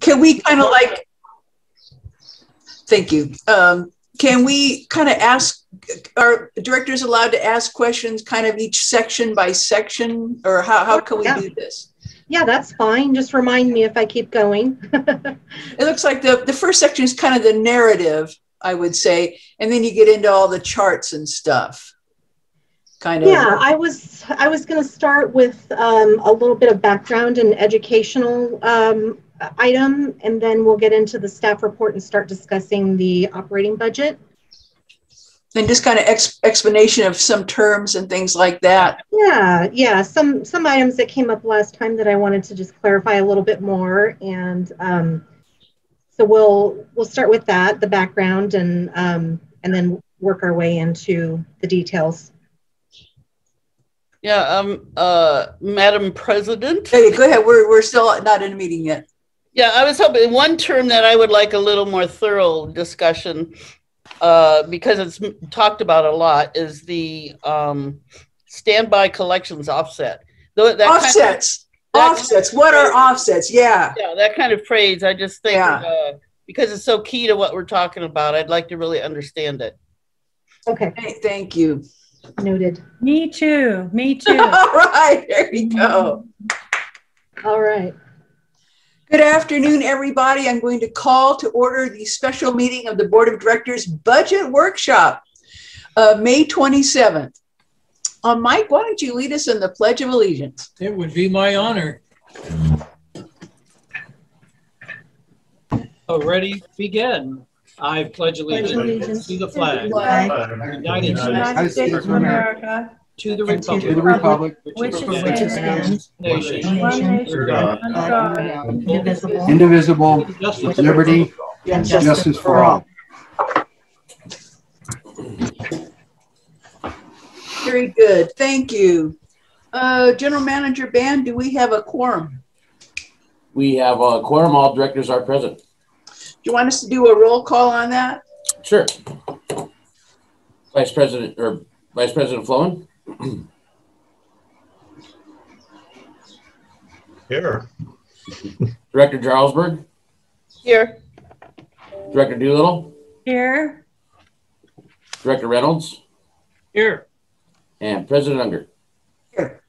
can we kind of like, thank you. Can we kind of ask, are directors allowed to ask questions kind of each section by section, or how can we do this? Yeah, that's fine. Just remind me if I keep going. It looks like the first section is kind of the narrative, I would say, and then you get into all the charts and stuff. Kind of. Yeah, I was going to start with a little bit of background and educational item, and then we'll get into the staff report and start discussing the operating budget. And just kind of explanation of some terms and things like that. Yeah. Some items that came up last time that I wanted to just clarify a little bit more, and so we'll start with that, the background, and then work our way into the details. Yeah, Madam President. Hey, go ahead. We're still not in a meeting yet. Yeah, I was hoping one term that I would like a little more thorough discussion, because it's talked about a lot, is the standby collections offset. Offsets. Offsets. What are offsets? Yeah. Yeah, that kind of phrase. I just think because it's so key to what we're talking about, I'd like to really understand it. Okay. Hey, thank you. Noted. Me too. All right, there you go. All right. Good afternoon, everybody. I'm going to call to order the special meeting of the Board of Directors Budget Workshop, May 27th. Mike, why don't you lead us in the Pledge of Allegiance? It would be my honor. Already begin. I pledge allegiance to the flag of the United States of America, to the republic which stands, nation, indivisible, with liberty and justice for all. Very good. Thank you. General Manager Band, do we have a quorum? We have a quorum. All directors are present. Do you want us to do a roll call on that? Sure. Vice President Flowen? Here. Director Jarlsberg? Here. Director Doolittle? Here. Director Reynolds? Here. And President Unger? Here.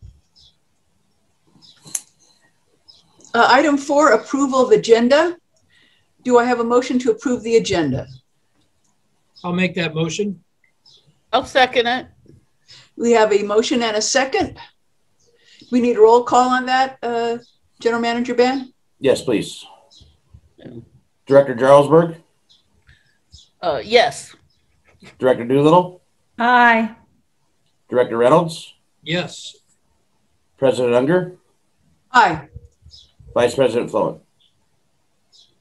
Item 4, approval of agenda. Do I have a motion to approve the agenda? I'll make that motion. I'll second it. We have a motion and a second. We need a roll call on that, General Manager Ben? Yes, please. Director Jarlsberg? Yes. Director Doolittle? Aye. Director Reynolds? Yes. President Unger? Aye. Vice President Flowen?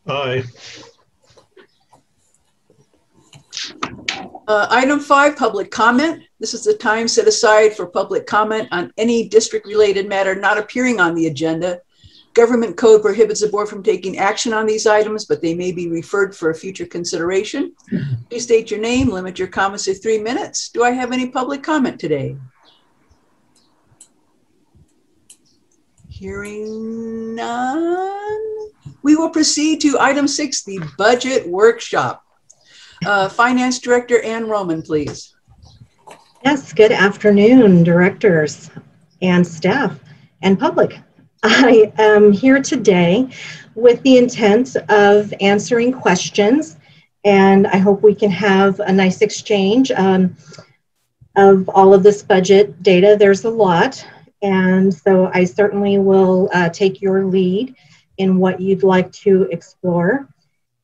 Aye. Item 5, public comment. This is the time set aside for public comment on any district-related matter not appearing on the agenda. Government code prohibits the board from taking action on these items, but they may be referred for a future consideration. Please state your name, limit your comments to 3 minutes. Do I have any public comment today? Hearing none. We will proceed to item 6, the budget workshop. Finance Director Ann Roman, please. Yes, good afternoon, directors and staff and public. I am here today with the intent of answering questions, and I hope we can have a nice exchange of all of this budget data. There's a lot, and so I certainly will take your lead in what you'd like to explore,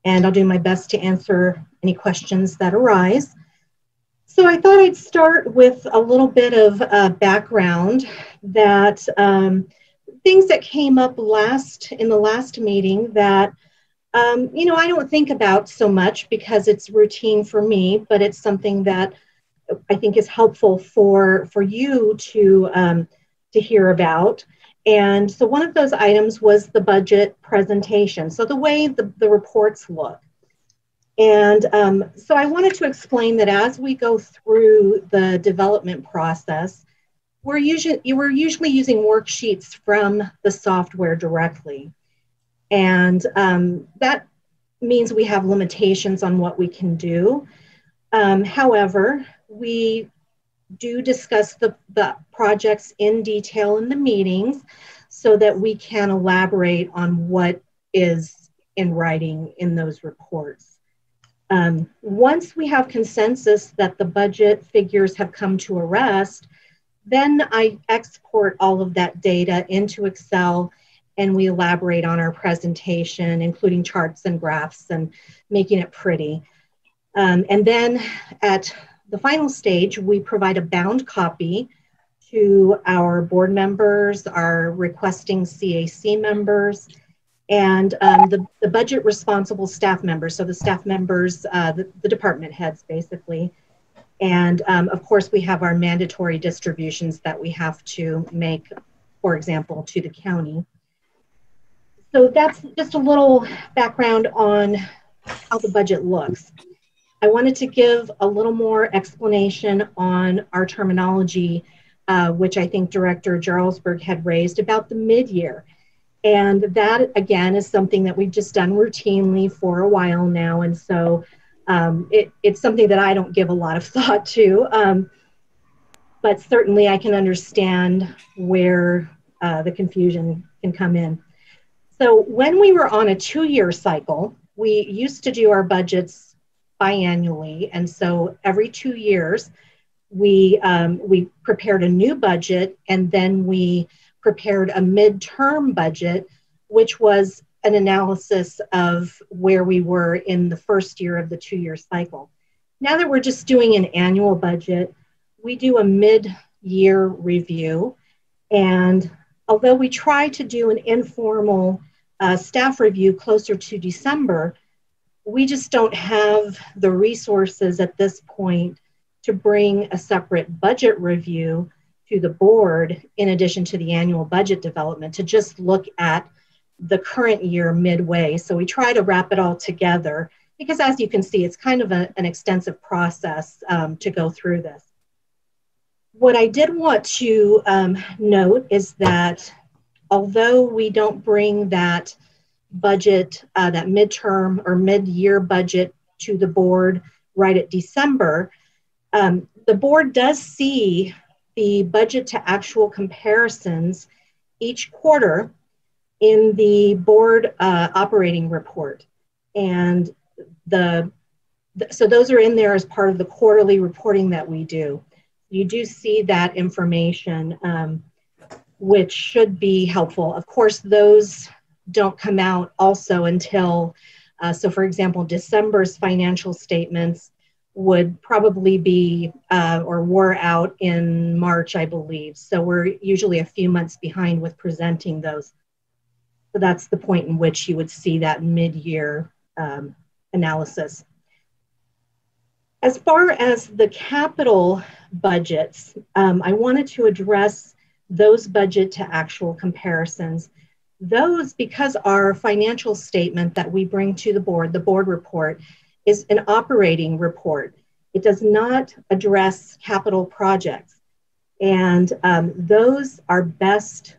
and I'll do my best to answer any questions that arise. So I thought I'd start with a little bit of background that things that came up in the last meeting that I don't think about so much because it's routine for me, but it's something that I think is helpful for you to hear about. And so one of those items was the budget presentation. So the way the reports look. And so I wanted to explain that as we go through the development process, we're usually using worksheets from the software directly. And that means we have limitations on what we can do. However, we do discuss the projects in detail in the meetings so that we can elaborate on what is in writing in those reports. Once we have consensus that the budget figures have come to a rest, then I export all of that data into Excel and we elaborate on our presentation, including charts and graphs and making it pretty. And then at the final stage, we provide a bound copy to our board members, our requesting CAC members, and the budget responsible staff members. So the staff members, the department heads basically. And of course, we have our mandatory distributions that we have to make, for example, to the county. So that's just a little background on how the budget looks. I wanted to give a little more explanation on our terminology, which I think Director Jarlsberg had raised about the mid-year. And that, again, is something that we've just done routinely for a while now. And so it's something that I don't give a lot of thought to. But certainly I can understand where the confusion can come in. So when we were on a 2-year cycle, we used to do our budgets biannually. And so every 2 years, we prepared a new budget, and then we prepared a midterm budget, which was an analysis of where we were in the first year of the 2-year cycle. Now that we're just doing an annual budget, we do a mid-year review. And although we try to do an informal staff review closer to December, we just don't have the resources at this point to bring a separate budget review to the board in addition to the annual budget development to just look at the current year midway. So we try to wrap it all together because, as you can see, it's kind of an extensive process to go through this. What I did want to note is that although we don't bring that budget, that midterm or mid-year budget to the board right at December, the board does see the budget to actual comparisons each quarter in the board operating report. And so those are in there as part of the quarterly reporting that we do. You do see that information, which should be helpful. Of course, those don't come out also until, so for example, December's financial statements would probably be or were out in March, I believe. So we're usually a few months behind with presenting those. So that's the point in which you would see that mid-year analysis. As far as the capital budgets, I wanted to address those budget to actual comparisons. Those, because our financial statement that we bring to the board report, is an operating report. It does not address capital projects. And those updates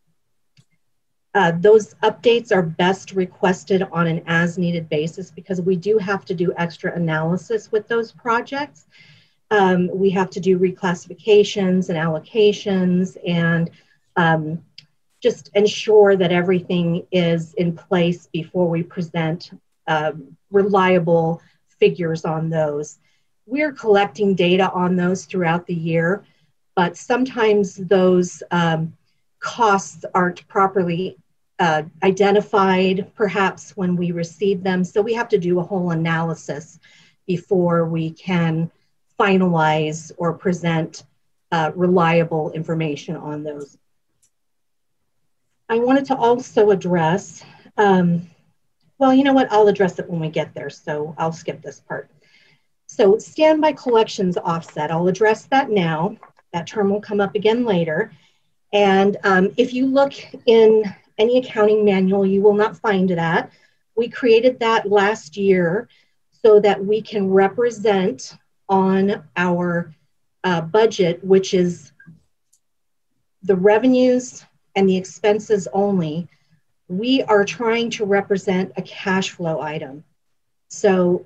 are best requested on an as-needed basis because we do have to do extra analysis with those projects. We have to do reclassifications and allocations and just ensure that everything is in place before we present reliable figures on those. We're collecting data on those throughout the year, but sometimes those costs aren't properly identified, perhaps when we receive them. So we have to do a whole analysis before we can finalize or present reliable information on those. I wanted to also address, well, you know what, I'll address it when we get there, so I'll skip this part. So standby collections offset, I'll address that now. That term will come up again later. And if you look in any accounting manual, you will not find that. We created that last year so that we can represent on our budget, which is the revenues and the expenses only, we are trying to represent a cash flow item. So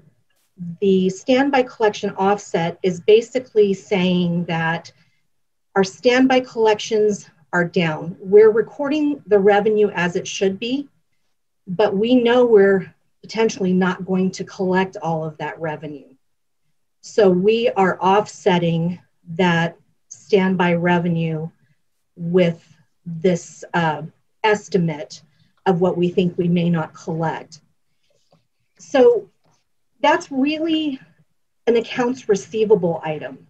the standby collection offset is basically saying that our standby collections are down. We're recording the revenue as it should be, but we know we're potentially not going to collect all of that revenue. So we are offsetting that standby revenue with this estimate of what we think we may not collect. So that's really an accounts receivable item.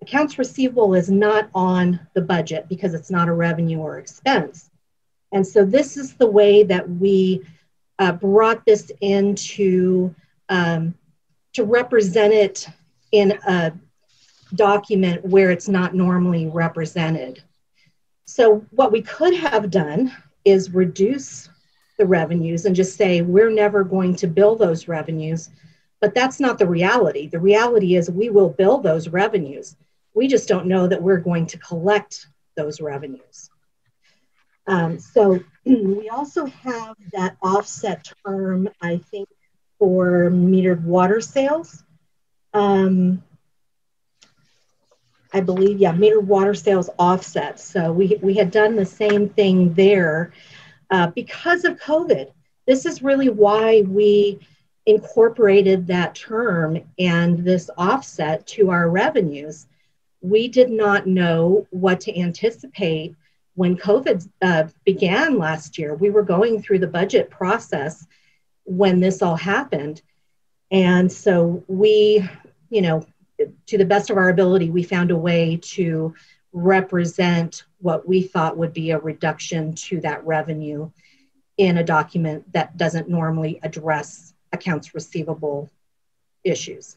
Accounts receivable is not on the budget because it's not a revenue or expense. And so this is the way that we brought this into to represent it in a document where it's not normally represented. So what we could have done is reduce the revenues and just say, we're never going to bill those revenues, but that's not the reality. The reality is we will bill those revenues. We just don't know that we're going to collect those revenues. So we also have that offset term, I think, for metered water sales. I believe, yeah, metered water sales offset. So we had done the same thing there because of COVID. This is really why we incorporated that term and this offset to our revenues. We did not know what to anticipate when COVID began last year. We were going through the budget process when this all happened. And so we, you know, to the best of our ability, we found a way to represent what we thought would be a reduction to that revenue in a document that doesn't normally address accounts receivable issues.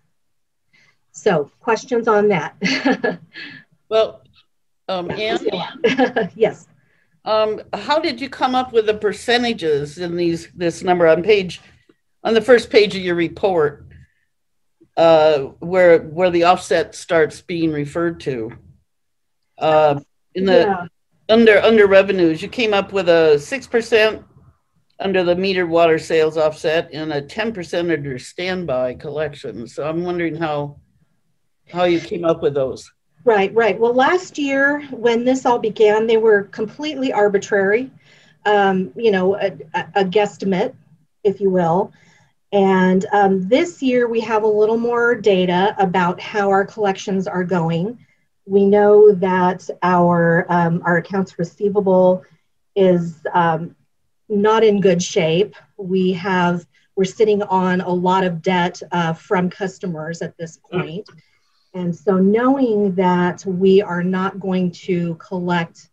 So questions on that? Well, Ann? Yes. How did you come up with the percentages in this number on the first page of your report, where the offset starts being referred to? Under revenues, you came up with a 6% under the metered water sales offset and a 10% under standby collections. So I'm wondering how you came up with those. Right. Well, last year when this all began, they were completely arbitrary, you know, a guesstimate, if you will. And this year we have a little more data about how our collections are going. We know that our accounts receivable is not in good shape. We're sitting on a lot of debt from customers at this point. And so knowing that we are not going to collect,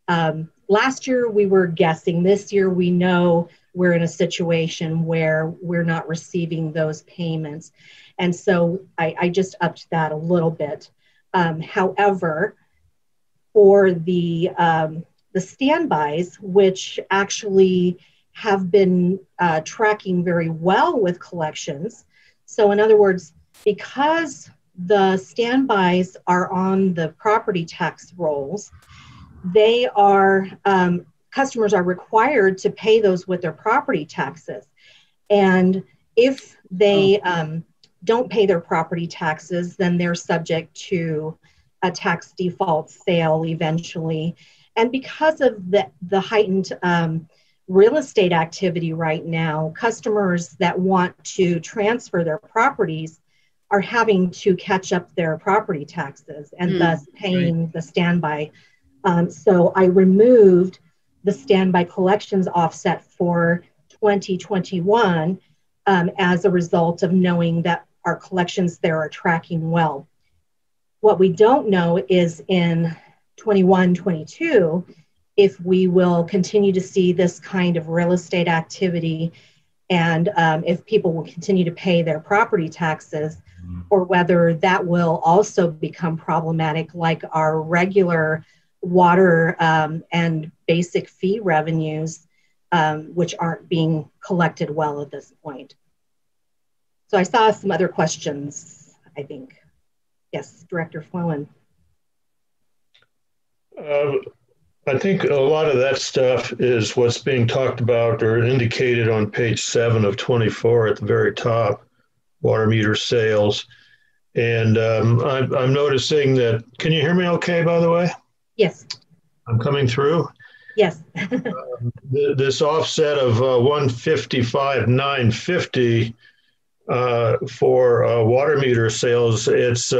last year we were guessing, this year we know we're in a situation where we're not receiving those payments. And so I just upped that a little bit. However, for the standbys, which actually have been tracking very well with collections. So in other words, because the standbys are on the property tax rolls, they are, customers are required to pay those with their property taxes. And if they don't pay their property taxes, then they're subject to a tax default sale eventually. And because of the heightened real estate activity right now, customers that want to transfer their properties are having to catch up their property taxes and thus paying the standby. So I removed the standby collections offset for 2021 as a result of knowing that our collections there are tracking well. What we don't know is in 21-22, if we will continue to see this kind of real estate activity and if people will continue to pay their property taxes, or whether that will also become problematic like our regular water and basic fee revenues, which aren't being collected well at this point. So I saw some other questions, I think. Yes, Director Flowen. I think a lot of that stuff is what's being talked about or indicated on page 7 of 24 at the very top, water meter sales. And I'm noticing that, can you hear me okay, by the way? Yes. I'm coming through. Yes. This offset of 155,950 for water meter sales, it's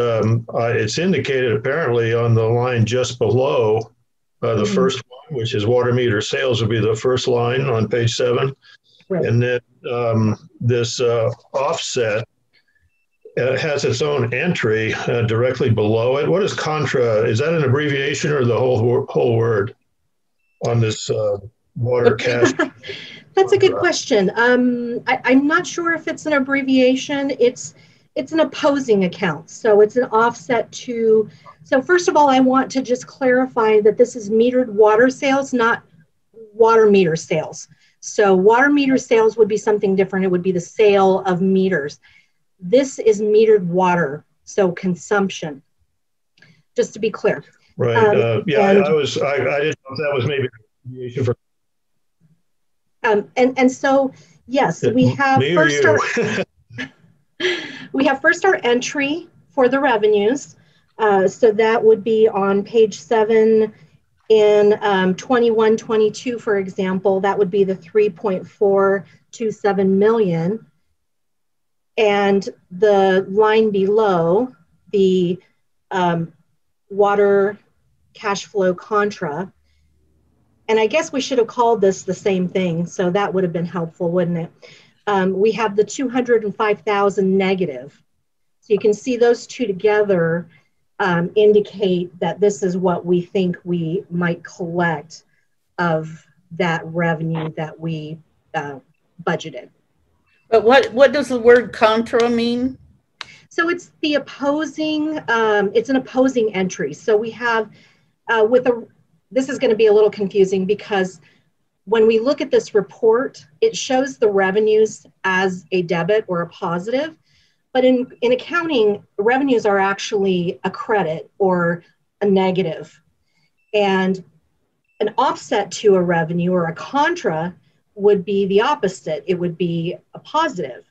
indicated apparently on the line just below the first one, which is water meter sales, would be the first line on page 7. Right. And then this offset has its own entry directly below it. What is contra? Is that an abbreviation or the whole word on this water cash? That's a good question. I'm not sure if it's an abbreviation. It's an opposing account. So it's an offset to, so first of all, I want to just clarify that this is metered water sales, not water meter sales. So water meter sales would be something different. It would be the sale of meters. This is metered water, so consumption, just to be clear. Right. I didn't know if that was maybe an abbreviation for. And so, yes, we have first our entry for the revenues. So that would be on page 7 in 21-22, for example, that would be the 3.427 million. And the line below, the water cash flow contra. And I guess we should have called this the same thing, so that would have been helpful, wouldn't it? We have the 205,000 negative. So you can see those two together indicate that this is what we think we might collect of that revenue that we budgeted. But what does the word contra mean? So it's the opposing, it's an opposing entry. So we have this is going to be a little confusing because when we look at this report, it shows the revenues as a debit or a positive. But in accounting, revenues are actually a credit or a negative. And an offset to a revenue or a contra would be the opposite. It would be a positive.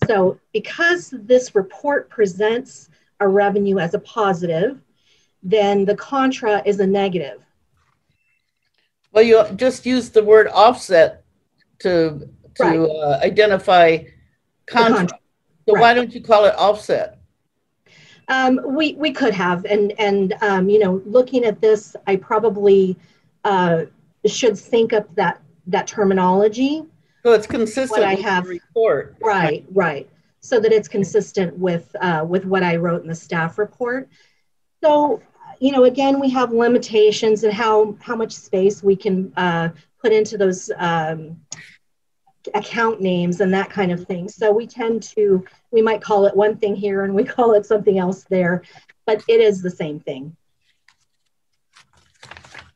So because this report presents a revenue as a positive, then the contra is a negative. Well, you just used the word offset to identify contra. So why don't you call it offset? We could have, and you know, looking at this, I probably should sync up that terminology. So it's consistent with the report. Right. So that it's consistent with what I wrote in the staff report. So, you know, again, we have limitations in how much space we can put into those account names and that kind of thing. So we might call it one thing here and we call it something else there, but it is the same thing.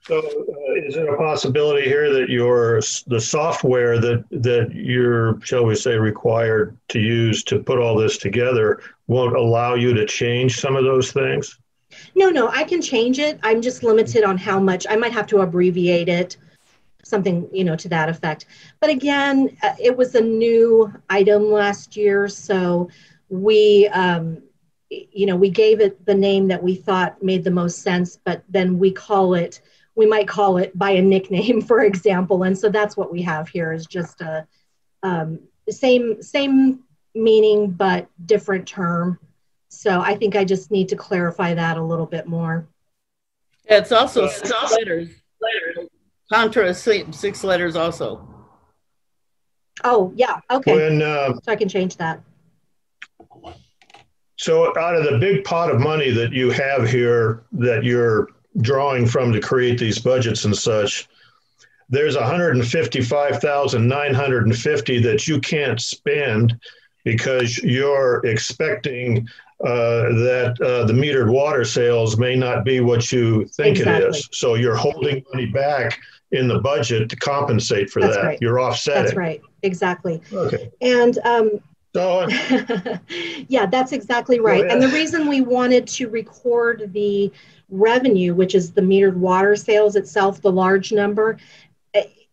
So is it a possibility here that the software that you're, shall we say, required to use to put all this together won't allow you to change some of those things? No, I can change it. I'm just limited on how much. I might have to abbreviate it, something, you know, to that effect. But again, it was a new item last year, so we, you know, we gave it the name that we thought made the most sense, but then we might call it by a nickname, for example. And so that's what we have here is just a same meaning, but different term. So I think I just need to clarify that a little bit more. Yeah, it's also 6 letters. Contra is 6 letters also. Oh, yeah. Okay. So I can change that. So out of the big pot of money that you have here that you're drawing from to create these budgets and such, there's 155,950 that you can't spend because you're expecting that the metered water sales may not be what you think it is. So you're holding money back in the budget to compensate for that. Right. You're offsetting. That's right. Exactly. Okay. And So, Yeah, that's exactly right. And the reason we wanted to record the revenue, which is the metered water sales itself, the large number,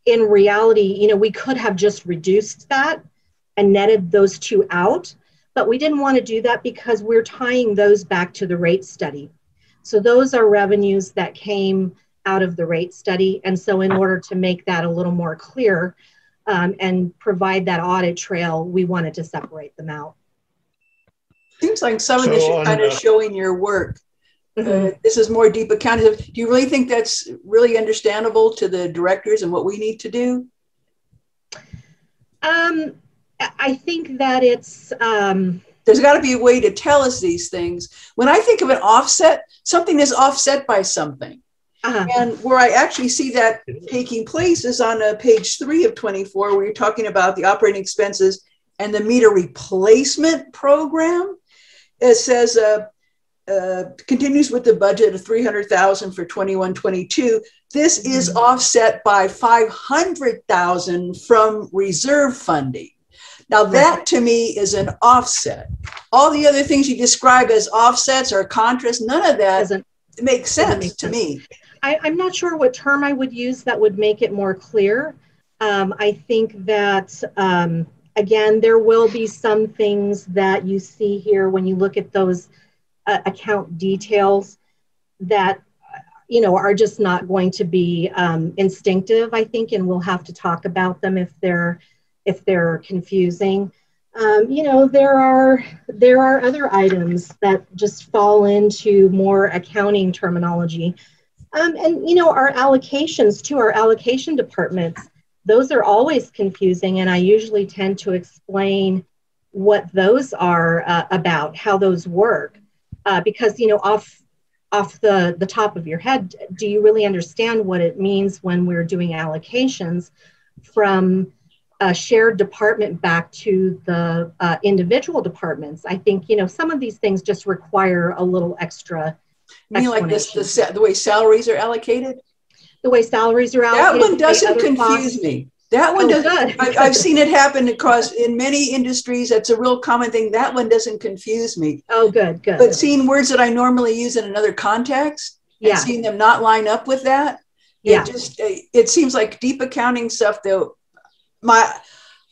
in reality, you know, we could have just reduced that and netted those two out, but we didn't want to do that because we're tying those back to the rate study. So those are revenues that came out of the rate study. And so in order to make that a little more clear and provide that audit trail, we wanted to separate them out. Seems like some of this is kind of showing your work. This is more deep accounting. Do you really think that's really understandable to the directors and what we need to do? I think that it's... there's got to be a way to tell us these things. When I think of an offset, something is offset by something. And where I actually see that taking place is on page 3 of 24, where you're talking about the operating expenses and the meter replacement program. It says, continues with the budget of $300,000 for 21-22. This is offset by $500,000 from reserve funding. Now that to me is an offset. All the other things you describe as offsets or contras, none of that makes sense to me. I'm not sure what term I would use that would make it more clear. I think that, again, there will be some things that you see here when you look at those account details that, you know, are just not going to be instinctive, I think, and we'll have to talk about them if they're confusing. You know, there are other items that just fall into more accounting terminology. And, you know, our allocations to our allocation departments, those are always confusing. And I usually tend to explain what those are about, how those work. Because, you know, off the top of your head, do you really understand what it means when we're doing allocations from a shared department back to the individual departments? I think, you know, some of these things just require a little extra. You mean like this, the way salaries are allocated? The way salaries are allocated. That one doesn't confuse me. That one doesn't. I've seen it happen across in many industries. That's a real common thing. That one doesn't confuse me. Oh, good. But seeing words that I normally use in another context and seeing them not line up with that, it seems like deep accounting stuff. Though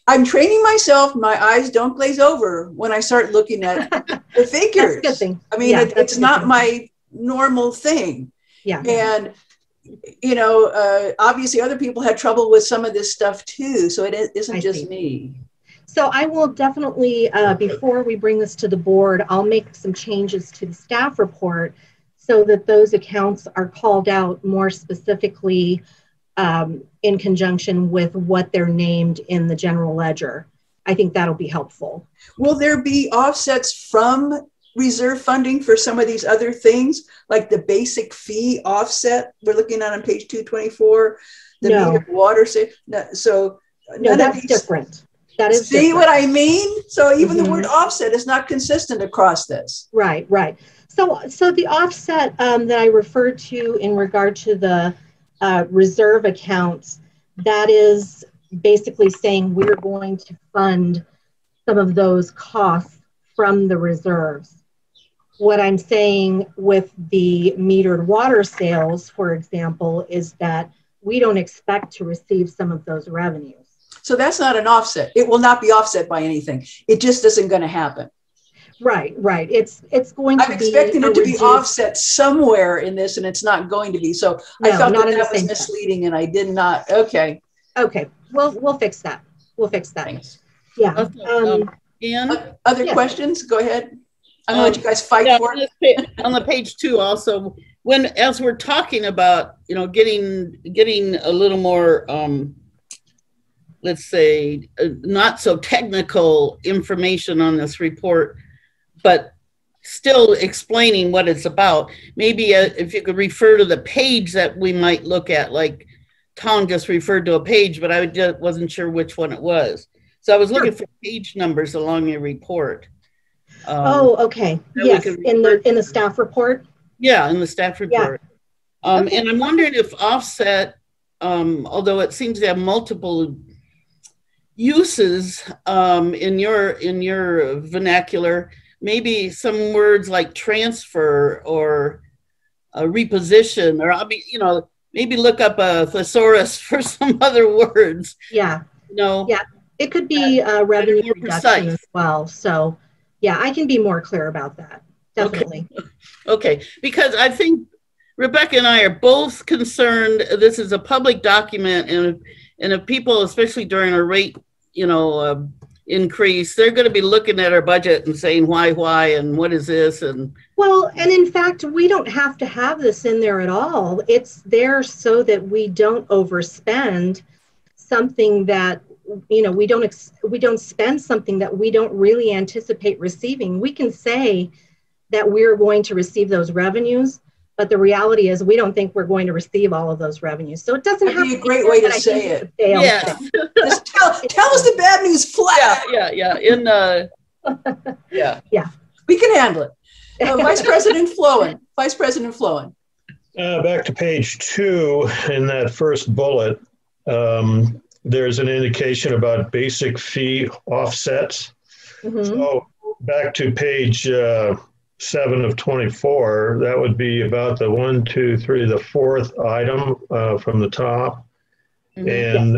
I'm training myself. My eyes don't glaze over when I start looking at the figures. That's a good thing. I mean, it's not my normal thing. Yeah. And you know, obviously other people had trouble with some of this stuff too. So it isn't just me. So I will definitely, before we bring this to the board, I'll make some changes to the staff report so that those accounts are called out more specifically in conjunction with what they're named in the general ledger. I think that'll be helpful. Will there be offsets from reserve funding for some of these other things, like the basic fee offset we're looking at on page 224, the meter water sale? So no, that's different. That is see what I mean? So even the word offset is not consistent across this. Right. So the offset that I referred to in regard to the reserve accounts, that is basically saying we're going to fund some of those costs from the reserves. What I'm saying with the metered water sales, for example, is that we don't expect to receive some of those revenues. So that's not an offset. It will not be offset by anything. It just isn't going to happen. Right. It's going to be. I'm expecting it to be offset somewhere in this, and it's not going to be. So I felt that was misleading, and I did not. Okay. We'll fix that. Thanks. Yeah. Other questions? Go ahead. I'm gonna let you guys fight for it. On the page 2 also, as we're talking about, you know, getting a little more, let's say, not so technical information on this report, but still explaining what it's about. Maybe if you could refer to the page that we might look at, like Tom just referred to a page, but I just wasn't sure which one it was. So I was looking for page numbers along your report. Okay. Yes, in the staff report. Yeah, in the staff report. Yeah. And I'm wondering if offset, although it seems to have multiple uses in your vernacular, maybe some words like transfer or reposition, or maybe look up a thesaurus for some other words. Yeah. No. Yeah. It could be revenue reduction as well. So, yeah, I can be more clear about that. Definitely. Okay. Because I think Rebecca and I are both concerned. This is a public document, and if people, especially during a rate, increase, they're going to be looking at our budget and saying why, and what is this, and well, and in fact, we don't have to have this in there at all. It's there so that we don't overspend something that we don't spend something that we don't really anticipate receiving. We can say that we're going to receive those revenues, but the reality is we don't think we're going to receive all of those revenues. So it doesn't have to be a great way to say it. Yeah. Just tell us the bad news flat. Yeah. Yeah. We can handle it. Vice President Flowen. Back to page 2 in that first bullet. There's an indication about basic fee offsets. Mm-hmm. So back to page 7 of 24, that would be about the 1, 2, 3, the fourth item from the top. Mm-hmm. And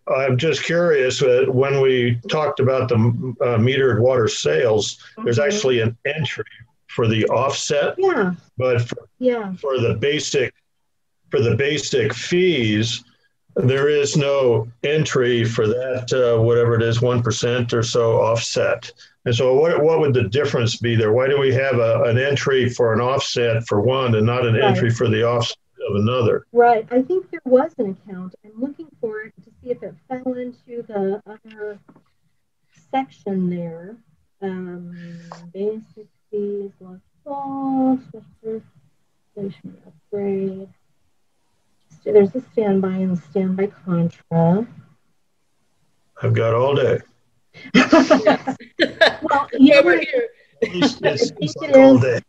I'm just curious, when we talked about the metered water sales, mm-hmm. there's actually an entry for the offset. Yeah. But for the basic fees, there is no entry for that, whatever it is, 1% or so offset. And so what would the difference be there? Why do we have an entry for an offset for one and not an entry for the offset of another? Right. I think there was an account. I'm looking for it to see if it fell into the other section there. Basic fees, lost fault, station upgrade. There's a standby and a standby contra. I've got all day. Well, we're here. All day.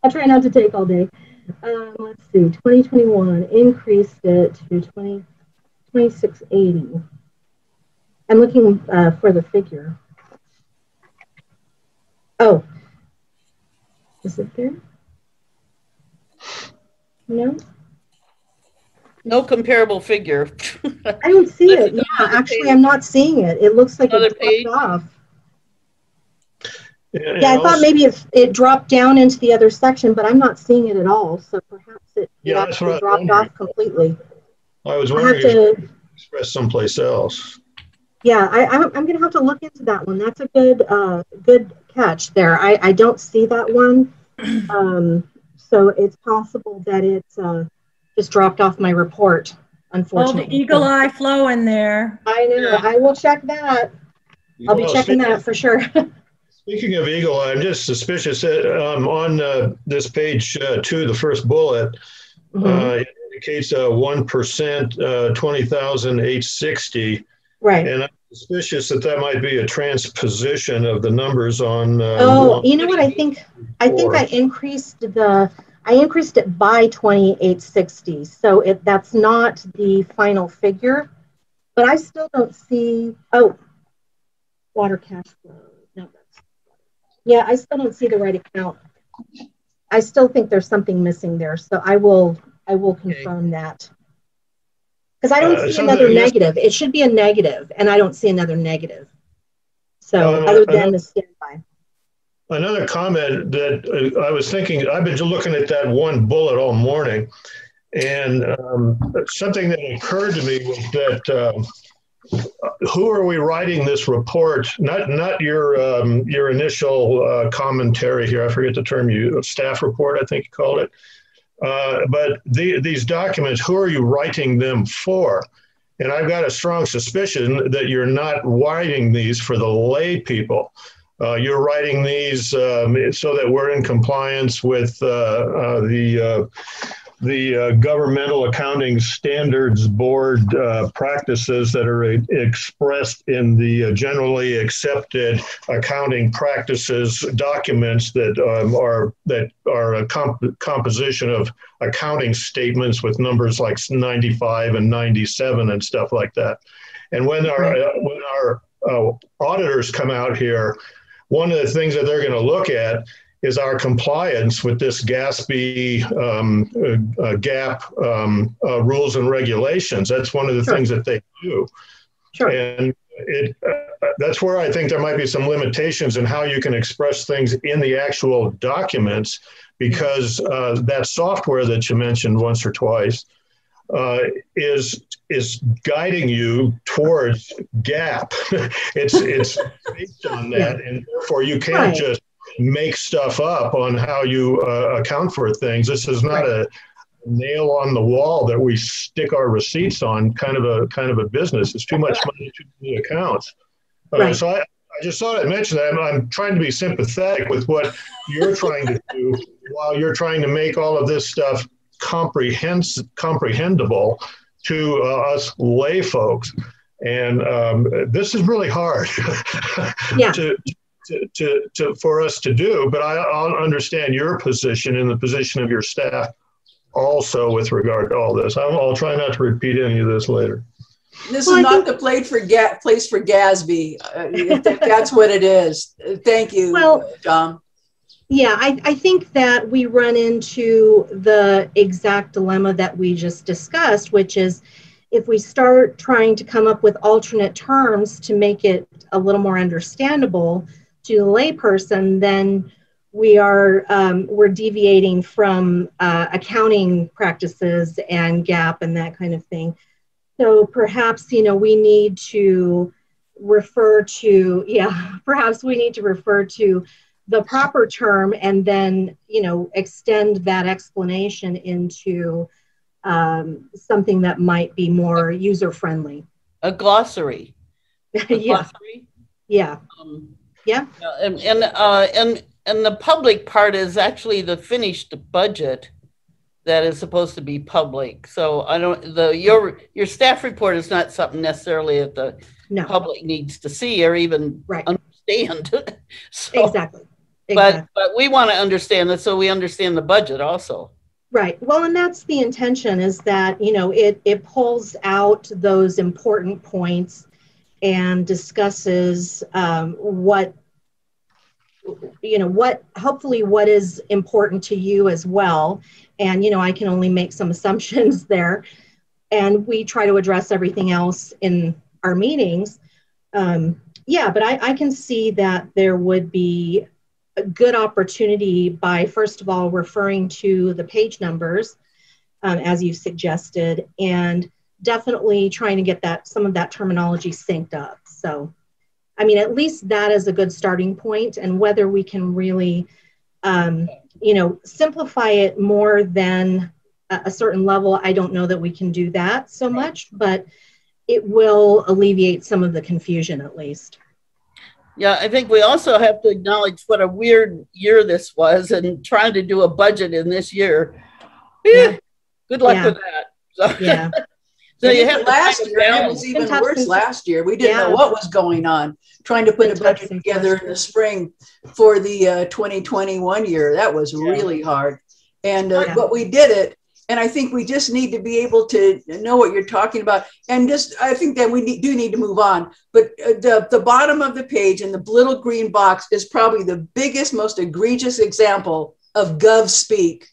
I'll try not to take all day. Let's see. 2021 increased it to 2680. I'm looking for the figure. Oh, is it there? No comparable figure. I don't see it. Yeah, actually, I'm not seeing it. It looks like it dropped off. Yeah, I thought maybe it dropped down into the other section, but I'm not seeing it at all. So perhaps it actually dropped off completely. I was wondering if you express someplace else. Yeah, I'm going to have to look into that one. That's a good catch there. I don't see that one. So it's possible that it's just dropped off my report, unfortunately. Oh, the eagle eye flow in there. I know. Yeah. I will check that. I'll be checking that for sure. Speaking of eagle eye, I'm just suspicious on this page 2, the first bullet, mm-hmm. It indicates 1%, 20,860. Right. And I'm suspicious that might be a transposition of the numbers on. You know what? I think I increased it by 2860. So that's not the final figure, but I still don't see. Oh, water cash flow. No, I still don't see the right account. I still think there's something missing there. So I will confirm that. Because I don't see another negative. It should be a negative, and I don't see another negative. So other than the standby. Another comment that I was thinking, I've been looking at that one bullet all morning, and something that occurred to me was that who are we writing this report? Not your initial commentary here. I forget the term staff report, I think you called it. But these documents, who are you writing them for? And I've got a strong suspicion that you're not writing these for the lay people. You're writing these so that we're in compliance with the the Governmental Accounting Standards Board practices that are expressed in the generally accepted accounting practices documents that are a composition of accounting statements with numbers like 95 and 97 and stuff like that. And when our auditors come out here, one of the things that they're going to look at is our compliance with this GASB GAAP rules and regulations. That's one of the things that they do. Sure. And that's where I think there might be some limitations in how you can express things in the actual documents, because that software that you mentioned once or twice is guiding you towards GAAP. it's based on that, and therefore you can't just make stuff up on how you account for things. This is not a nail on the wall that we stick our receipts on kind of a business. It's too much money, too many accounts. So I just thought I'd mention that. I'm trying to be sympathetic with what you're trying to do while you're trying to make all of this stuff comprehensible to us lay folks. And this is really hard for us to do, but I'll understand your position and the position of your staff also with regard to all this. I'll try not to repeat any of this later. This is not the place for GASB. If that's what it is. Thank you, Tom. Yeah, I think that we run into the exact dilemma that we just discussed, which is if we start trying to come up with alternate terms to make it a little more understandable to the layperson, then we're deviating from accounting practices and GAAP and that kind of thing. So perhaps, we need to refer to, the proper term and then, extend that explanation into something that might be more user-friendly. A glossary. Glossary? Yeah. And the public part is actually the finished budget that is supposed to be public. So your staff report is not something necessarily that the public needs to see or even understand. Exactly. But we want to understand it so we understand the budget also. Right. Well, and that's the intention, is that, it pulls out those important points and discusses what is important to you as well. And, I can only make some assumptions there. And we try to address everything else in our meetings. But I can see that there would be a good opportunity by, first of all, referring to the page numbers, as you suggested, and definitely trying to get some of that terminology synced up. So, at least that is a good starting point, and whether we can really, simplify it more than a certain level, I don't know that we can do that so much, but it will alleviate some of the confusion at least. Yeah, I think we also have to acknowledge what a weird year this was, and trying to do a budget in this year. Good luck with that. So, so you have last year, it was even worse last year. We didn't know what was going on. Trying to put a budget together in the spring for the 2021 year, that was really hard. And but we did it. And I think we just need to be able to know what you're talking about. And I think that we do need to move on. But the bottom of the page and the little green box is probably the biggest, most egregious example of gov speak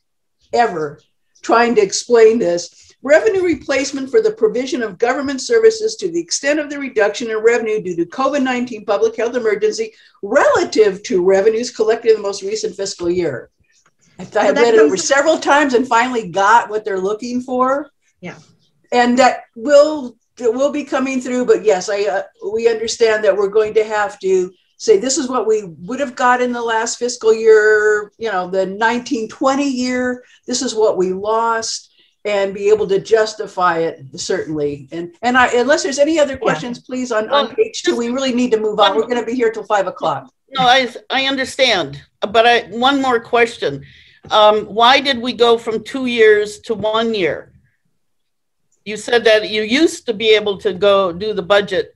ever, trying to explain this. Revenue replacement for the provision of government services to the extent of the reduction in revenue due to COVID-19 public health emergency relative to revenues collected in the most recent fiscal year. I read it over several times and finally got what they're looking for. Yeah. And that will be coming through. But yes, we understand that we're going to have to say this is what we would have got in the last fiscal year, the 1920 year. This is what we lost, and be able to justify it, certainly. And unless there's any other questions, please, on page 2, we really need to move on. We're going to be here till 5 o'clock. No, I understand. But one more question. Why did we go from 2 years to 1 year? You said that you used to be able to go do the budget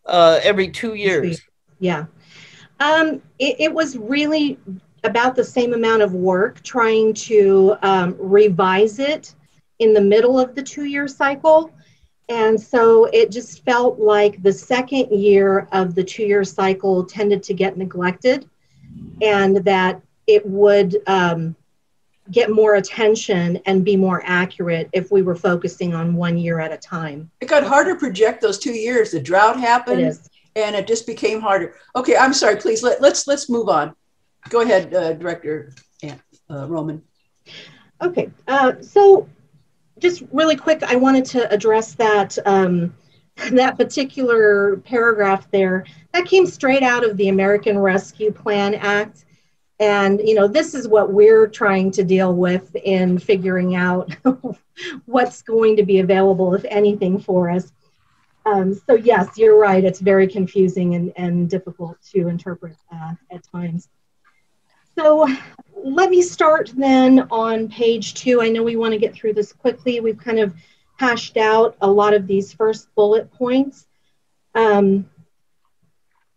every 2 years. Yeah. It was really about the same amount of work trying to revise it in the middle of the 2-year cycle. And so it just felt like the second year of the 2-year cycle tended to get neglected, and that it would get more attention and be more accurate if we were focusing on 1 year at a time. It got harder to project those 2 years. The drought happened and it just became harder. Okay, I'm sorry, please, let's move on. Go ahead, Director Roman. Okay, so just really quick, I wanted to address that that particular paragraph there. That came straight out of the American Rescue Plan Act. And, you know, this is what we're trying to deal with in figuring out what's going to be available, if anything, for us. So yes, you're right. It's very confusing and difficult to interpret at times. So let me start then on page 2. I know we want to get through this quickly. We've kind of hashed out a lot of these first bullet points.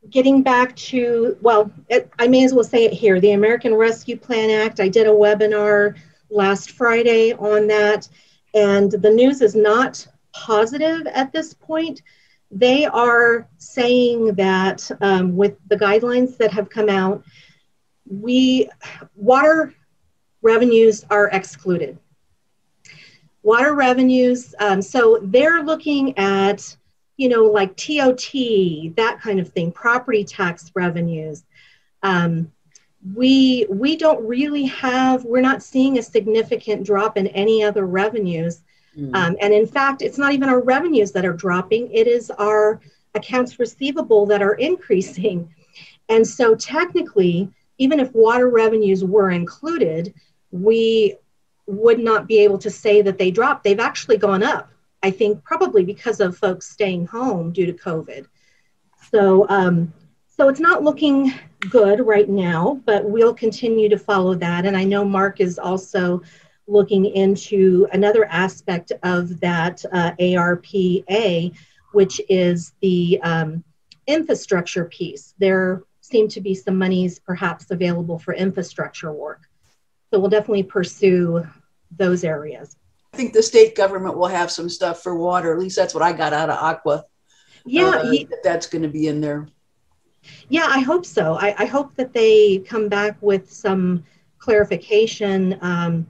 Getting back to, well, I may as well say it here, the American Rescue Plan Act. I did a webinar last Friday on that, and the news is not positive at this point. They are saying that with the guidelines that have come out, water revenues are excluded. Water revenues, so they're looking at, you know, like TOT, that kind of thing, property tax revenues. We don't really have, we're not seeing a significant drop in any other revenues. And in fact, it's not even our revenues that are dropping, it is our accounts receivable that are increasing. And so technically, even if water revenues were included, we would not be able to say that they dropped. They've actually gone up, I think probably because of folks staying home due to COVID. So, so it's not looking good right now, but we'll continue to follow that. And I know Mark is also looking into another aspect of that ARPA, which is the infrastructure piece. There seem to be some monies perhaps available for infrastructure work. So we'll definitely pursue those areas. I think the state government will have some stuff for water. At least that's what I got out of Aqua. Yeah, that's going to be in there. Yeah, I hope so. I hope that they come back with some clarification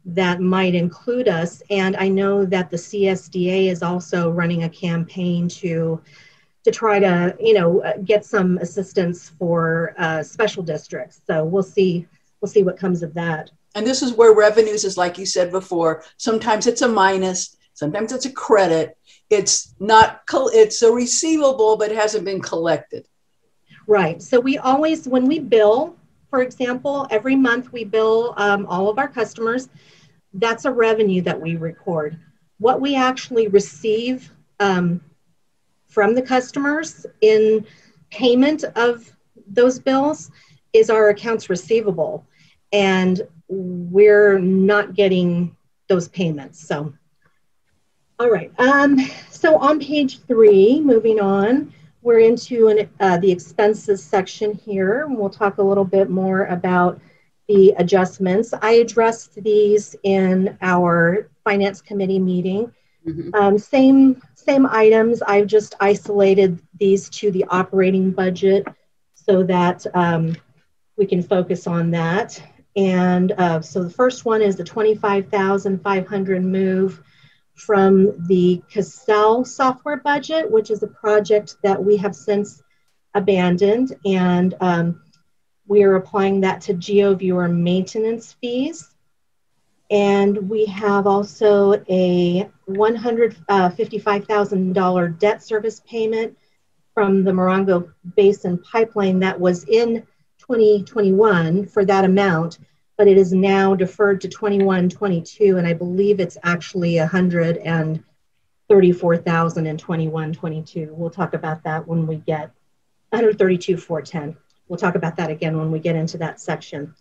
that might include us. And I know that the CSDA is also running a campaign to try to, you know, get some assistance for special districts. So we'll see what comes of that. And this is where revenues is, like you said before, sometimes it's a minus, sometimes it's a credit. It's a receivable, but it hasn't been collected. Right. So we always, when we bill, for example, every month we bill all of our customers, that's a revenue that we record. What we actually receive from the customers in payment of those bills is our accounts receivable. And we're not getting those payments. So, all right. So on page 3, moving on, we're into the expenses section here. And we'll talk a little bit more about the adjustments. I addressed these in our finance committee meeting. Mm-hmm. Same items. I've just isolated these to the operating budget so that we can focus on that. And so the first one is the $25,500 move from the Cassell software budget, which is a project that we have since abandoned. And we are applying that to GeoViewer maintenance fees. And we have also a $155,000 debt service payment from the Morongo Basin pipeline that was in 2021 for that amount, but it is now deferred to 21-22, and I believe it's actually $134,000 in 21-22. We'll talk about that when we get $132,410. We'll talk about that again when we get into that section.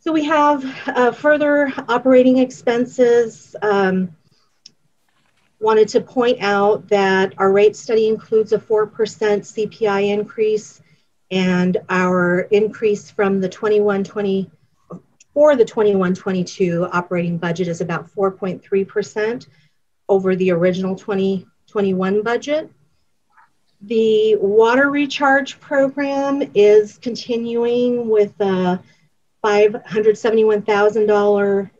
So we have further operating expenses. Wanted to point out that our rate study includes a 4% CPI increase, and our increase from the 21-20 for the 21-22 operating budget is about 4.3% over the original 2021 budget. The water recharge program is continuing with a $571,000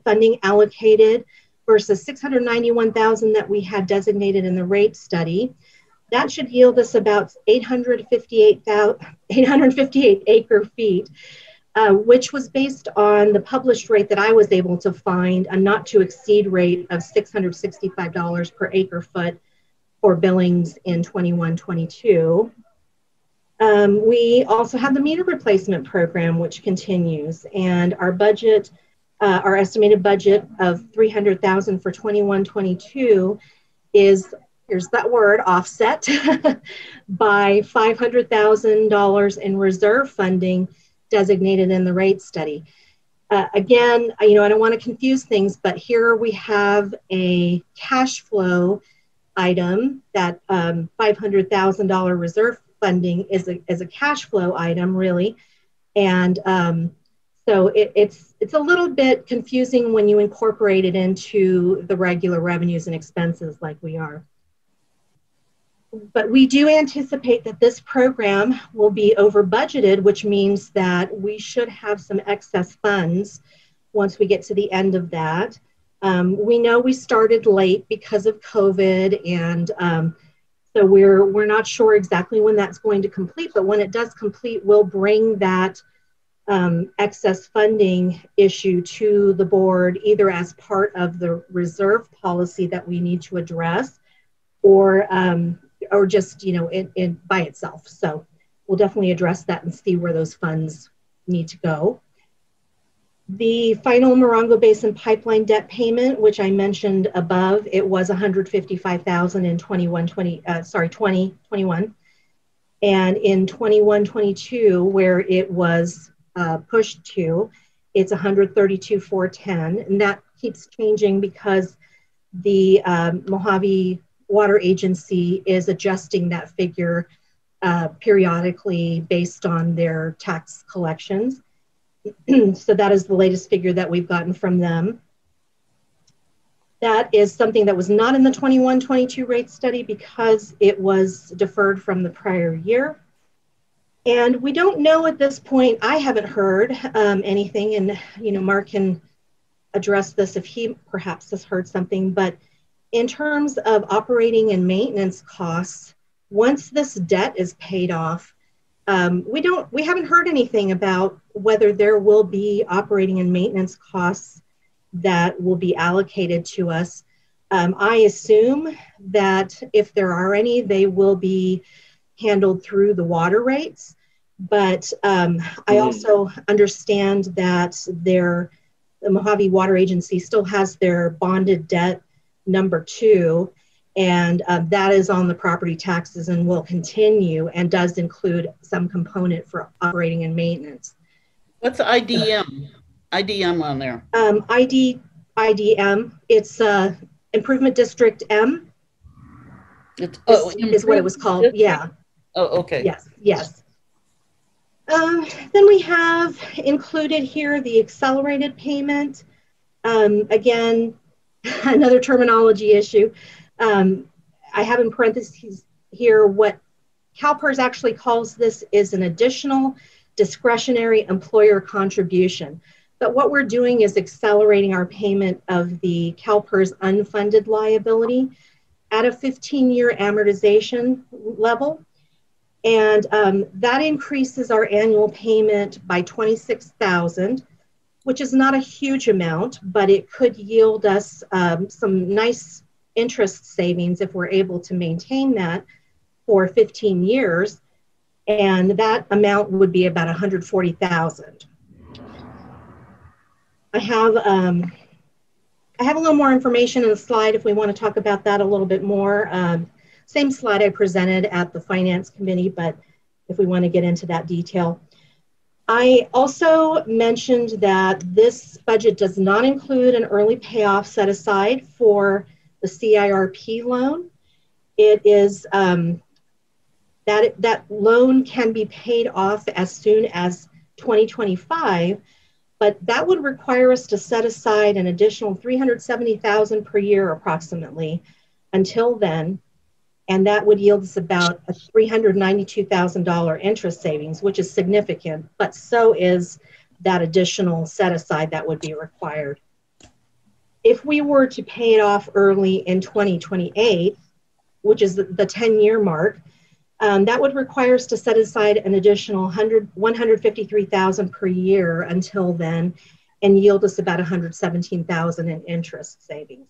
funding allocated versus $691,000 that we had designated in the rate study. That should yield us about 858 acre feet, which was based on the published rate that I was able to find, a not to exceed rate of $665 per acre foot for Billings in 21-22. We also have the meter replacement program, which continues, and our budget, our estimated budget of $300,000 for 21-22 is, here's that word, offset by $500,000 in reserve funding designated in the rate study. Again, I don't want to confuse things, but here we have a cash flow item. That $500,000 reserve funding is a cash flow item, really, and so it's a little bit confusing when you incorporate it into the regular revenues and expenses like we are. But we do anticipate that this program will be over budgeted, which means that we should have some excess funds once we get to the end of that. We know we started late because of COVID, and so we're not sure exactly when that's going to complete, but when it does complete, we'll bring that excess funding issue to the board, either as part of the reserve policy that we need to address, or just in by itself. So we'll definitely address that and see where those funds need to go. The final Morongo Basin pipeline debt payment, which I mentioned above, it was $155,000 in 2021, and in 21-22, where it was pushed to, it's $132,410, and that keeps changing because the Mojave Water Agency is adjusting that figure periodically based on their tax collections. So that is the latest figure that we've gotten from them. That is something that was not in the 21-22 rate study because it was deferred from the prior year. And we don't know at this point, I haven't heard anything, and Mark can address this if he perhaps has heard something, but in terms of operating and maintenance costs, once this debt is paid off, we haven't heard anything about whether there will be operating and maintenance costs that will be allocated to us. I assume that if there are any, they will be handled through the water rates. But I also understand that the Mojave Water Agency still has their bonded debt number 2, and that is on the property taxes and will continue and does include some component for operating and maintenance. What's IDM? IDM on there? IDM, it's Improvement District M. It's is what it was called. District? Yeah. Oh, okay. Yes. Then we have included here the accelerated payment. Again, another terminology issue. I have in parentheses here what CalPERS actually calls this is an additional discretionary employer contribution. But what we're doing is accelerating our payment of the CalPERS unfunded liability at a 15-year amortization level. And that increases our annual payment by $26,000, which is not a huge amount, but it could yield us some nice interest savings if we're able to maintain that for 15 years. And that amount would be about $140,000. I have a little more information in the slide if we want to talk about that a little bit more. Same slide I presented at the Finance Committee, but if we want to get into that detail. I also mentioned that this budget does not include an early payoff set aside for the CIRP loan. It is that loan can be paid off as soon as 2025, but that would require us to set aside an additional $370,000 per year approximately until then. And that would yield us about a $392,000 interest savings, which is significant, but so is that additional set aside that would be required. If we were to pay it off early in 2028, which is the 10-year mark, that would require us to set aside an additional $153,000 per year until then, and yield us about $117,000 in interest savings.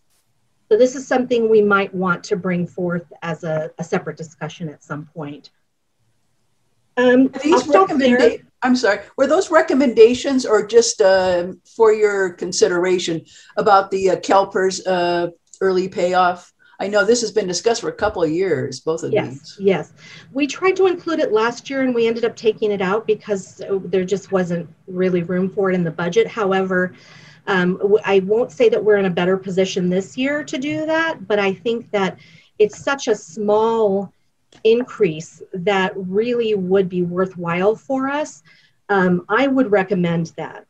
So this is something we might want to bring forth as a separate discussion at some point. I'm sorry, were those recommendations or just for your consideration about the CalPERS early payoff? I know this has been discussed for a couple of years, both of these. Yes, we tried to include it last year and we ended up taking it out because there just wasn't really room for it in the budget. However, I won't say that we're in a better position this year to do that, but I think that it's such a small increase that really would be worthwhile for us. I would recommend that.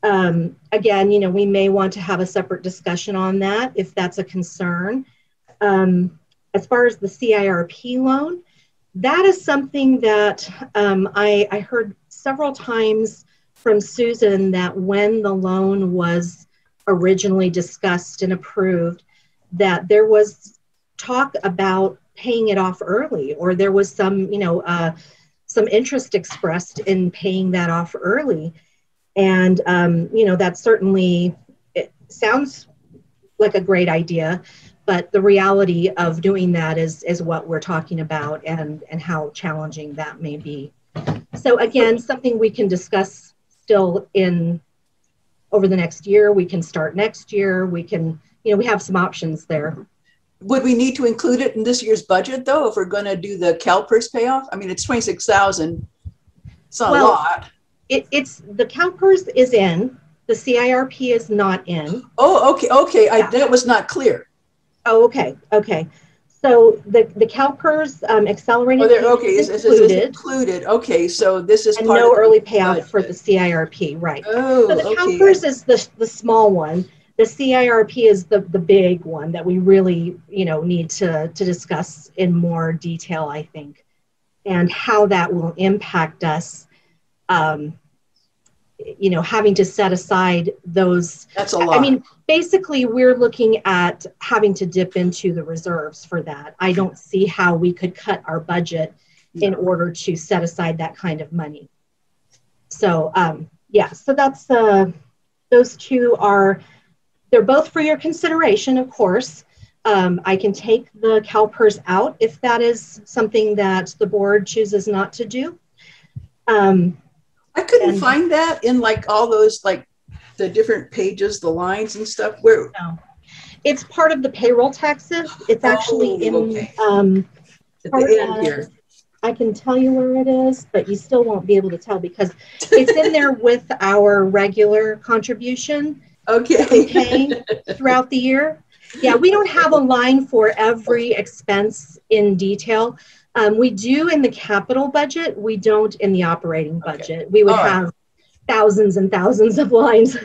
Again, you know, we may want to have a separate discussion on that if that's a concern. As far as the CIRP loan, that is something that I heard several times from Susan that when the loan was originally discussed and approved, that there was talk about paying it off early, or there was some, you know, some interest expressed in paying that off early. And, you know, that certainly, it sounds like a great idea, but the reality of doing that is what we're talking about and how challenging that may be. So again, something we can discuss still over the next year. We can start next year. We can, you know, we have some options there. Would we need to include it in this year's budget though, if we're going to do the CalPERS payoff? I mean, it's 26,000. It's not a lot. It's the CalPERS is in, the CIRP is not in. Oh, okay. Yeah. That was not clear. Oh, okay. So the CalPERS accelerated is included. Okay, so this is and part no of early payoff for the CIRP, right? Oh, so the CalPERS is the small one. The CIRP is the big one that we really, you know, need to discuss in more detail, I think, and how that will impact us. You know, having to set aside those. That's a lot. I mean, basically, we're looking at having to dip into the reserves for that. I don't see how we could cut our budget in order to set aside that kind of money. So, yeah, so that's those two are, they're both for your consideration, of course. I can take the CalPERS out if that is something that the board chooses not to do. I couldn't find that in like all those, like the different pages, the lines and stuff. Where? No. It's part of the payroll taxes. It's actually in at the end here. I can tell you where it is, but you still won't be able to tell because it's in there with our regular contribution. Okay. That we pay throughout the year. Yeah, we don't have a line for every expense in detail. We do in the capital budget. We don't in the operating budget. Okay. We would have thousands and thousands of lines.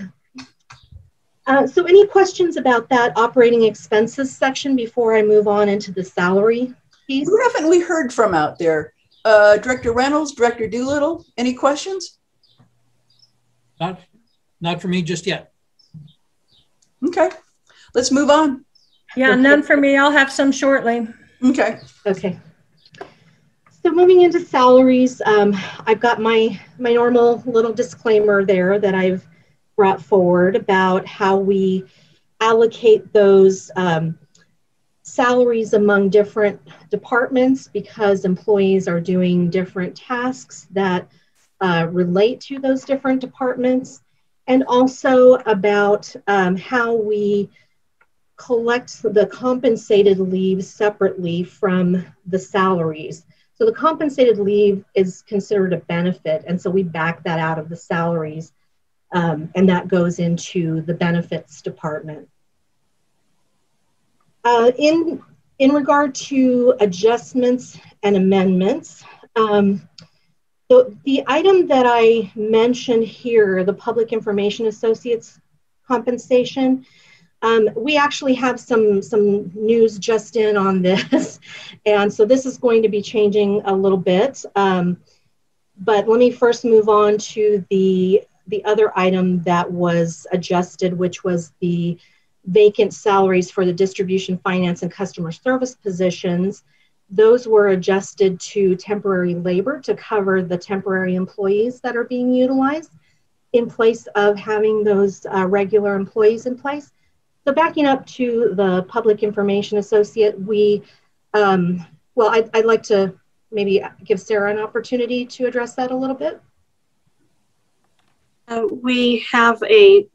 So any questions about that operating expenses section before I move on into the salary piece? Who haven't we heard from out there? Director Reynolds, Director Doolittle, any questions? Not for me just yet. Okay, let's move on. Yeah, none for me. I'll have some shortly. Okay. So moving into salaries, I've got my normal little disclaimer there that I've brought forward about how we allocate those salaries among different departments because employees are doing different tasks that relate to those different departments, and also about how we collect the compensated leave separately from the salaries. So the compensated leave is considered a benefit, and so we back that out of the salaries, and that goes into the benefits department. In regard to adjustments and amendments, the item that I mentioned here, the Public Information Associates compensation, we actually have some news just in on this, and so this is going to be changing a little bit. But let me first move on to the other item that was adjusted, which was the vacant salaries for the distribution, finance, and customer service positions. Those were adjusted to temporary labor to cover the temporary employees that are being utilized in place of having those regular employees in place. So backing up to the Public Information Associate, we, well, I'd like to maybe give Sarah an opportunity to address that a little bit. We have I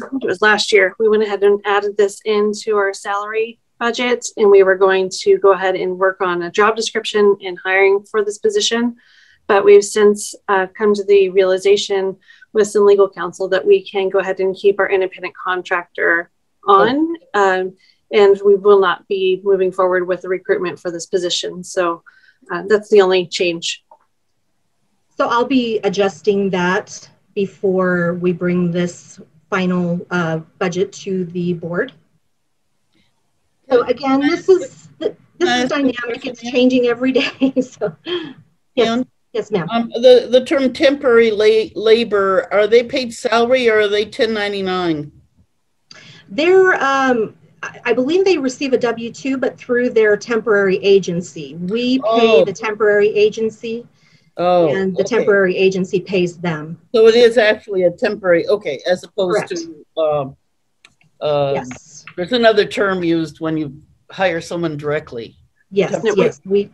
think it was last year, we went ahead and added this into our salary budget, and we were going to go ahead and work on a job description and hiring for this position. But we've since come to the realization with some legal counsel that we can go ahead and keep our independent contractor on, and we will not be moving forward with the recruitment for this position. So that's the only change. So I'll be adjusting that before we bring this final budget to the board. So again, this is dynamic. It's changing every day. So yes, yes, ma'am. The term temporary labor, are they paid salary or are they 1099? They're I believe they receive a W-2, but through their temporary agency. We pay the temporary agency. And the temporary agency pays them. So it is actually a temporary, as opposed to, yes. There's another term used when you hire someone directly. Yes, yes. We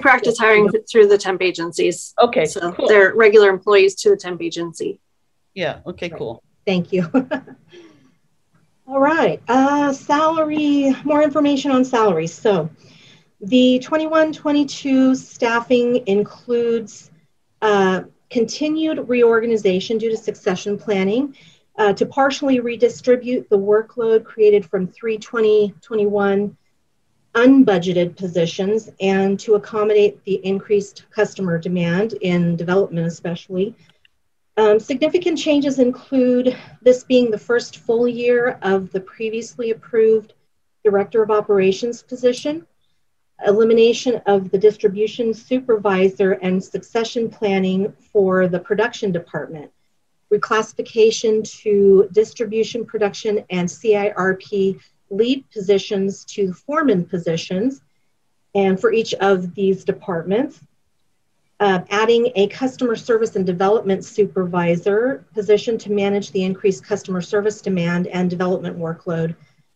practice hiring through the temp agencies. Okay, so cool. They're regular employees to the temp agency. Yeah, okay, cool. Thank you. All right, salary, more information on salaries. So the 21-22 staffing includes continued reorganization due to succession planning to partially redistribute the workload created from 3/20/21 unbudgeted positions and to accommodate the increased customer demand in development especially. Significant changes include this being the first full year of the previously approved Director of Operations position, elimination of the distribution supervisor and succession planning for the production department, reclassification to distribution, production, and CIRP lead positions to foreman positions, and for each of these departments, adding a customer service and development supervisor position to manage the increased customer service demand and development workload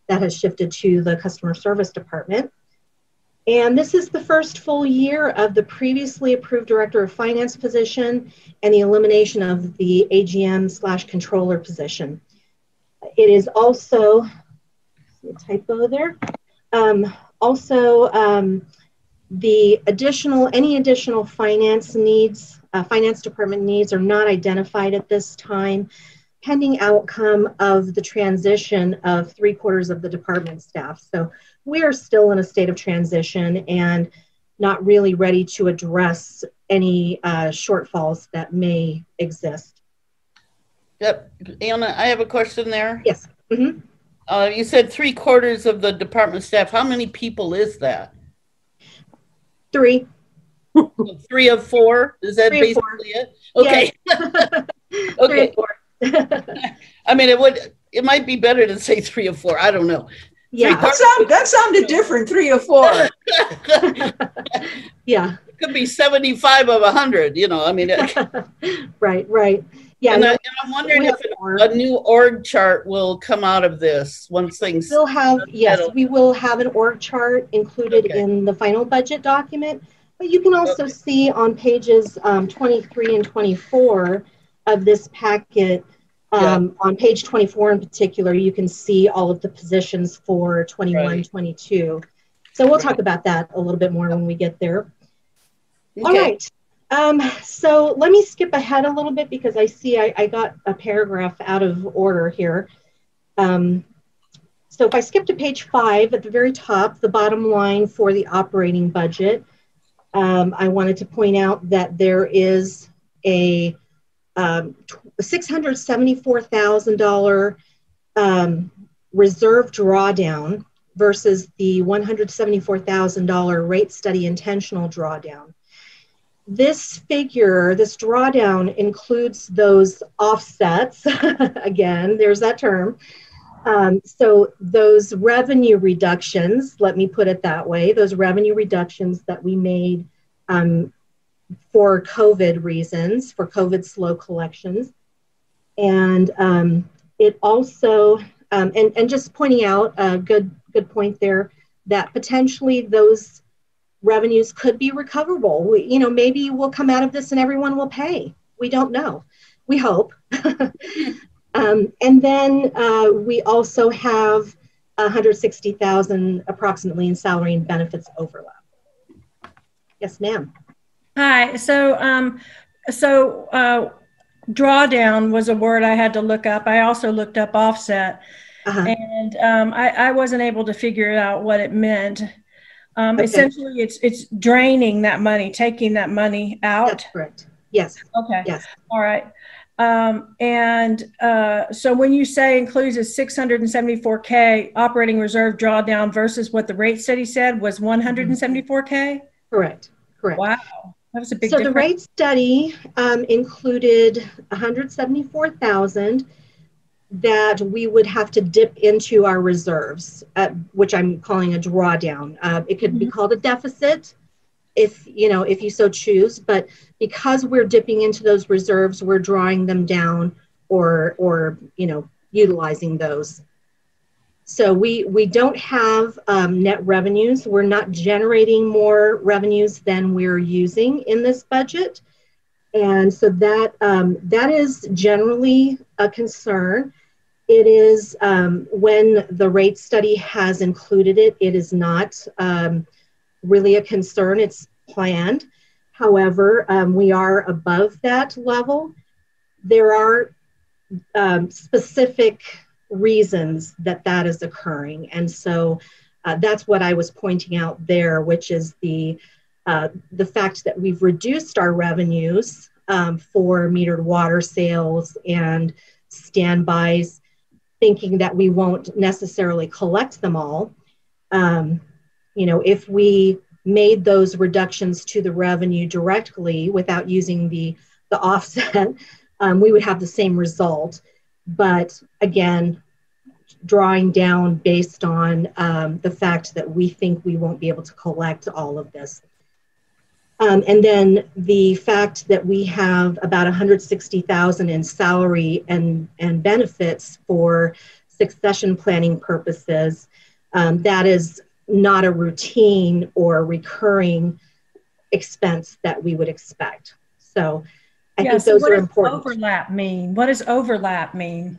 that has shifted to the customer service department. And this is the first full year of the previously approved Director of Finance position and the elimination of the AGM/controller position. It is also, a typo there, any additional finance needs, finance department needs are not identified at this time, pending outcome of the transition of 3/4 of the department staff. So we are still in a state of transition and not really ready to address any shortfalls that may exist. Yep. Anna, I have a question there. Yes. Mm-hmm. You said 3/4 of the department staff. How many people is that? 3. 3 of 4? Is that basically it? Okay. Yes. Okay. 3 of 4. I mean, it might be better to say 3 of 4. I don't know. Yeah, that sounded different. 3 of 4. Yeah, it could be 75 of 100. You know, I mean, right. Yeah, and I'm wondering if a new org chart will come out of this once things. We'll have we will have an org chart included in the final budget document. But you can also see on pages 23 and 24 of this packet. On page 24 in particular, you can see all of the positions for 21-22. So we'll talk about that a little bit more when we get there. Okay. All right. So let me skip ahead a little bit because I see I got a paragraph out of order here. So if I skip to page 5 at the very top, the bottom line for the operating budget, I wanted to point out that there is a $674,000 reserve drawdown versus the $174,000 rate study intentional drawdown. This figure, this drawdown includes those offsets. Again, there's that term. So those revenue reductions, let me put it that way, those revenue reductions that we made for COVID reasons, for COVID slow collections. And it also, and just pointing out a good point there, that potentially those revenues could be recoverable. Maybe we'll come out of this and everyone will pay. We don't know. We hope. And then we also have 160,000 approximately in salary and benefits overlap. Yes, ma'am. Hi. So drawdown was a word I had to look up. I also looked up offset, and I wasn't able to figure out what it meant. Okay. Essentially, it's draining that money, taking that money out. That's correct. Yes. Okay. Yes. All right. So when you say includes a $674K operating reserve drawdown versus what the rate study said was $174K? Correct. Correct. Wow. That was a big difference. So the rate study included $174,000 that we would have to dip into our reserves, which I'm calling a drawdown. It could be called a deficit if you so choose, but because we're dipping into those reserves, we're drawing them down or utilizing those. So we don't have net revenues. We're not generating more revenues than we're using in this budget. And so that is generally a concern. It is when the rate study has included it, it is not really a concern. It's planned. However, we are above that level. There are specific reasons that is occurring. And so that's what I was pointing out there, which is the fact that we've reduced our revenues for metered water sales and standbys, thinking that we won't necessarily collect them all. If we made those reductions to the revenue directly without using the offset, we would have the same result. But again, drawing down based on the fact that we think we won't be able to collect all of this. And then the fact that we have about $160,000 in salary and benefits for succession planning purposes, that is not a routine or recurring expense that we would expect. So I think those are important. What does overlap mean? What does overlap mean?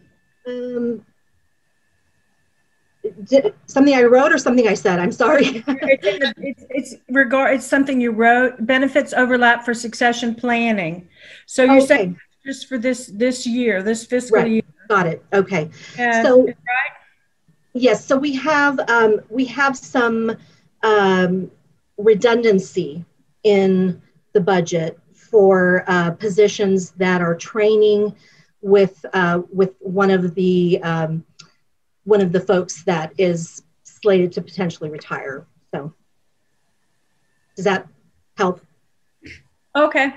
Something I wrote or something I said? I'm sorry. It's something you wrote. Benefits overlap for succession planning. So you're saying just for this year, this fiscal year. Got it. Okay. So right. Yes. So we have some redundancy in the budget for positions that are training with one of the folks that is slated to potentially retire. So does that help? Okay.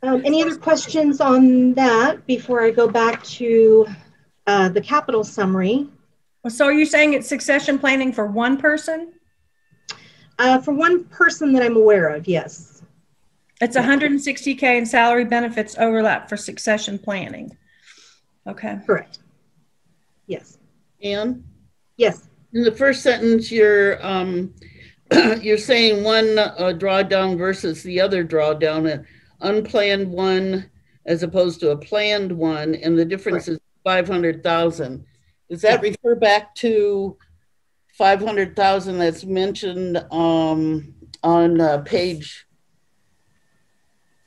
Any other questions on that before I go back to the capital summary? So are you saying it's succession planning for one person? For one person that I'm aware of, yes. It's $160K in salary benefits overlap for succession planning. Okay. Correct. Yes. Ann? Yes. In the first sentence, you're saying one drawdown versus the other drawdown, an unplanned one as opposed to a planned one, and the difference is $500,000. Does that refer back to $500,000 that's mentioned on page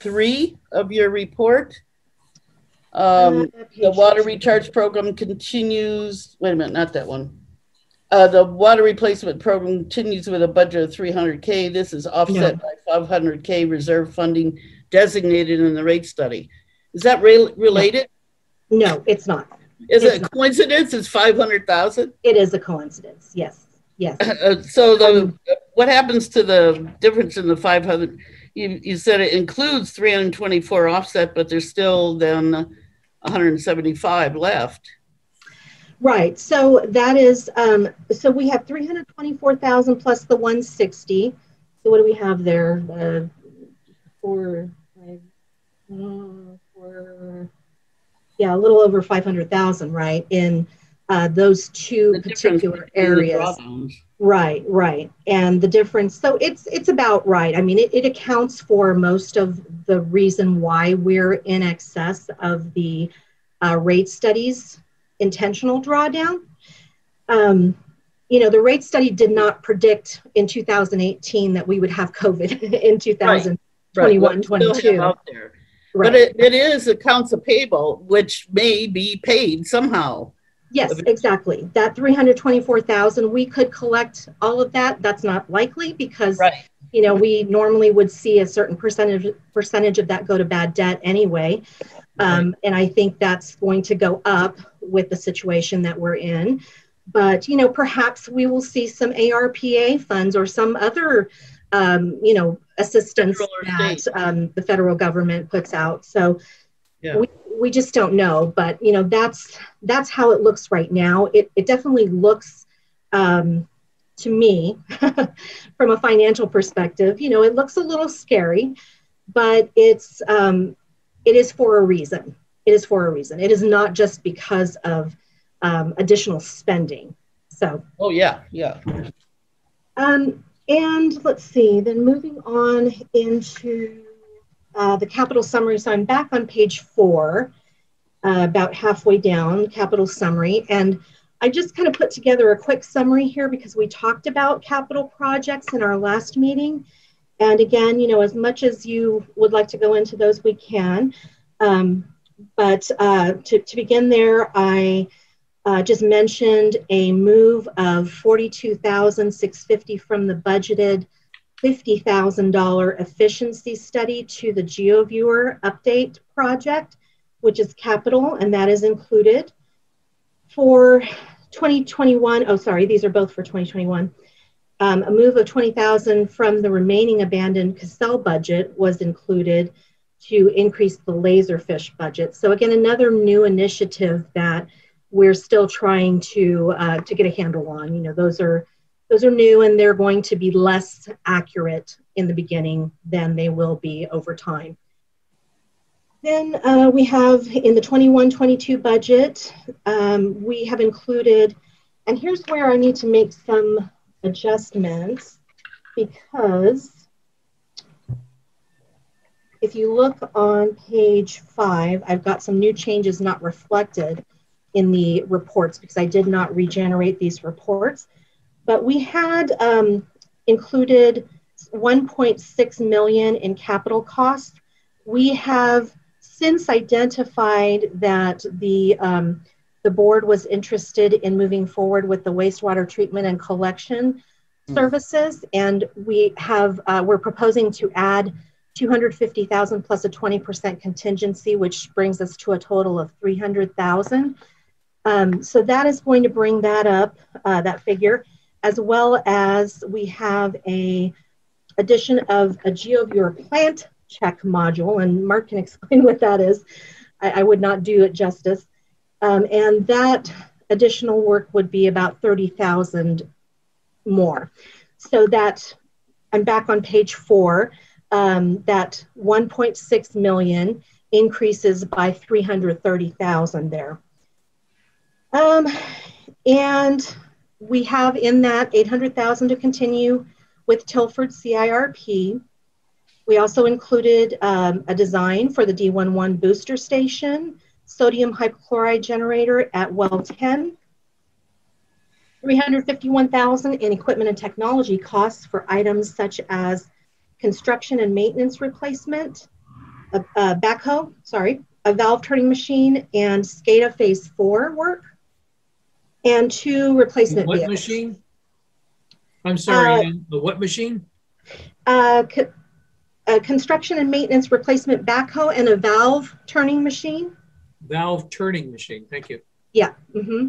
3 of your report. The water recharge program continues. Wait a minute, not that one. The water replacement program continues with a budget of $300K. This is offset by $500K reserve funding designated in the rate study. Is that related? No, it's not. Is it a coincidence? It's $500,000. It is a coincidence. Yes. Yes. So what happens to the difference in the 500? You said it includes 324 offset, but there's still then 175 left. Right. So that is, so we have 324,000 plus the 160. So what do we have there? Yeah, a little over 500,000, right? In those two particular areas. Right, right. And the difference, so it's about right. I mean, it accounts for most of the reason why we're in excess of the rate studies intentional drawdown. You know, the rate study did not predict in 2018 that we would have COVID in 2021, 22. Out there. Right. But it is accounts payable, which may be paid somehow. Yes, exactly. That 324,000, we could collect all of that. That's not likely because, you know, we normally would see a certain percentage of that go to bad debt anyway. And I think that's going to go up with the situation that we're in. But, you know, perhaps we will see some ARPA funds or some other, you know, assistance that the federal government puts out. So we just don't know. But, you know, that's how it looks right now. It definitely looks to me from a financial perspective, you know, it looks a little scary, but it is for a reason. It is for a reason. It is not just because of additional spending. So. Oh, yeah, yeah. And let's see, then moving on into the capital summary. So I'm back on page 4, about halfway down, capital summary. And I just kind of put together a quick summary here because we talked about capital projects in our last meeting. And again, you know, as much as you would like to go into those, we can. But to begin there, I just mentioned a move of $42,650 from the budgeted $50,000 efficiency study to the GeoViewer update project, which is capital, and that is included. For 2021, oh, sorry, these are both for 2021. A move of $20,000 from the remaining abandoned Cassell budget was included to increase the laserfish budget. So again, another new initiative that we're still trying to get a handle on. You know, those are new and they're going to be less accurate in the beginning than they will be over time. Then we have in the 21-22 budget, we have included, and here's where I need to make some adjustments because if you look on page 5, I've got some new changes not reflected in the reports because I did not regenerate these reports. But we had included $1.6 million in capital costs. We have since identified that the board was interested in moving forward with the wastewater treatment and collection services, and we have we're proposing to add $250,000 plus a 20% contingency, which brings us to a total of $300,000. So that is going to bring that up, that figure, as well as we have a addition of a GeoViewer plant check module, and Mark can explain what that is. I would not do it justice. And that additional work would be about $30,000 more. So that, I'm back on page 4, that 1.6 million increases by 330,000 there. And we have in that 800,000 to continue with Tilford CIRP. We also included a design for the D11 booster station, sodium hypochlorite generator at well 10. $351,000 in equipment and technology costs for items such as construction and maintenance replacement, a backhoe, a valve turning machine, and SCADA Phase 4 work, and 2 replacement what vehicles. Machine? I'm sorry, the what machine? A construction and maintenance replacement backhoe and a valve turning machine. Valve turning machine, thank you. Yeah. Mm-hmm.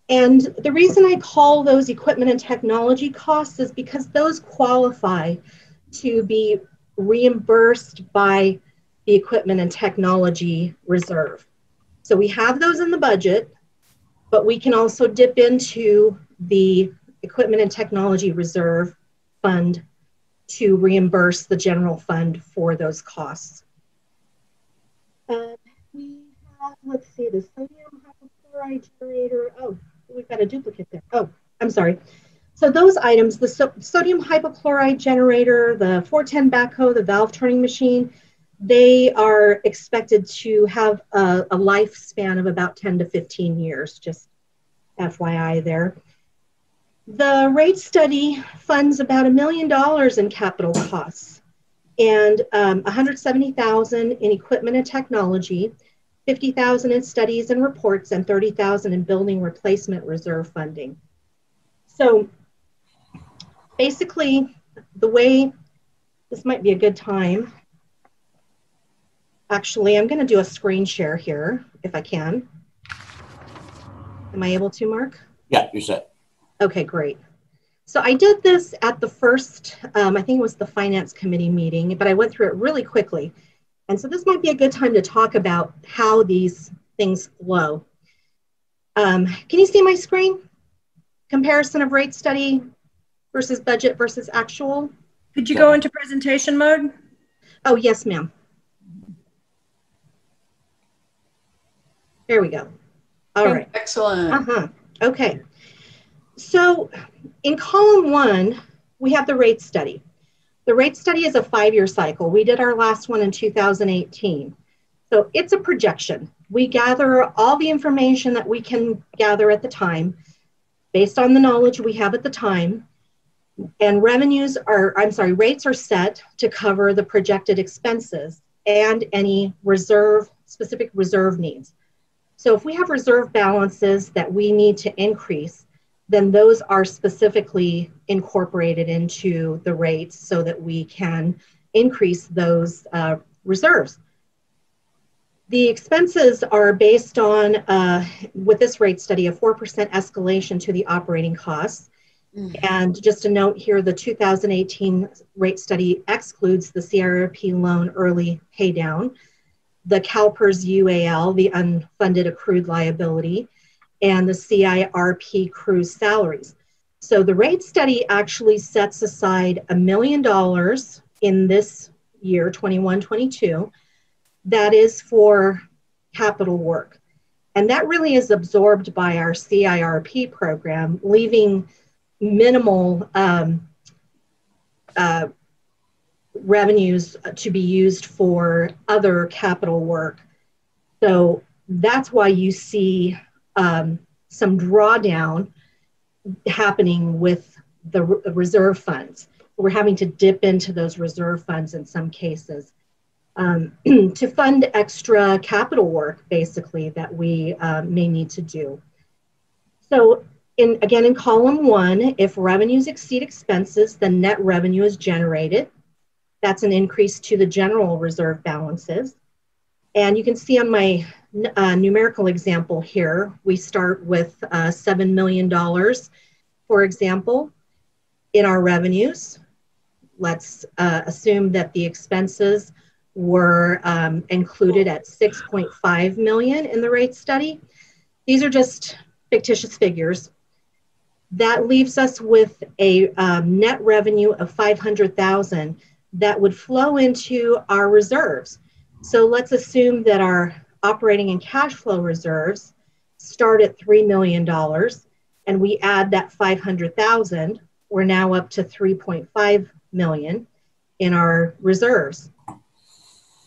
And the reason I call those equipment and technology costs is because those qualify to be reimbursed by the equipment and technology reserve. So we have those in the budget, but we can also dip into the equipment and technology reserve fund to reimburse the general fund for those costs. We have, let's see, the sodium hypochlorite generator. Oh, we've got a duplicate there. Oh, I'm sorry. So those items, the sodium hypochlorite generator, the 410 backhoe, the valve turning machine, they are expected to have a lifespan of about 10 to 15 years, just FYI there. The rate study funds about $1 million in capital costs and $170,000 in equipment and technology, $50,000 in studies and reports, and $30,000 in building replacement reserve funding. So basically, the way, this might be a good time. Actually, I'm going to do a screen share here, if I can. Am I able to, Mark? Yeah, you're set. Okay, great. So I did this at the first, I think it was the Finance Committee meeting, but I went through it really quickly. And so this might be a good time to talk about how these things flow. Can you see my screen? Comparison of rate study versus budget versus actual. Could you go into presentation mode? Oh, yes, ma'am. There we go. All right. Excellent. Okay. So in column 1, we have the rate study. The rate study is a 5-year cycle. We did our last one in 2018. So it's a projection. We gather all the information that we can gather at the time based on the knowledge we have at the time. And rates are set to cover the projected expenses and any specific reserve needs. So if we have reserve balances that we need to increase, then those are specifically incorporated into the rates so that we can increase those reserves. The expenses are based on, with this rate study, a 4% escalation to the operating costs. And just a note here, the 2018 rate study excludes the CRP loan early pay down, the CalPERS UAL, the unfunded accrued liability, and the CIRP crew salaries. So the rate study actually sets aside $1 million in this year, 21-22, that is for capital work. And that really is absorbed by our CIRP program, leaving minimal revenues to be used for other capital work. So that's why you see some drawdown happening with the reserve funds. We're having to dip into those reserve funds in some cases to fund extra capital work, basically, that we may need to do. So again, in column 1, if revenues exceed expenses, then net revenue is generated. That's an increase to the general reserve balances. And you can see on my numerical example here, we start with $7 million, for example, in our revenues. Let's assume that the expenses were included at $6.5 million in the rate study. These are just fictitious figures. That leaves us with a net revenue of $500,000 that would flow into our reserves. So let's assume that our operating and cash flow reserves start at $3 million and we add that $500,000, we're now up to $3.5 million in our reserves.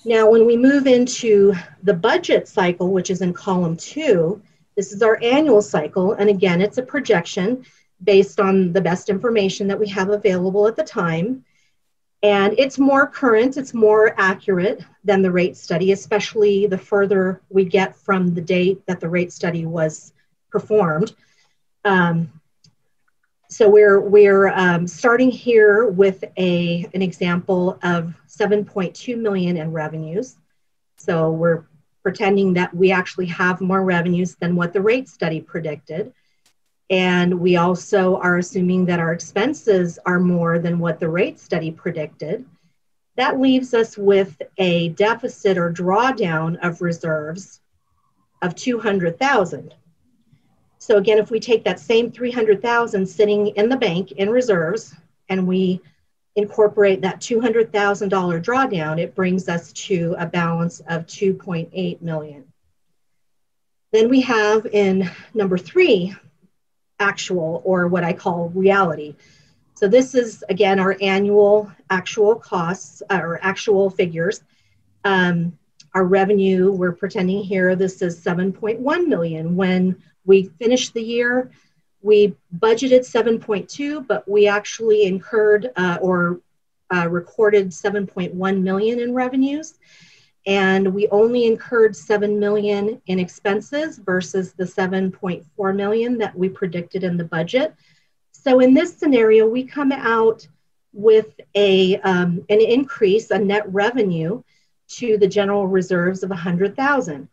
Now, when we move into the budget cycle, which is in column 2, This is our annual cycle. And again, it's a projection based on the best information that we have available at the time. And it's more current, it's more accurate than the rate study, especially the further we get from the date that the rate study was performed. So we're starting here with an example of 7.2 million in revenues. So we're pretending that we actually have more revenues than what the rate study predicted. And we also are assuming that our expenses are more than what the rate study predicted. That leaves us with a deficit or drawdown of reserves of 200,000. So again, if we take that same 300,000 sitting in the bank in reserves and we incorporate that $200,000 drawdown, it brings us to a balance of 2.8 million. Then we have in number 3, actual, or what I call reality. So this is, again, our annual actual costs or actual figures. Our revenue, we're pretending here, this is 7.1 million. When we finished the year, we budgeted 7.2, but we actually incurred recorded 7.1 million in revenues. And we only incurred 7 million in expenses versus the 7.4 million that we predicted in the budget. So in this scenario, we come out with an increase, a net revenue to the general reserves of 100,000.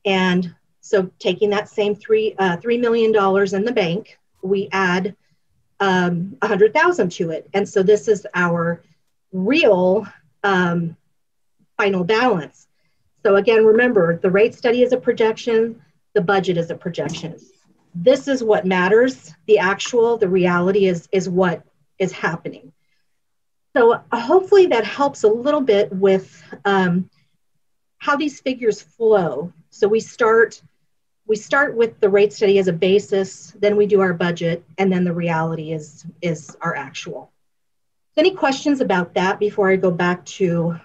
And so taking that same $3 million in the bank, we add 100,000 to it. And so this is our real final balance. So again, remember, the rate study is a projection, the budget is a projection. This is what matters. The actual, the reality is what is happening. So hopefully that helps a little bit with how these figures flow. So we start with the rate study as a basis, then we do our budget, and then the reality is our actual. Any questions about that before I go back to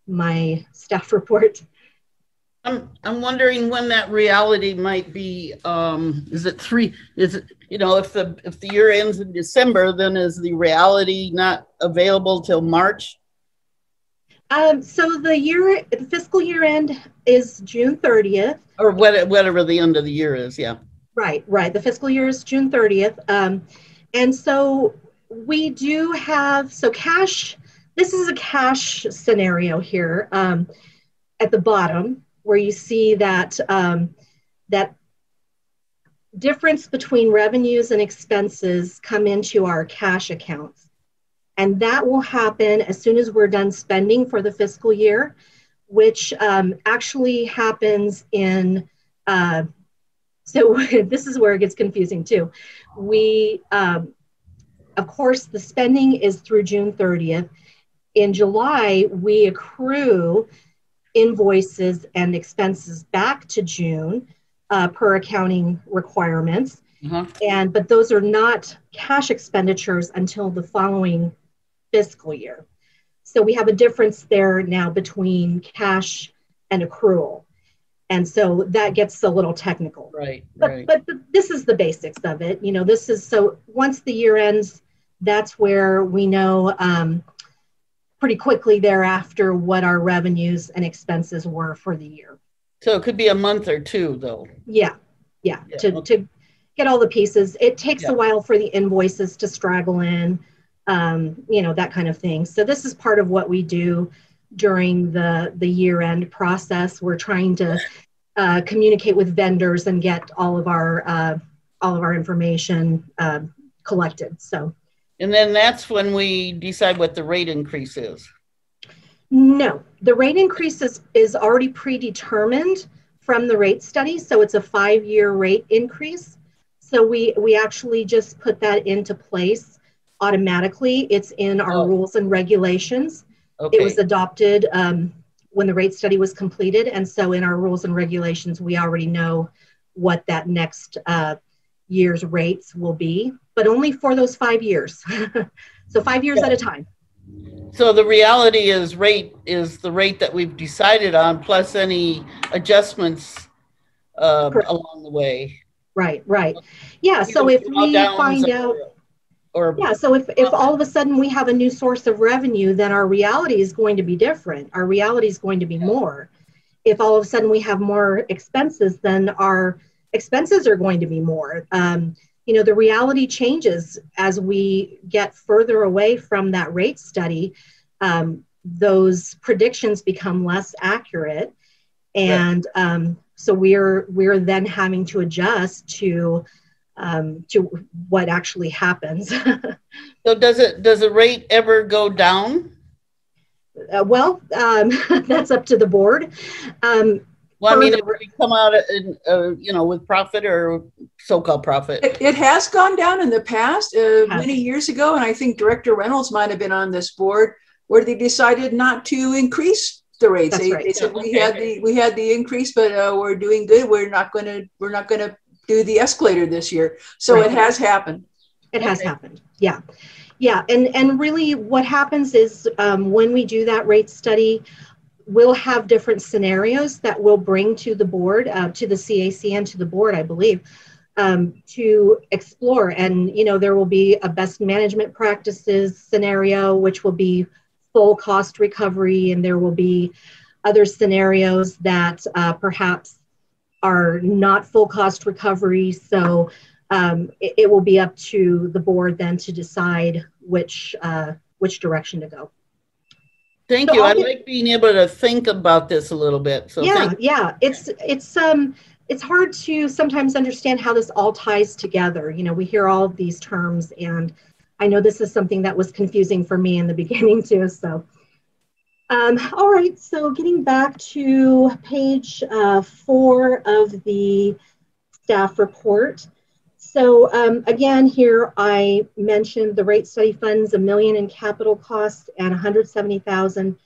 my staff report? I'm wondering when that reality might be. Is it 3? Is it, you know, if the year ends in December, then is the reality not available till March? So the fiscal year end is June 30th, or whatever the end of the year is. Yeah. Right. The fiscal year is June 30th, and so we do have cash. This is a cash scenario here at the bottom, where you see that that difference between revenues and expenses come into our cash accounts. And that will happen as soon as we're done spending for the fiscal year, which actually happens in, so this is where it gets confusing too. We, of course, the spending is through June 30th. In July, we accrue invoices and expenses back to June per accounting requirements. But those are not cash expenditures until the following fiscal year. So we have a difference there now between cash and accrual. And so that gets a little technical. But this is the basics of it. You know, this is, so once the year ends, that's where we know pretty quickly thereafter what our revenues and expenses were for the year. So it could be a month or two, though. Yeah. To get all the pieces. It takes a while for the invoices to straggle in, you know, that kind of thing. So this is part of what we do during the year-end process. We're trying to communicate with vendors and get all of our information collected. So. And then that's when we decide what the rate increase is. No, the rate increase is already predetermined from the rate study. So it's a 5-year rate increase. So we actually just put that into place automatically. It's in our rules and regulations. It was adopted when the rate study was completed. And so in our rules and regulations, we already know what that next year's rates will be, but only for those 5 years. So 5 years at a time. So the reality is the rate that we've decided on, plus any adjustments along the way. Right. Yeah, so if we find out, so if all of a sudden we have a new source of revenue, then our reality is going to be different. Our reality is going to be more. If all of a sudden we have more expenses, then our expenses are going to be more. The reality changes as we get further away from that rate study. Those predictions become less accurate, and so we're then having to adjust to what actually happens. So does the rate ever go down? That's up to the board. Well, I mean, if we come out, with profit or so-called profit. It has gone down in the past, many years ago, and I think Director Reynolds might have been on this board where they decided not to increase the rates. They said we had the increase, but we're doing good. We're not going to do the escalator this year. So it has happened. It has happened. Yeah. And really, what happens is when we do that rate study, we'll have different scenarios that we'll bring to the board, to the CAC and to the board, I believe, to explore. And, there will be a best management practices scenario, which will be full cost recovery. And there will be other scenarios that perhaps are not full cost recovery. So it will be up to the board then to decide which direction to go. Thank you. I like being able to think about this a little bit. So yeah. It's hard to sometimes understand how this all ties together. We hear all of these terms, and I know this is something that was confusing for me in the beginning too. So, all right. So getting back to page 4 of the staff report. So again, here I mentioned the rate study funds, $1 million in capital costs and $170,000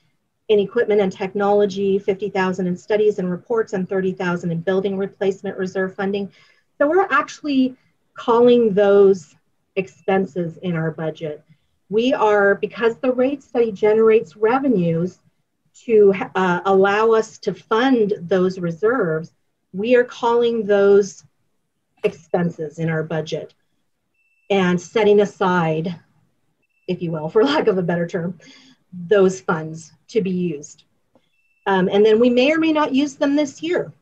in equipment and technology, $50,000 in studies and reports, and $30,000 in building replacement reserve funding. So we're actually calling those expenses in our budget. We are, because the rate study generates revenues to allow us to fund those reserves, we are calling those expenses in our budget and setting aside, if you will, for lack of a better term, those funds to be used. And then we may or may not use them this year.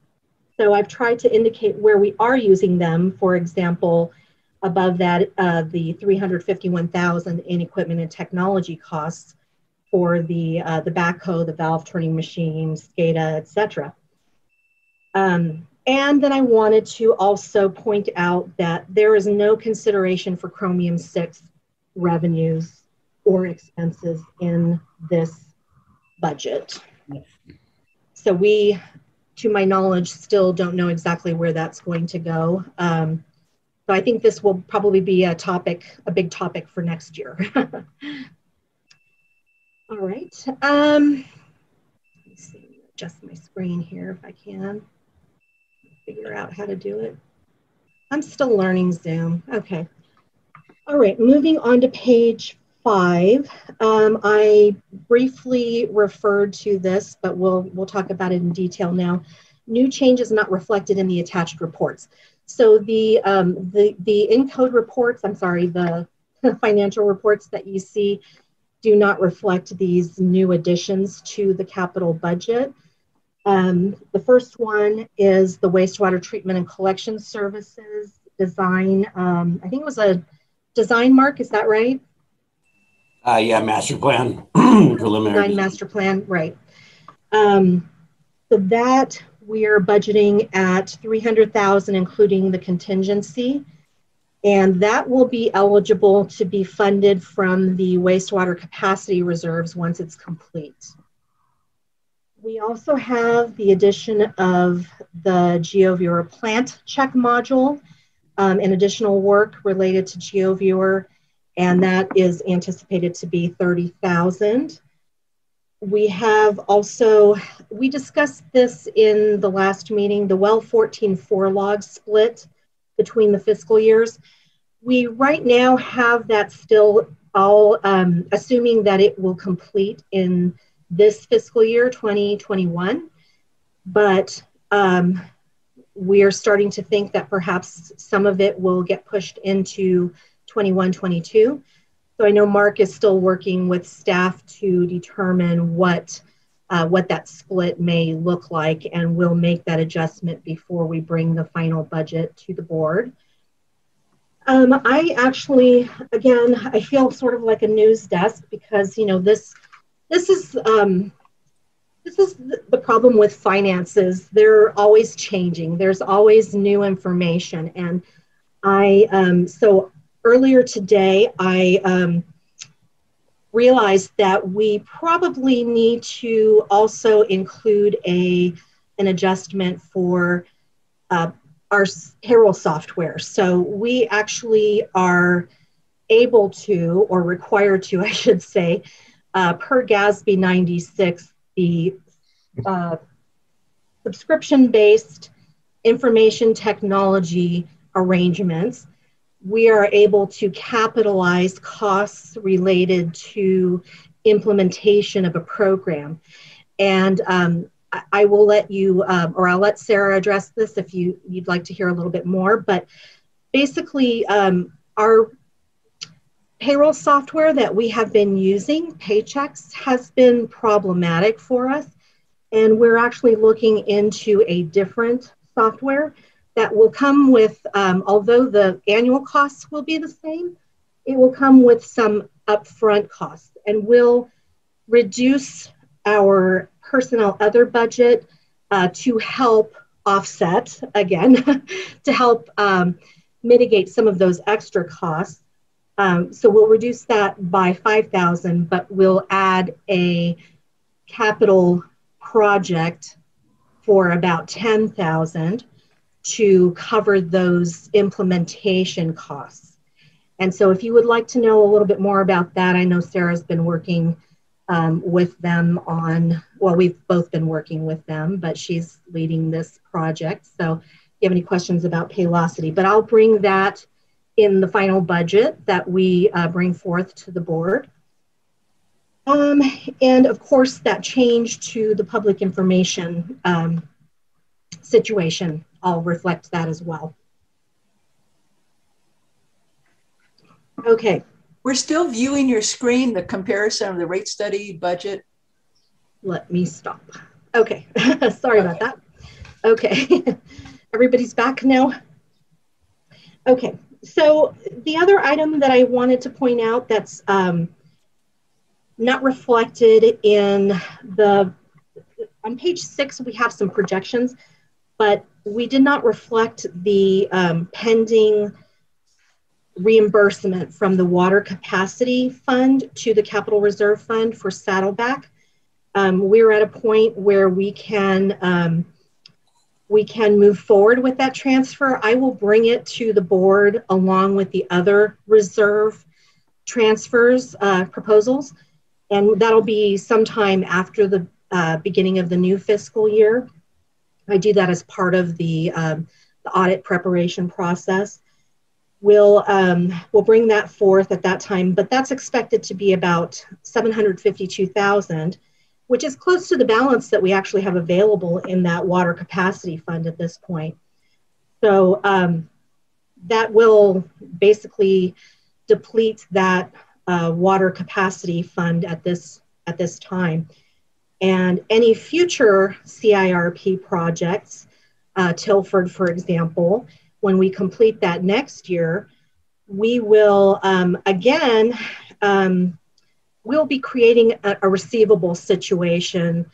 So I've tried to indicate where we are using them. For example, above that, the $351,000 in equipment and technology costs for the backhoe, the valve turning machine, SCADA, etc. And then I wanted to also point out that there is no consideration for Chromium-6 revenues or expenses in this budget. So we, to my knowledge, still don't know exactly where that's going to go. So I think this will probably be a big topic for next year. All right. Let me see, adjust my screen here if I can. Figure out how to do it. I'm still learning Zoom. Okay. All right, moving on to page 5. I briefly referred to this, but we'll talk about it in detail now. New changes not reflected in the attached reports. So the in-code reports, the financial reports that you see do not reflect these new additions to the capital budget. The first one is the wastewater treatment and collection services design. I think it was a design, Mark, is that right? Yeah, master plan, preliminary. Design master plan, right. So that we are budgeting at $300,000, including the contingency. And that will be eligible to be funded from the wastewater capacity reserves once it's complete. We also have the addition of the GeoViewer plant check module and additional work related to GeoViewer, and that is anticipated to be $30,000. We have also, we discussed this in the last meeting, the well 14-4 log split between the fiscal years. We right now have that still all, assuming that it will complete in this fiscal year, 2021. But we are starting to think that perhaps some of it will get pushed into 21-22. So I know Mark is still working with staff to determine what that split may look like, and we'll make that adjustment before we bring the final budget to the board. I actually, again, I feel sort of like a news desk because, you know, this is the problem with finances. They're always changing. There's always new information. And so earlier today, I realized that we probably need to also include an adjustment for our payroll software. So we actually are able to, or required to, I should say, per GASB 96, the subscription-based information technology arrangements, we are able to capitalize costs related to implementation of a program. And I will let you, or I'll let Sarah address this if you'd like to hear a little bit more, but basically our payroll software that we have been using, Paychex, has been problematic for us. And we're actually looking into a different software that will come with, although the annual costs will be the same, it will come with some upfront costs and will reduce our personnel other budget to help offset, again, to help mitigate some of those extra costs. So we'll reduce that by $5,000, but we'll add a capital project for about $10,000 to cover those implementation costs. And so if you would like to know a little bit more about that, I know Sarah's been working with them on, well, we've both been working with them, but she's leading this project. So if you have any questions about Paylocity, but I'll bring that in the final budget that we bring forth to the board. And of course, that change to the public information situation, I'll reflect that as well. Okay. We're still viewing your screen, the comparison of the rate study budget. Let me stop. Okay, sorry about that. Okay, everybody's back now. Okay, so the other item that I wanted to point out that's not reflected in on page 6, we have some projections, but we did not reflect the pending reimbursement from the water capacity fund to the capital reserve fund for Saddleback. We're at a point where we can move forward with that transfer. I will bring it to the board along with the other reserve transfers proposals, and that'll be sometime after the beginning of the new fiscal year. I do that as part of the audit preparation process. We'll bring that forth at that time, but that's expected to be about $752,000, which is close to the balance that we actually have available in that water capacity fund at this point. So that will basically deplete that water capacity fund at this time. And any future CIRP projects, Tilford, for example, when we complete that next year, we will, we'll be creating a receivable situation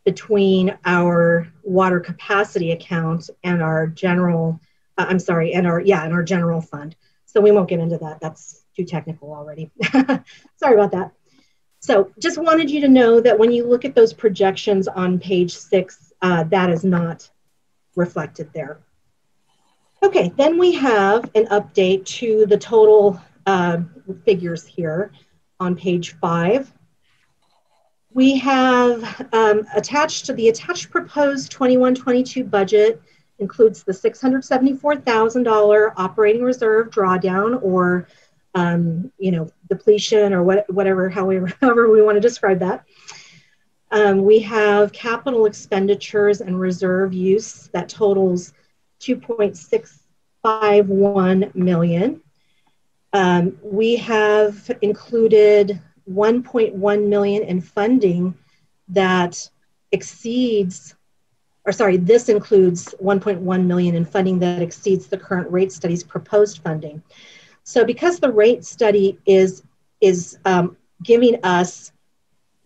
between our water capacity account and our general, and our general fund. So we won't get into that. That's too technical already. Sorry about that. So just wanted you to know that when you look at those projections on page 6, that is not reflected there. Okay, then we have an update to the total figures here on page 5. We have attached proposed 21-22 budget includes the $674,000 operating reserve drawdown, or depletion, or whatever, however we want to describe that. We have capital expenditures and reserve use that totals 2.651 million. We have included 1.1 million in funding that exceeds, or sorry, this includes 1.1 million in funding that exceeds the current rate study's proposed funding. So because the rate study is giving us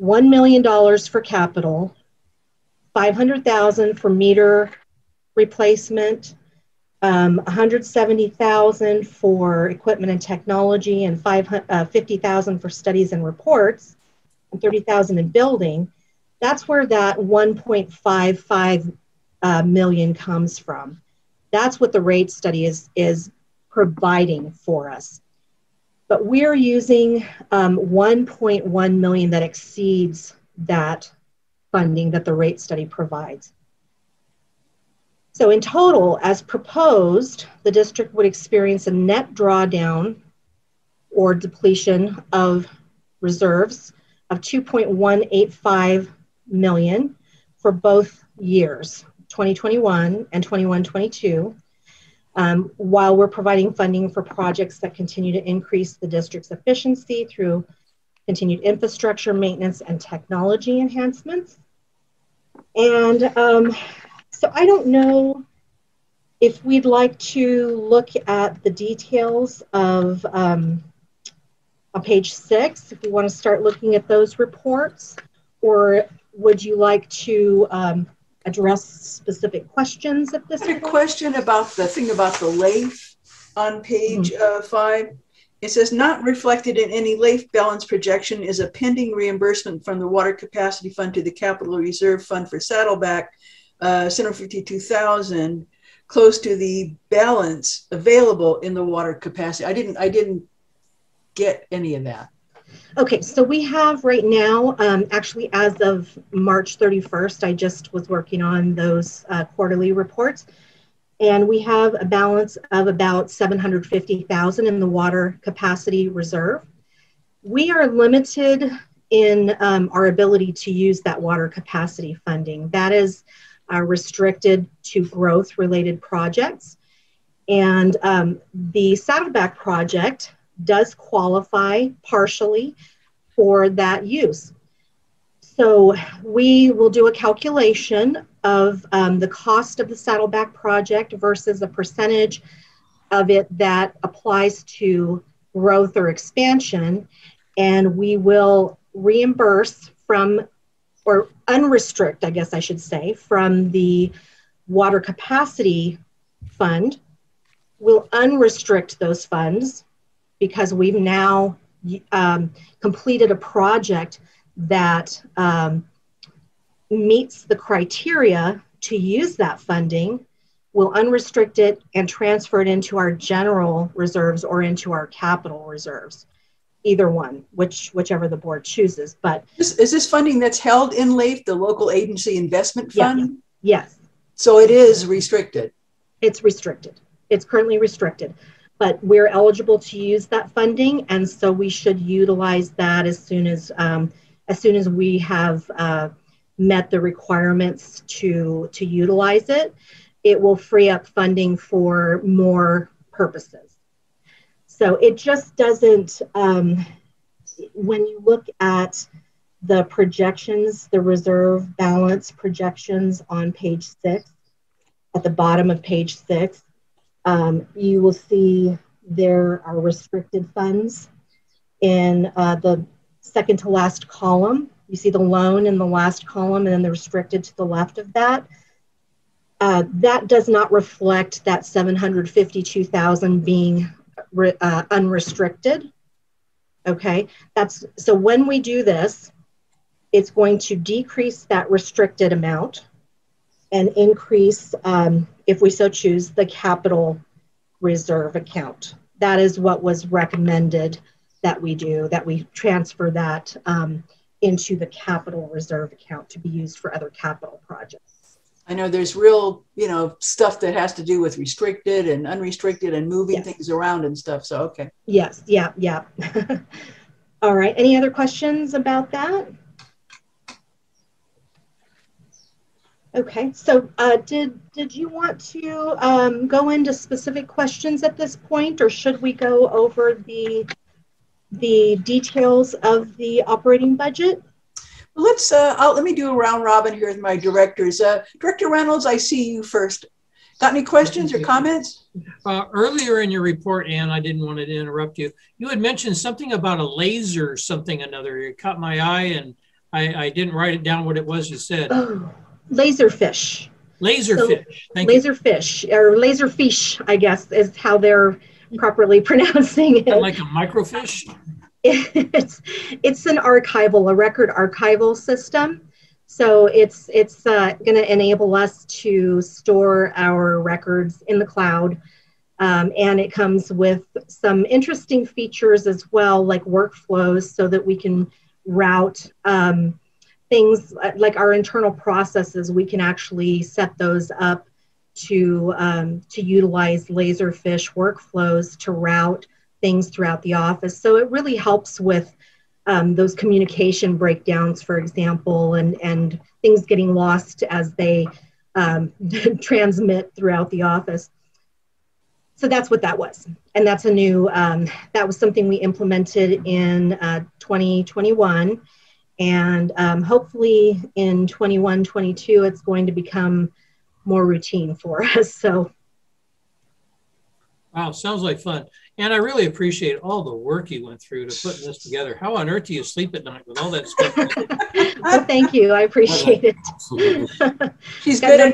$1 million for capital, $500,000 for meter replacement, 170,000 for equipment and technology, and 50,000 for studies and reports, and 30,000 in building. That's where that 1.55 million comes from. That's what the rate study is providing for us. But we're using 1.1 million that exceeds that funding that the rate study provides. So in total, as proposed, the district would experience a net drawdown or depletion of reserves of 2.185 million for both years, 2021 and 21-22, while we're providing funding for projects that continue to increase the district's efficiency through continued infrastructure maintenance and technology enhancements. And so I don't know if we'd like to look at the details of on page 6, if we want to start looking at those reports, or would you like to address specific questions at this point? I have a question about the thing about the LAIF on page 5. It says, not reflected in any LAIF balance projection is a pending reimbursement from the Water Capacity Fund to the Capital Reserve Fund for Saddleback, 752,000, close to the balance available in the water capacity. I didn't get any of that. Okay, so we have right now, actually as of March 31st, I just was working on those quarterly reports, and we have a balance of about 750,000 in the water capacity reserve. We are limited in our ability to use that water capacity funding. That is restricted to growth-related projects. And the Saddleback project does qualify partially for that use. So we will do a calculation of the cost of the Saddleback project versus a percentage of it that applies to growth or expansion, and we will reimburse from, or unrestrict, I guess I should say, from the water capacity fund. We'll unrestrict those funds because we've now completed a project that meets the criteria to use that funding. We'll unrestrict it and transfer it into our general reserves or into our capital reserves, either one, whichever the board chooses. But is this funding that's held in LAIF, the local agency investment fund? Yes. So it is restricted. It's restricted. It's currently restricted, but we're eligible to use that funding, and so we should utilize that as soon as we have met the requirements to utilize it. It will free up funding for more purposes. So it just doesn't, when you look at the projections, the reserve balance projections on page 6, at the bottom of page 6, you will see there are restricted funds in the second to last column. You see the loan in the last column, and then the restricted to the left of that. That does not reflect that 752,000 being unrestricted. Okay, so when we do this, it's going to decrease that restricted amount and increase, if we so choose, the capital reserve account. That is what was recommended that we do, that we transfer that into the capital reserve account to be used for other capital projects. I know there's real, stuff that has to do with restricted and unrestricted and moving things around and stuff. So, okay. Yes, yeah. All right, any other questions about that? Okay, so did you want to go into specific questions at this point, or should we go over the details of the operating budget? Let's let me do a round robin here with my directors. Director Reynolds, I see you first. Got any questions or comments? Earlier in your report, Ann, I didn't want to interrupt you. You had mentioned something about a laser something another. It caught my eye, and I didn't write it down what it was you said. Oh, laserfish. Laserfish. Thank you. Laserfish, or laserfish, I guess, is how they're properly pronouncing it. Like a microfish? It's a record archival system. So it's going to enable us to store our records in the cloud. And it comes with some interesting features as well, like workflows, so that we can route things like our internal processes. We can actually set those up to utilize laserfish workflows to route things throughout the office. So it really helps with those communication breakdowns, for example, and things getting lost as they transmit throughout the office. So that's what that was. And that's a new, that was something we implemented in 2021. And hopefully in 21, 22, it's going to become more routine for us. So. Wow, sounds like fun. And I really appreciate all the work you went through to putting this together. How on earth do you sleep at night with all that stuff? Well, thank you. I appreciate it. She's good at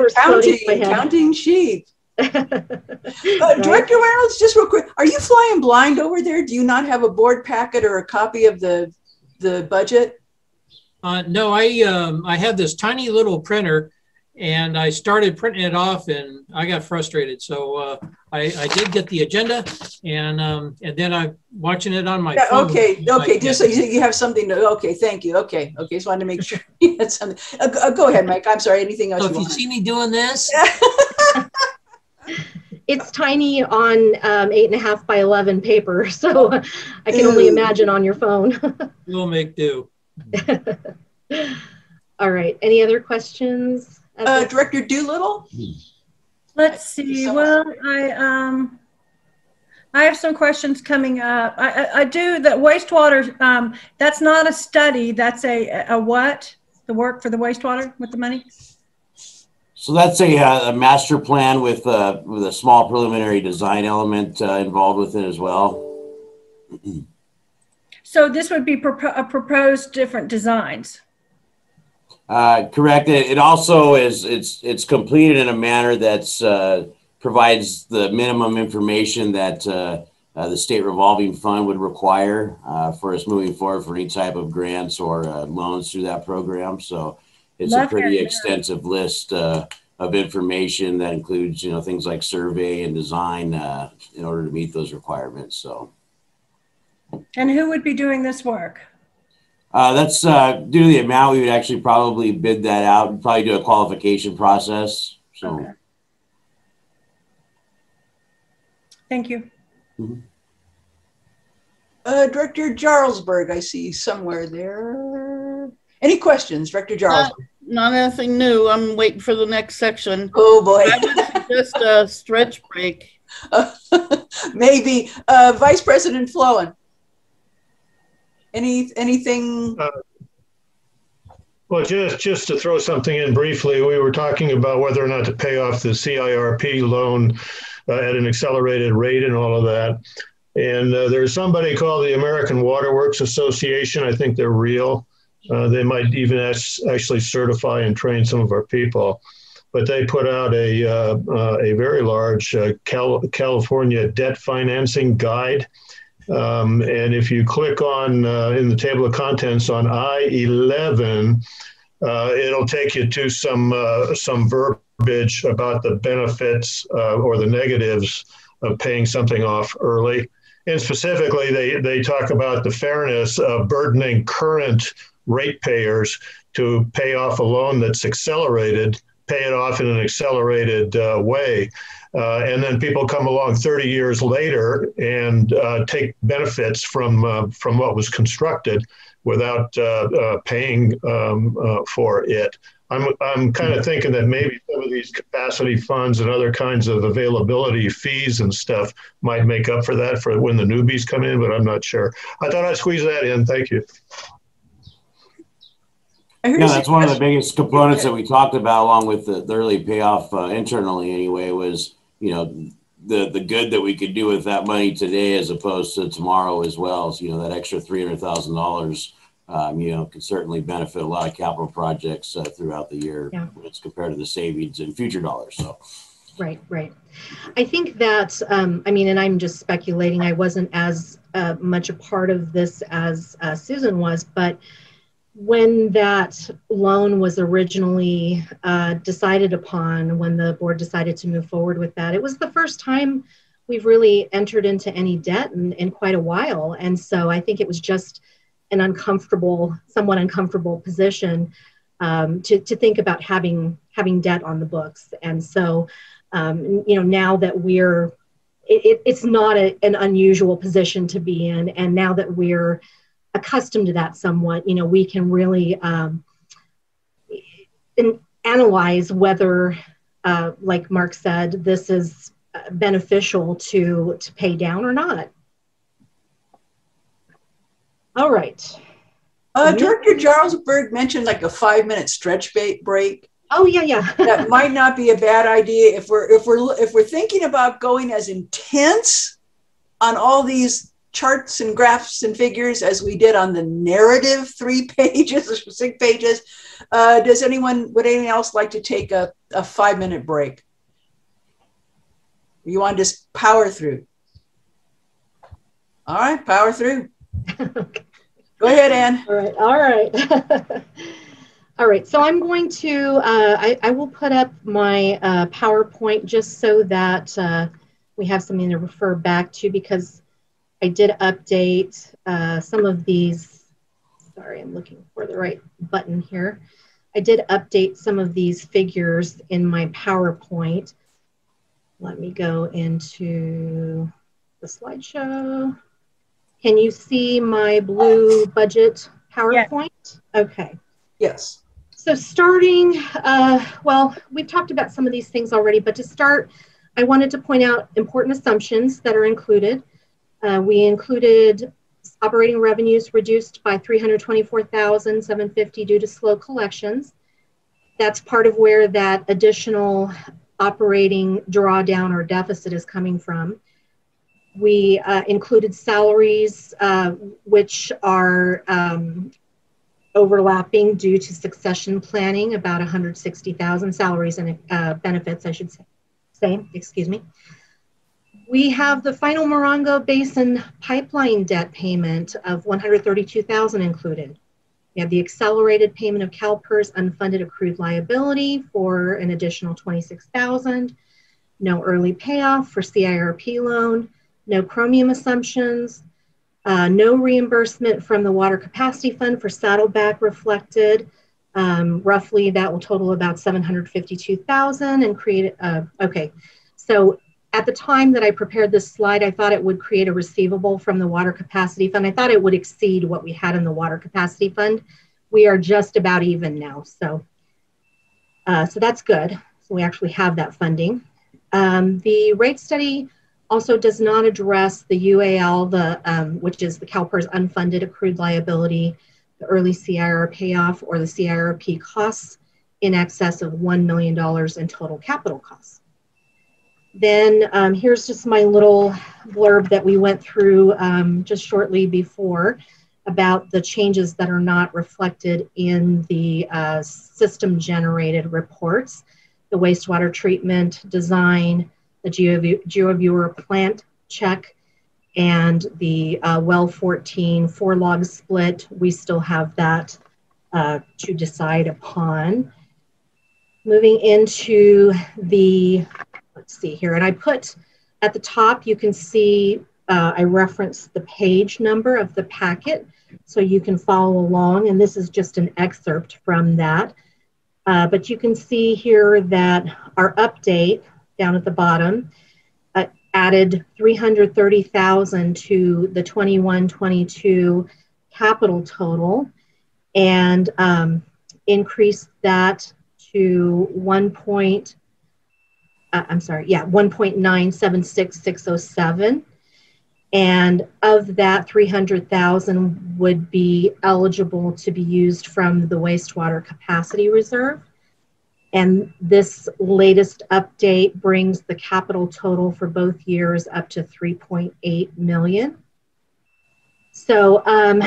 counting sheep. Director Reynolds, just real quick, are you flying blind over there? Do you not have a board packet or a copy of the budget? No, I have this tiny little printer, and I started printing it off, and I got frustrated. So I did get the agenda, and then I'm watching it on my phone. Okay, just so you have something to. Okay, thank you. Okay, just wanted to make sure you had something. Go ahead, Mike. I'm sorry. Anything else? So if you see me doing this. It's tiny on 8.5 by 11 paper, so I can only imagine on your phone. We'll make do. All right. Any other questions? Director Doolittle? Let's see. Well, I have some questions coming up. I do the wastewater. That's not a study. That's a what? The work for the wastewater with the money? So that's a master plan with a small preliminary design element involved with it as well. So this would be proposed different designs. Correct. It also is it's completed in a manner that's provides the minimum information that the state revolving fund would require for us moving forward for any type of grants or loans through that program. So it's a pretty extensive list of information that includes, things like survey and design in order to meet those requirements. So. And who would be doing this work? That's due to the amount, we would actually probably bid that out and probably do a qualification process. So. Okay. Thank you. Mm-hmm. Director Jarlsberg, I see somewhere there. Any questions, Director Jarlsberg? Not anything new. I'm waiting for the next section. Oh boy. I would suggest a stretch break. Maybe. Vice President Flowen. Anything? Well, just to throw something in briefly, we were talking about whether or not to pay off the CIRP loan at an accelerated rate and all of that. And there's somebody called the American Waterworks Association. I think they're real. They might even actually certify and train some of our people. But they put out a very large California debt financing guide. And if you click on in the table of contents on I-11, it'll take you to some verbiage about the benefits or the negatives of paying something off early. And specifically, they talk about the fairness of burdening current ratepayers to pay off a loan that's accelerated, pay it off in an accelerated way. And then people come along 30 years later and take benefits from what was constructed without paying for it. I'm kind of thinking that maybe some of these capacity funds and other kinds of availability fees and stuff might make up for that for when the newbies come in, but I'm not sure. I thought I'd squeeze that in. Thank you. Yeah, that's one of the biggest components that we talked about, along with the early payoff internally anyway, was, you know, the good that we could do with that money today as opposed to tomorrow as well. So, you know, that extra $300,000, you know, can certainly benefit a lot of capital projects throughout the year as compared to the savings in future dollars. So. Right, right. I think that, I mean, and I'm just speculating, I wasn't as much a part of this as Susan was, but when that loan was originally decided upon, when the board decided to move forward with that, it was the first time we've really entered into any debt in quite a while. And so I think it was just an somewhat uncomfortable position to think about having debt on the books. And so, you know, now that it's not an unusual position to be in. And now that we're accustomed to that somewhat, you know, we can really analyze whether, like Mark said, this is beneficial to pay down or not. All right. Director Jarlsberg mentioned like a 5-minute stretch break. Oh yeah. That might not be a bad idea if we're thinking about going as intense on all these charts and graphs and figures as we did on the narrative 3 pages or 6 pages. Would anyone else like to take a 5-minute break? You want to just power through? All right, power through. Okay. Go ahead, Ann. All right. All right, so I'm going to, I will put up my PowerPoint just so that we have something to refer back to, because I did update some of these. Sorry, I'm looking for the right button here. I did update some of these figures in my PowerPoint. Let me go into the slideshow. Can you see my blue budget PowerPoint? Yes. Okay. Yes. So starting, well, we've talked about some of these things already, but to start, I wanted to point out important assumptions that are included. We included operating revenues reduced by $324,750 due to slow collections. That's part of where that additional operating drawdown or deficit is coming from. We included salaries, which are overlapping due to succession planning, about 160,000 salaries and benefits, I should say, excuse me. We have the final Morongo Basin pipeline debt payment of 132,000 included. We have the accelerated payment of CalPERS unfunded accrued liability for an additional 26,000. No early payoff for CIRP loan. No chromium assumptions. No reimbursement from the Water Capacity Fund for Saddleback reflected. Roughly that will total about 752,000 and create, okay. So at the time that I prepared this slide, I thought it would create a receivable from the Water Capacity Fund. I thought it would exceed what we had in the Water Capacity Fund. We are just about even now. So, so that's good. So we actually have that funding. The rate study also does not address the UAL, which is the CalPERS unfunded accrued liability, the early CIR payoff, or the CIRP costs in excess of $1 million in total capital costs. Then here's just my little blurb that we went through just shortly before about the changes that are not reflected in the system generated reports, the wastewater treatment design, the GeoViewer plant check, and the well 14 4-log split. We still have that to decide upon. Moving into the, let's see here, and I put at the top, you can see I referenced the page number of the packet, so you can follow along, and this is just an excerpt from that. But you can see here that our update down at the bottom, added 330,000 to the 21-22 capital total, and increased that to 1.976607. And of that, 300,000 would be eligible to be used from the wastewater capacity reserve. And this latest update brings the capital total for both years up to 3.8 million. So, I'm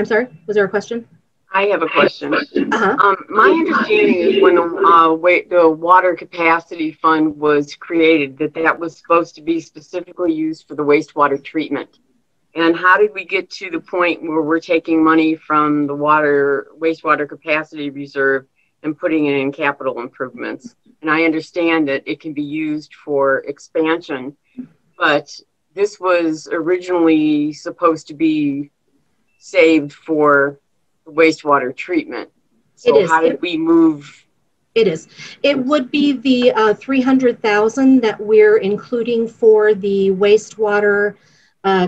sorry, was there a question? I have a question. My understanding is when the water capacity fund was created, that was supposed to be specifically used for the wastewater treatment. And how did we get to the point where we're taking money from the wastewater capacity reserve and putting it in capital improvements? And I understand that it can be used for expansion, but this was originally supposed to be saved for the wastewater treatment. So how did we move? It is. It would be the 300,000 that we're including for the wastewater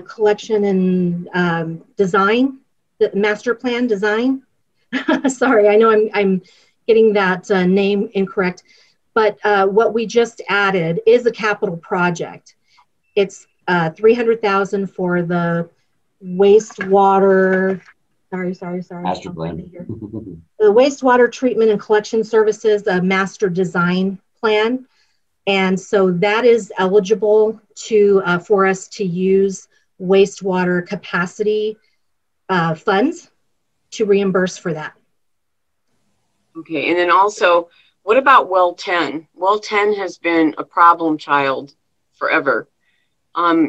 collection and design, the master plan design. Sorry, I know I'm getting that name incorrect, but what we just added is a capital project. It's 300,000 for the wastewater. Sorry. Master plan. The wastewater treatment and collection services, a master design plan. And so that is eligible to for us to use wastewater capacity funds to reimburse for that. Okay, and then also, what about well 10? Well 10 has been a problem child forever.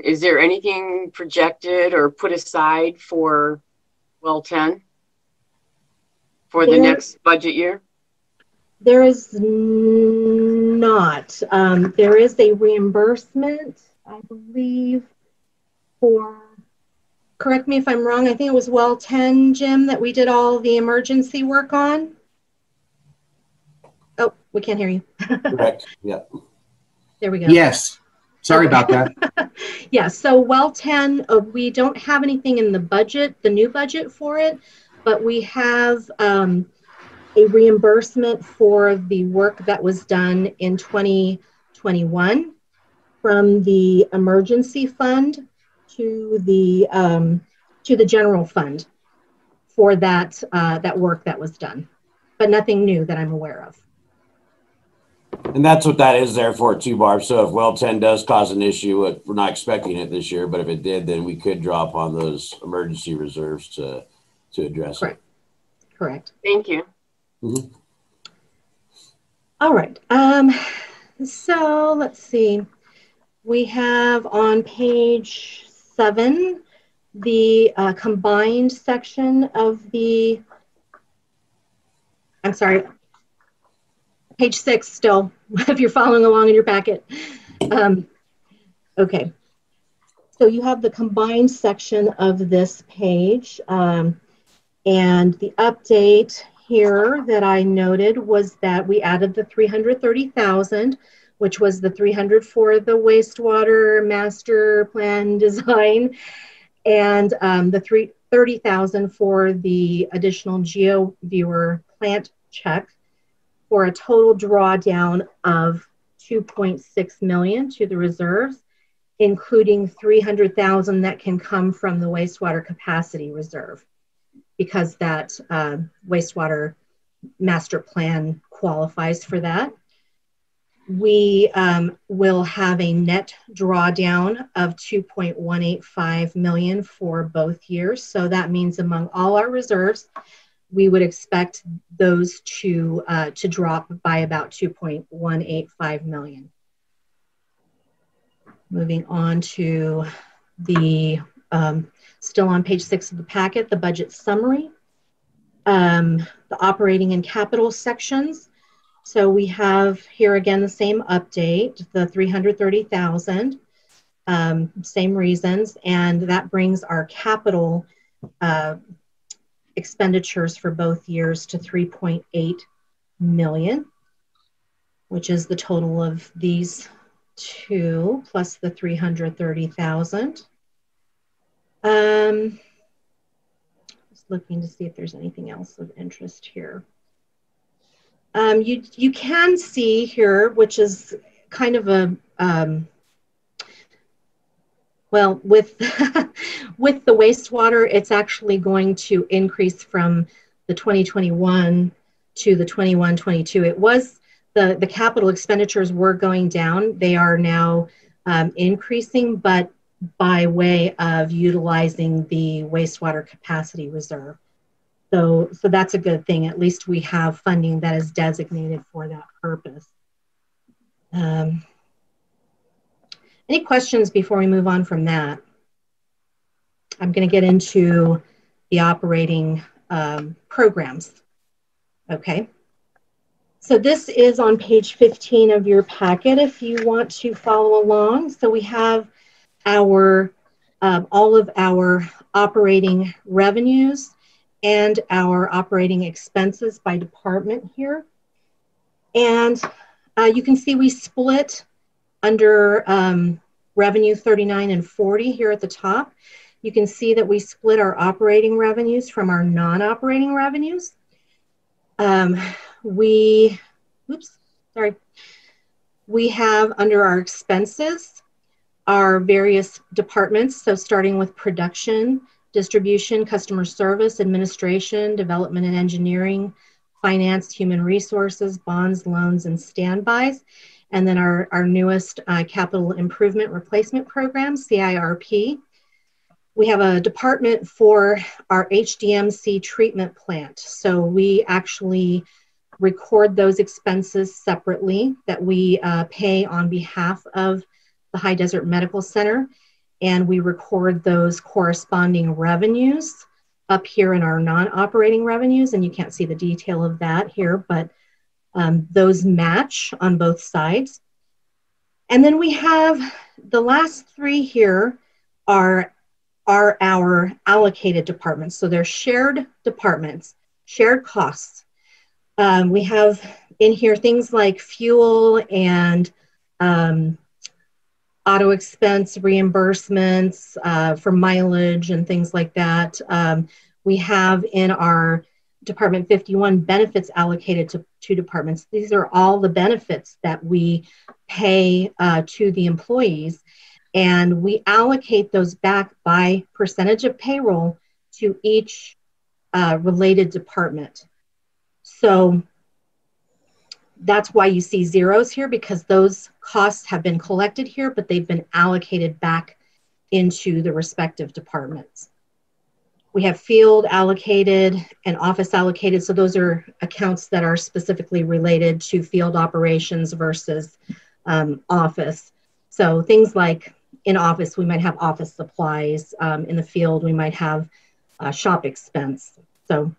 Is there anything projected or put aside for well 10 for the next budget year? There is not. There is a reimbursement, I believe, for, correct me if I'm wrong, I think it was well 10, Jim, that we did all the emergency work on. Oh, we can't hear you. Correct, yeah. There we go. Yes, sorry about that. Yeah, so well 10, we don't have anything in the budget, the new budget for it, but we have a reimbursement for the work that was done in 2021 from the emergency fund to the general fund for that work that was done, but nothing new that I'm aware of. And that's what that is there for too, Barb. So if well 10 does cause an issue, we're not expecting it this year, but if it did, then we could draw upon those emergency reserves to address it. Correct. Thank you. Mm-hmm. All right. So let's see. We have on page 7 the combined section of the, I'm sorry, page 6 still, if you're following along in your packet. Okay. So you have the combined section of this page. And the update here that I noted was that we added the 330,000, which was the 300 for the wastewater master plan design, and the 330,000 for the additional GeoViewer plant check, for a total drawdown of 2.6 million to the reserves, including 300,000 that can come from the wastewater capacity reserve, because that wastewater master plan qualifies for that. We will have a net drawdown of 2.185 million for both years. So that means among all our reserves, we would expect those to drop by about 2.185 million. Moving on to the, still on page 6 of the packet, the budget summary, the operating and capital sections. So we have here again the same update, the 330,000, same reasons, and that brings our capital expenditures for both years to 3.8 million. which is the total of these two plus the 330,000. Just looking to see if there's anything else of interest here. You can see here, which is kind of a well, with with the wastewater, it's actually going to increase from the 2021 to the 21-22. It was the capital expenditures were going down. They are now increasing, but by way of utilizing the wastewater capacity reserve. So that's a good thing. At least we have funding that is designated for that purpose. Any questions before we move on from that? I'm going to get into the operating programs. Okay. So this is on page 15 of your packet if you want to follow along. So we have our all of our operating revenues and our operating expenses by department here. And you can see we split under revenue 39 and 40 here at the top. You can see that we split our operating revenues from our non-operating revenues. We have under our expenses, our various departments. So starting with production, distribution, customer service, administration, development and engineering, finance, human resources, bonds, loans, and standbys. And then our newest capital improvement replacement program, CIRP. We have a department for our HDMC treatment plant. So we actually record those expenses separately that we pay on behalf of the High Desert Medical Center. And we record those corresponding revenues up here in our non-operating revenues. And you can't see the detail of that here, but those match on both sides. And then we have the last three here are our allocated departments. So they're shared departments, shared costs. We have in here things like fuel and auto expense reimbursements for mileage and things like that. We have in our Department 51 benefits allocated to two departments. These are all the benefits that we pay to the employees, and we allocate those back by percentage of payroll to each related department. So that's why you see zeros here, because those costs have been collected here, but they've been allocated back into the respective departments. We have field allocated and office allocated. So those are accounts that are specifically related to field operations versus office. So things like in office, we might have office supplies. In the field, we might have shop expense. So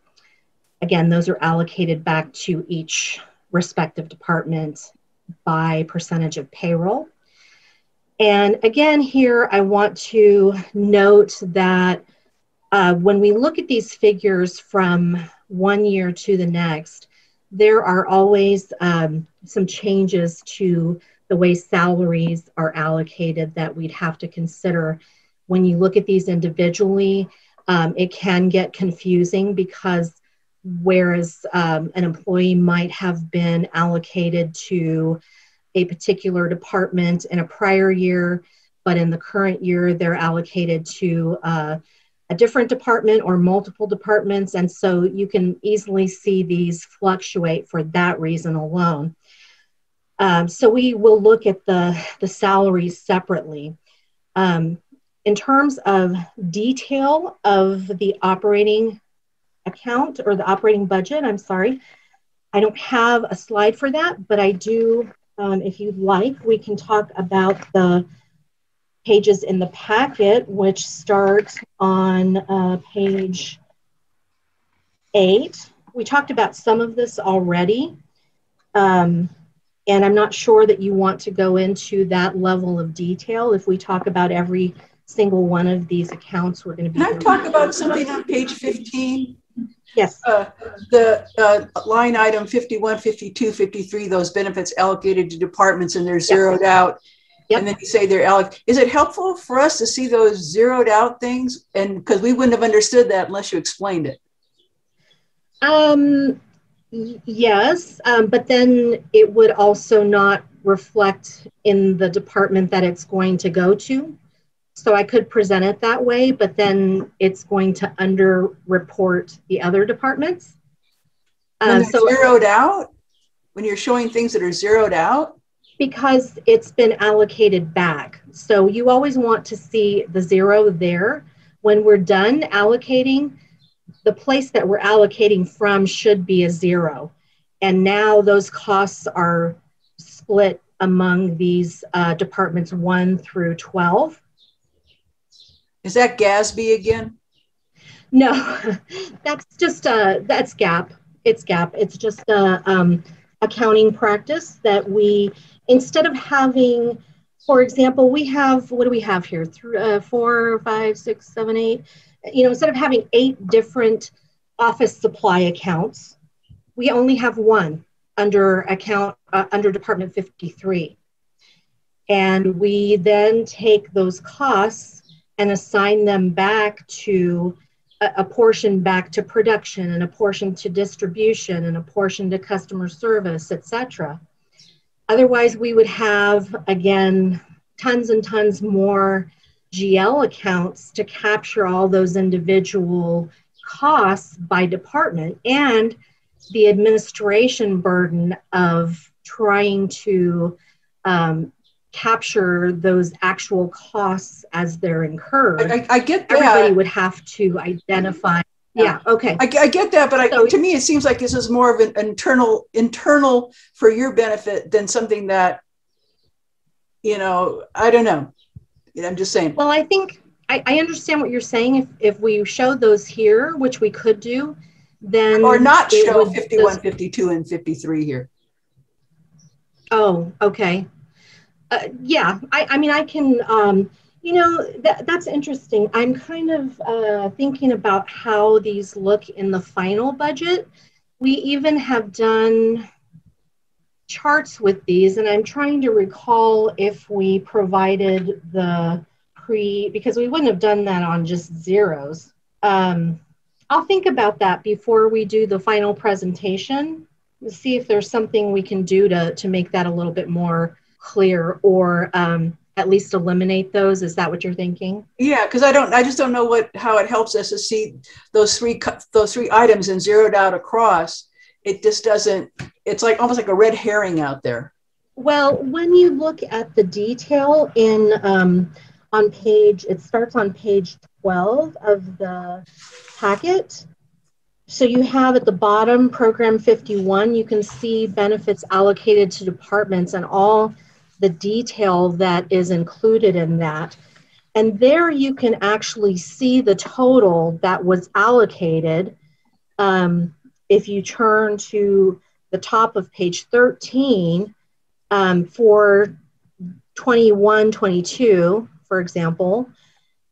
again, those are allocated back to each respective department by percentage of payroll. And again, here I want to note that when we look at these figures from one year to the next, there are always some changes to the way salaries are allocated that we'd have to consider. When you look at these individually, it can get confusing because whereas an employee might have been allocated to a particular department in a prior year, but in the current year, they're allocated to a different department or multiple departments. And so you can easily see these fluctuate for that reason alone. So we will look at the salaries separately. In terms of detail of the operating account or the operating budget, I'm sorry, I don't have a slide for that, but I do, if you'd like, we can talk about the pages in the packet, which start on page 8. We talked about some of this already, and I'm not sure that you want to go into that level of detail. If we talk about every single one of these accounts, we're going to be— Can I talk about something on page 15? Yes. The line item 51, 52, 53, those benefits allocated to departments and they're zeroed out. Yep. And then you say they're allocated. Is it helpful for us to see those zeroed out things? And because we wouldn't have understood that unless you explained it. Yes, but then it would also not reflect in the department that it's going to go to. So I could present it that way, but then it's going to under-report the other departments. When they're zeroed out? When you're showing things that are zeroed out? Because it's been allocated back. So you always want to see the zero there. When we're done allocating, the place that we're allocating from should be a zero. And now those costs are split among these departments 1 through 12. Is that GASB again? No, that's just, that's GAAP. It's GAAP. It's just a accounting practice that we, instead of having, for example, we have, what do we have here? 4, 5, 6, 7, 8. You know, instead of having 8 different office supply accounts, we only have one under under Department 53. And we then take those costs and assign them back to a portion back to production and a portion to distribution and a portion to customer service, etc. Otherwise, we would have, again, tons and tons more GL accounts to capture all those individual costs by department and the administration burden of trying to capture those actual costs as they're incurred. I get that. Everybody would have to identify. Yeah, okay. I get that, but to me, it seems like this is more of an internal for your benefit than something that, you know, I don't know. I'm just saying. Well, I think I understand what you're saying. If we showed those here, which we could do, then or not show 51, 52, and 53 here. Oh, okay. Yeah, I mean, I can, you know, that's interesting. I'm kind of thinking about how these look in the final budget. We even have done charts with these, and I'm trying to recall if we provided the because we wouldn't have done that on just zeros. I'll think about that before we do the final presentation, to see if there's something we can do to make that a little bit more clear, or at least eliminate those. Is that what you're thinking? Yeah, because I just don't know how it helps us to see those three items and zeroed out across. It just doesn't. It's like almost like a red herring out there. Well, when you look at the detail in on page, it starts on page 12 of the packet. So you have at the bottom, program 51, you can see benefits allocated to departments and all the detail that is included in that. And there you can actually see the total that was allocated. If you turn to the top of page 13, for 21, 22, for example,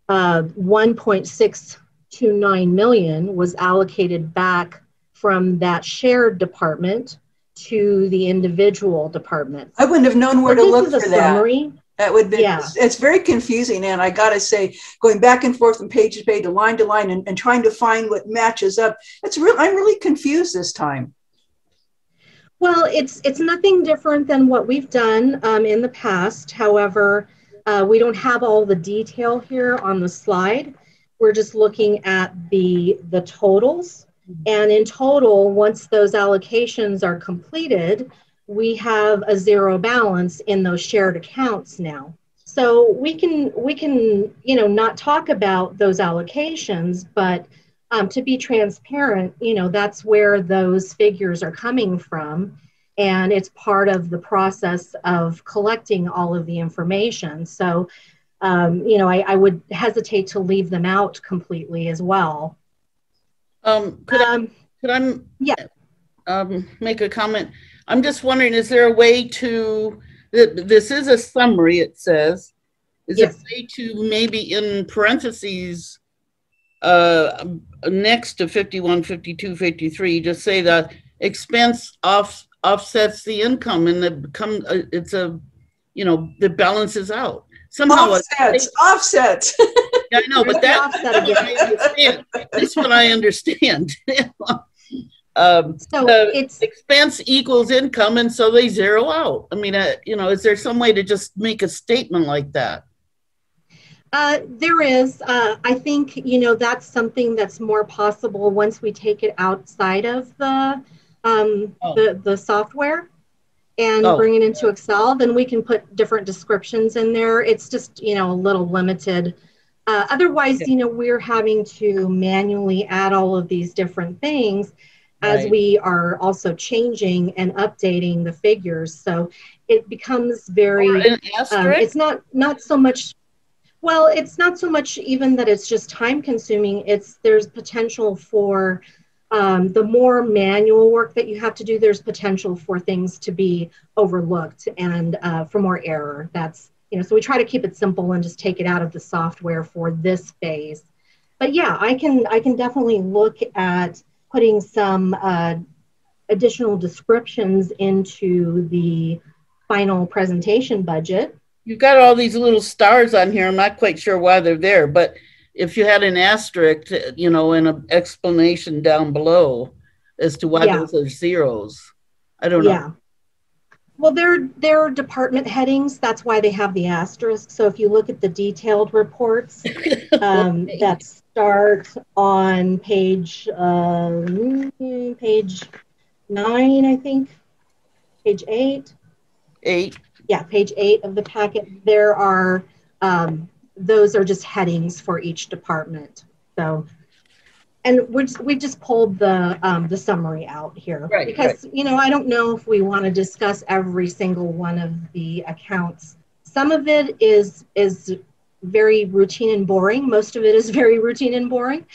1.629 million was allocated back from that shared department to the individual departments. I wouldn't have known where to look for that. Summary. That would be, yeah. It's very confusing. And I got to say, going back and forth from page to page, line to line, and trying to find what matches up, I'm really confused this time. Well, it's nothing different than what we've done in the past. However, we don't have all the detail here on the slide. We're just looking at the totals. And in total, once those allocations are completed, we have a zero balance in those shared accounts now. So we can you know, not talk about those allocations, but to be transparent, you know, that's where those figures are coming from. And it's part of the process of collecting all of the information. So, you know, I would hesitate to leave them out completely as well. Could I make a comment? I'm just wondering, is there a way to, this is a summary, it says, is there a way to maybe in parentheses next to 51, 52, 53, just say that expense offsets the income, and it's a, you know, the balances out. Somehow offsets. Yeah, I know, but that's what I understand. That's what I understand. So it's expense equals income, and so they zero out. I mean, you know, is there some way to just make a statement like that? There is. I think, you know, that's something that's more possible once we take it outside of the software and bring it into Excel. Then we can put different descriptions in there. It's just, you know, a little limited. Otherwise, you know, we're having to manually add all of these different things as we are also changing and updating the figures. So it becomes very, it's not so much, well, it's not so much even that it's just time consuming. There's potential for the more manual work that you have to do, there's potential for things to be overlooked and for more error. That's, you know, so we try to keep it simple and just take it out of the software for this phase. But yeah, I can definitely look at putting some additional descriptions into the final presentation budget. You've got all these little stars on here. I'm not quite sure why they're there, but if you had an asterisk, you know, and an explanation down below as to why those are zeros, I don't know. Yeah. Well, they're department headings. That's why they have the asterisk. So if you look at the detailed reports that start on page 9, I think, page 8. 8. Yeah, page 8 of the packet. There are those are just headings for each department. So, and we just pulled the summary out here because you know, I don't know if we want to discuss every single one of the accounts. Some of it is very routine and boring. Most of it is very routine and boring.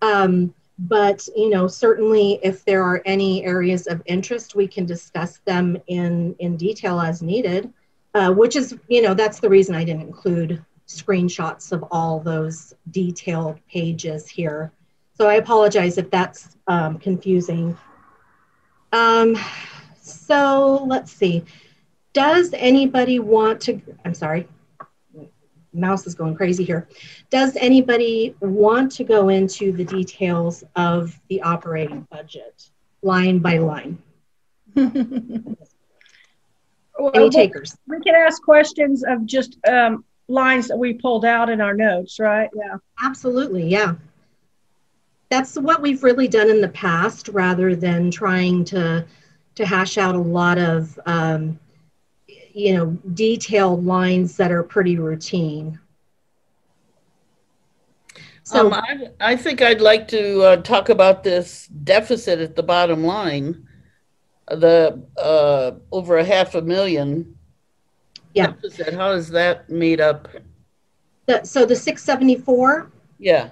But you know, certainly if there are any areas of interest, we can discuss them in detail as needed. Which is, you know, that's the reason I didn't include screenshots of all those detailed pages here. So I apologize if that's confusing. So let's see. Does anybody want to, I'm sorry, mouse is going crazy here. Does anybody want to go into the details of the operating budget, line by line? Any takers? We can ask questions of just lines that we pulled out in our notes, right? Yeah. Absolutely, yeah. That's what we've really done in the past rather than trying to hash out a lot of, you know, detailed lines that are pretty routine. So I think I'd like to talk about this deficit at the bottom line. The over $500,000 deficit. How is that made up? So the 674. Yeah.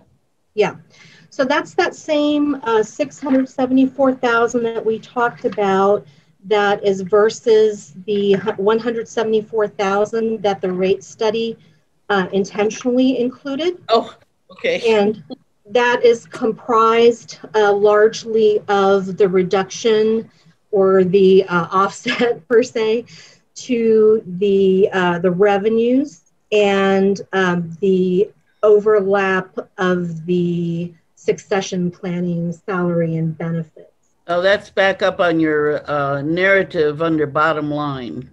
So that's that same 674,000 that we talked about. That is versus the 174,000 that the rate study intentionally included. Oh, okay. And that is comprised largely of the reduction or the offset per se to the revenues and the overlap of the succession planning salary and benefits. Oh, that's back up on your narrative under bottom line.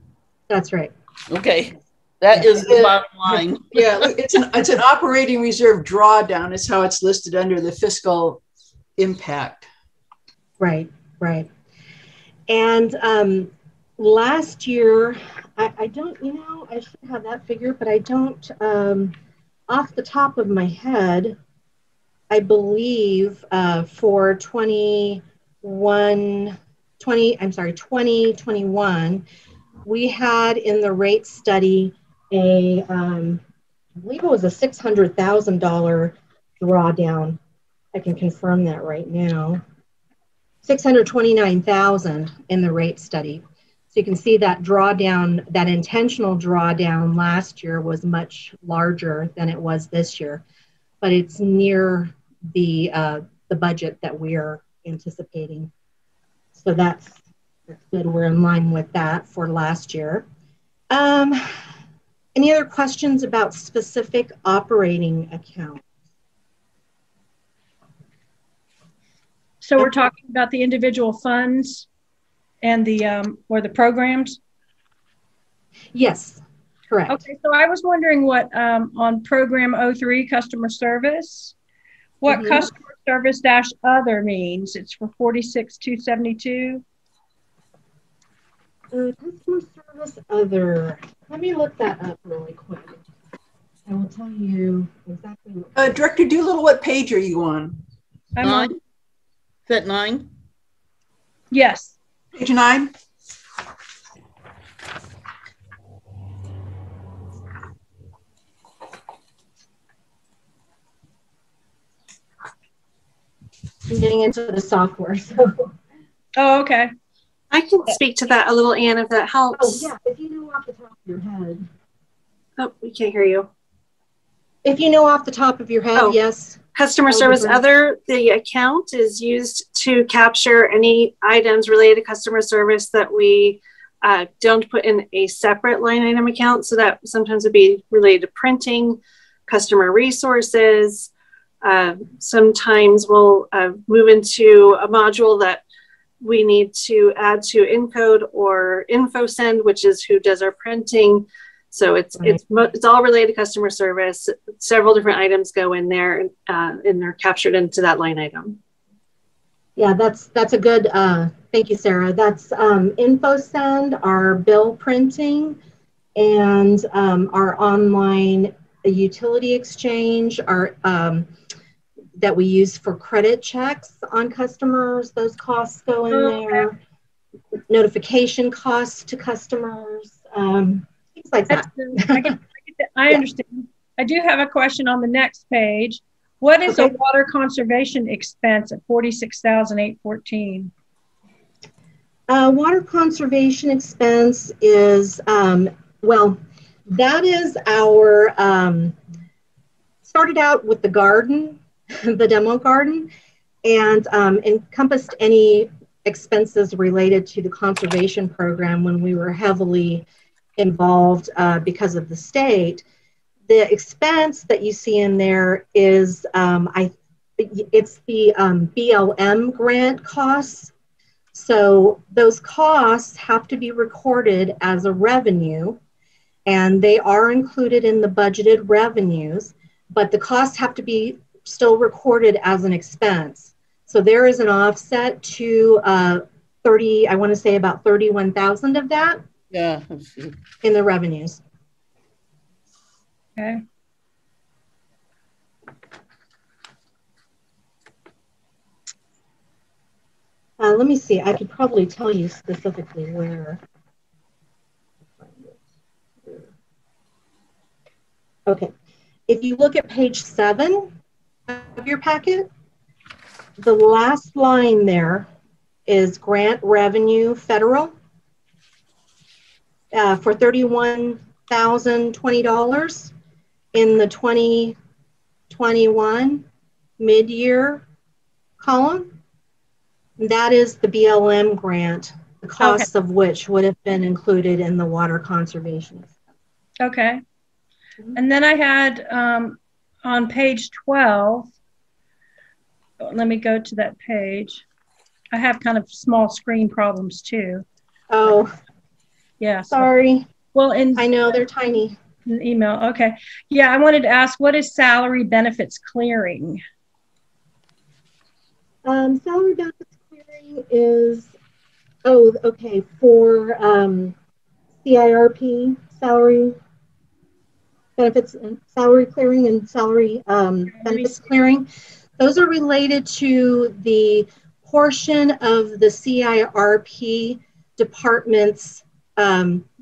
That's right. Okay, that is the bottom line. Yeah, it's an operating reserve drawdown is how it's listed under the fiscal impact. Right. And last year, I don't, you know, I should have that figure, but I don't, off the top of my head, I believe for 2021, we had in the rate study I believe it was a $600,000 drawdown. I can confirm that right now. 629,000 in the rate study. So you can see that drawdown, that intentional drawdown last year was much larger than it was this year, but it's near the budget that we are anticipating. So that's good. We're in line with that for last year. Any other questions about specific operating accounts? So we're talking about the individual funds and the or the programs? Yes, correct. Okay, so I was wondering what on program 03, customer service, what customer service dash other means. It's for 46,272. Customer service other. Let me look that up really quick. I will tell you exactly what. Director Doolittle, what page are you on? I'm on. Is that 9? Yes. Page 9. I'm getting into the software. So. Oh, okay. I can speak to that a little, Anne, if that helps. Oh, yeah, if you know off the top of your head. Oh, we can't hear you. If you know off the top of your head, yes. Customer service other, the account is used to capture any items related to customer service that we don't put in a separate line item account. So that sometimes would be related to printing, customer resources. Sometimes we'll move into a module that we need to add to Encode or InfoSend, which is who does our printing. So it's all related to customer service. Several different items go in there, and they're captured into that line item. Yeah, that's a good. Thank you, Sarah. That's InfoSend, our bill printing, and our online utility exchange, our that we use for credit checks on customers. Those costs go in there. Notification costs to customers. Things like that. I understand. I do have a question on the next page. What is a water conservation expense at $46,814? Water conservation expense is, well, that is our, started out with the garden, the demo garden, and encompassed any expenses related to the conservation program when we were heavily involved because of the state. The expense that you see in there is, it's the BLM grant costs. So those costs have to be recorded as a revenue, and they are included in the budgeted revenues, but the costs have to be still recorded as an expense. So there is an offset to I want to say about 31,000 of that. Yeah. In the revenues. Okay. Let me see. I could probably tell you specifically where. Okay. If you look at page 7 of your packet, the last line there is grant revenue federal for $31,020 in the 2021 mid-year column. That is the BLM grant, the costs of which would have been included in the water conservation. Okay. And then I had on page 12, let me go to that page. I have kind of small screen problems too. Oh, yeah. Sorry. Well, I know they're tiny. Email. Okay. Yeah, I wanted to ask, what is salary benefits clearing? Salary benefits clearing is, okay, for CIRP, salary benefits and salary clearing and salary benefits clearing. Those are related to the portion of the CIRP department's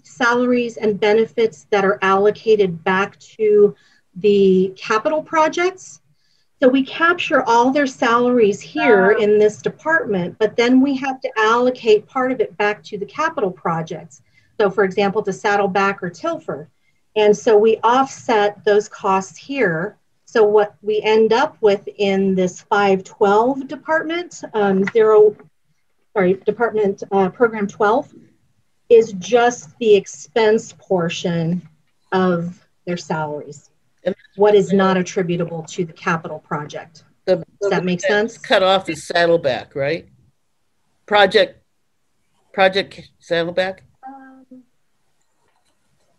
salaries and benefits that are allocated back to the capital projects. So we capture all their salaries here in this department, but then we have to allocate part of it back to the capital projects. So for example, to Saddleback or Tilford. And so we offset those costs here So what we end up with in this 512 department, department program 12, is just the expense portion of their salaries. What is not attributable to the capital project. Does that make sense? Cut off is Saddleback, right? Project Saddleback?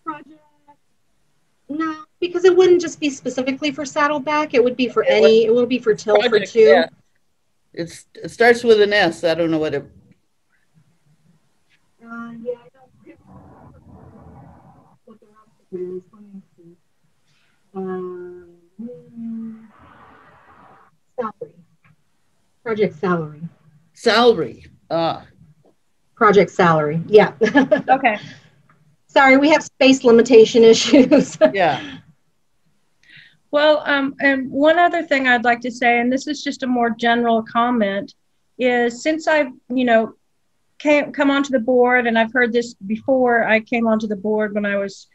Project, no, because it wouldn't just be specifically for Saddleback. It would be for any, it will be for Tilford too. Yeah. It starts with an S. I don't know what it. Yeah, I don't what the is. Let me see. Salary. Project salary. Salary. Project salary. Yeah. Okay. Sorry, we have space limitation issues. Yeah. Well, and one other thing I'd like to say, and this is just a more general comment, is since I've, come onto the board, and I've heard this before I came onto the board when I was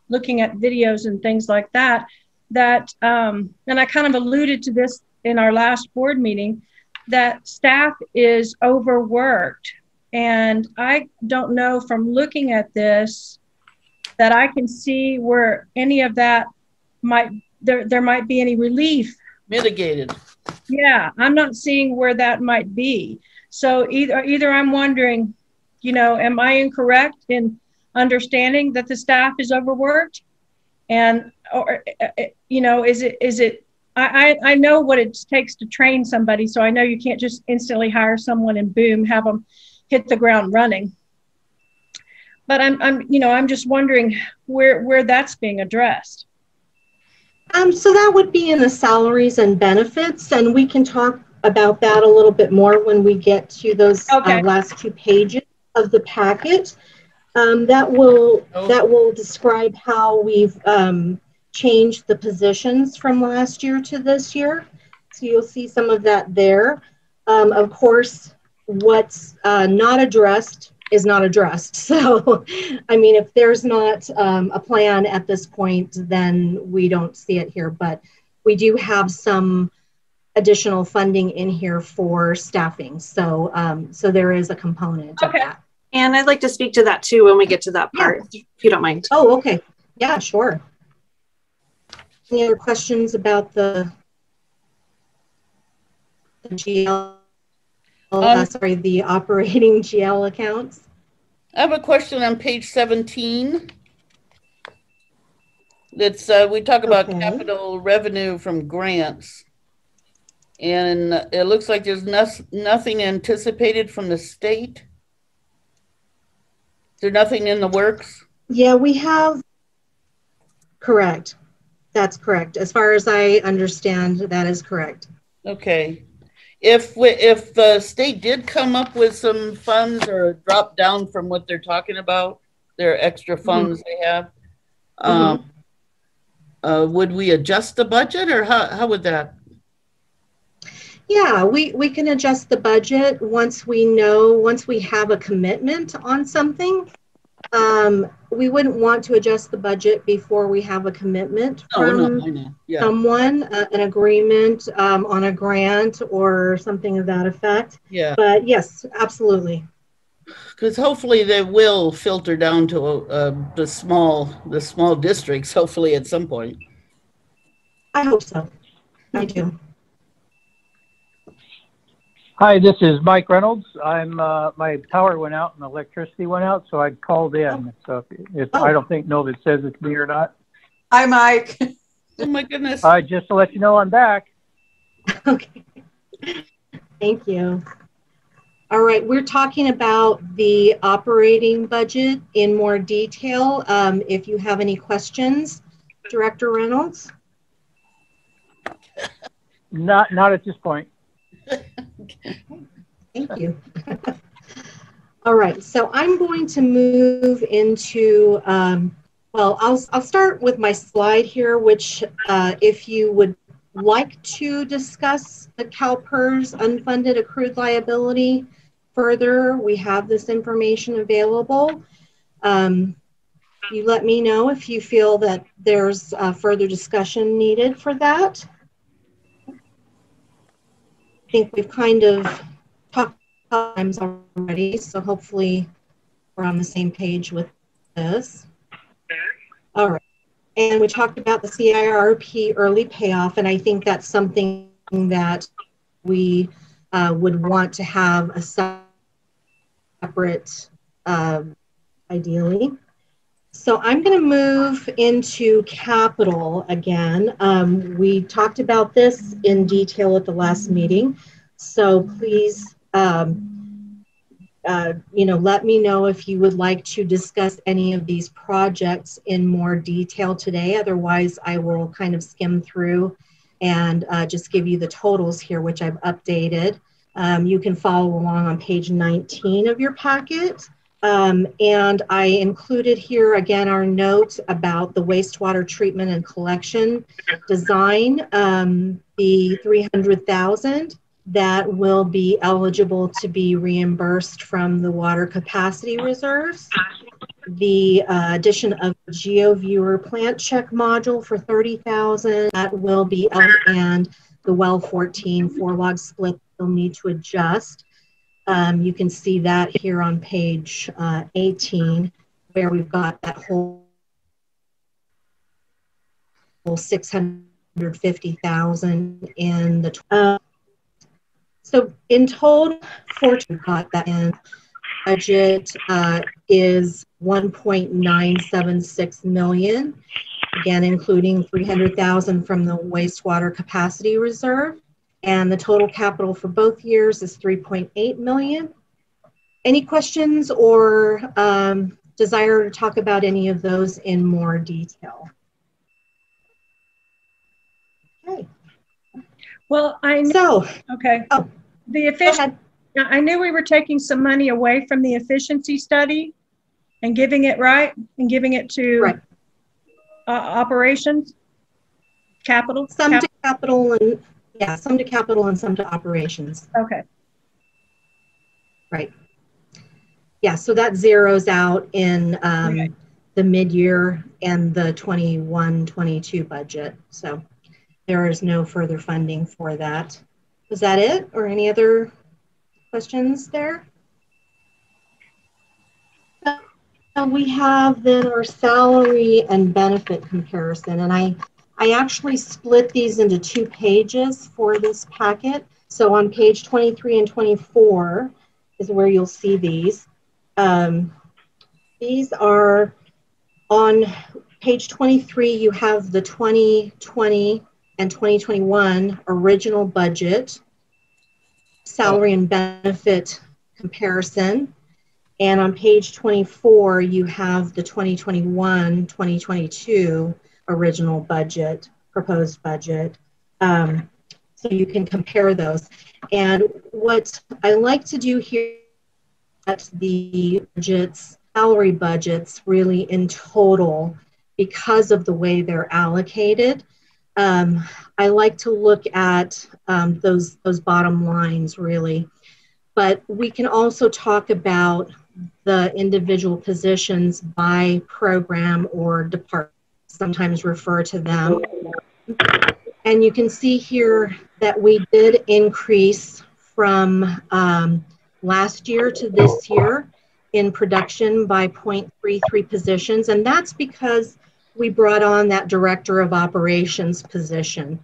looking at videos and things like that, and I kind of alluded to this in our last board meeting, that staff is overworked. And I don't know from looking at this that I can see where any of that there might be any relief. Mitigated. Yeah, I'm not seeing where that might be. So either I'm wondering, am I incorrect in understanding that the staff is overworked? And, or, is it, I know what it takes to train somebody. So I know you can't just instantly hire someone and boom, have them hit the ground running. But I'm just wondering where that's being addressed. So that would be in the salaries and benefits, and we can talk about that a little bit more when we get to those last 2 pages of the packet. That will describe how we've changed the positions from last year to this year. So you'll see some of that there. Of course, what's not addressed is not addressed. So, I mean, if there's not a plan at this point, then we don't see it here. But we do have some additional funding in here for staffing. So, so there is a component of that. And I'd like to speak to that too when we get to that part, if you don't mind. Oh, okay. Yeah, sure. Any other questions about the GL? The operating GL accounts. I have a question on page 17. That's we talk about capital revenue from grants, and it looks like there's nothing anticipated from the state. Is there nothing in the works? Yeah, we have. Correct. That's correct. As far as I understand, that is correct. Okay. If the state did come up with some funds or drop down from what they're talking about, their extra funds they have, would we adjust the budget, or how would that? Yeah, we can adjust the budget once we have a commitment on something. We wouldn't want to adjust the budget before we have a commitment from someone, an agreement on a grant or something of that effect. Yeah. But yes, absolutely. Because hopefully they will filter down to the small districts. Hopefully at some point. I hope so. I do. Hi, this is Mike Reynolds. I'm my power went out and electricity went out, so I called in. So I don't know if it says it's me or not. Hi, Mike. Oh my goodness. Just to let you know, I'm back. Okay. Thank you. All right, we're talking about the operating budget in more detail. If you have any questions, Director Reynolds. Not at this point. Thank you. All right, so I'm going to move into, well, I'll start with my slide here, which if you would like to discuss the CalPERS unfunded accrued liability further, we have this information available. you let me know if you feel that there's further discussion needed for that. I think we've kind of talked times already, so hopefully we're on the same page with this. All right. And we talked about the CIRP early payoff, and I think that's something that we would want to have a separate, ideally. So I'm going to move into capital again. We talked about this in detail at the last meeting, so please, let me know if you would like to discuss any of these projects in more detail today. Otherwise, I will kind of skim through and just give you the totals here, which I've updated. You can follow along on page 19 of your packet. And I included here again our note about the wastewater treatment and collection design, the $300,000 that will be eligible to be reimbursed from the water capacity reserves. The addition of a GeoViewer plant check module for $30,000 that will be up, and the well 14 4-log split will need to adjust. You can see that here on page 18, where we've got that whole $650,000 in the. So in total, Fortune got that in. Budget is $1.976 million, again including $300,000 from the wastewater capacity reserve. And the total capital for both years is $3.8 million. Any questions or desire to talk about any of those in more detail? Okay. Well, I knew, the efficiency. I knew we were taking some money away from the efficiency study and giving it giving it to operations, capital. Some to capital and some to capital and some to operations. Okay. Right. Yeah, so that zeroes out in the mid-year and the 21-22 budget. So there is no further funding for that. Was that it, or any other questions there? We have then our salary and benefit comparison, and I actually split these into 2 pages for this packet. So on page 23 and 24 is where you'll see these. These are on page 23, you have the 2020 and 2021 original budget, salary and benefit comparison. And on page 24, you have the 2021-2022 original budget, proposed budget. So you can compare those. And what I like to do here at the budgets, salary budgets, really in total, because of the way they're allocated, I like to look at those bottom lines really. But we can also talk about the individual positions by program or department, sometimes refer to them. And you can see here that we did increase from last year to this year in production by 0.33 positions. And that's because we brought on that director of operations position.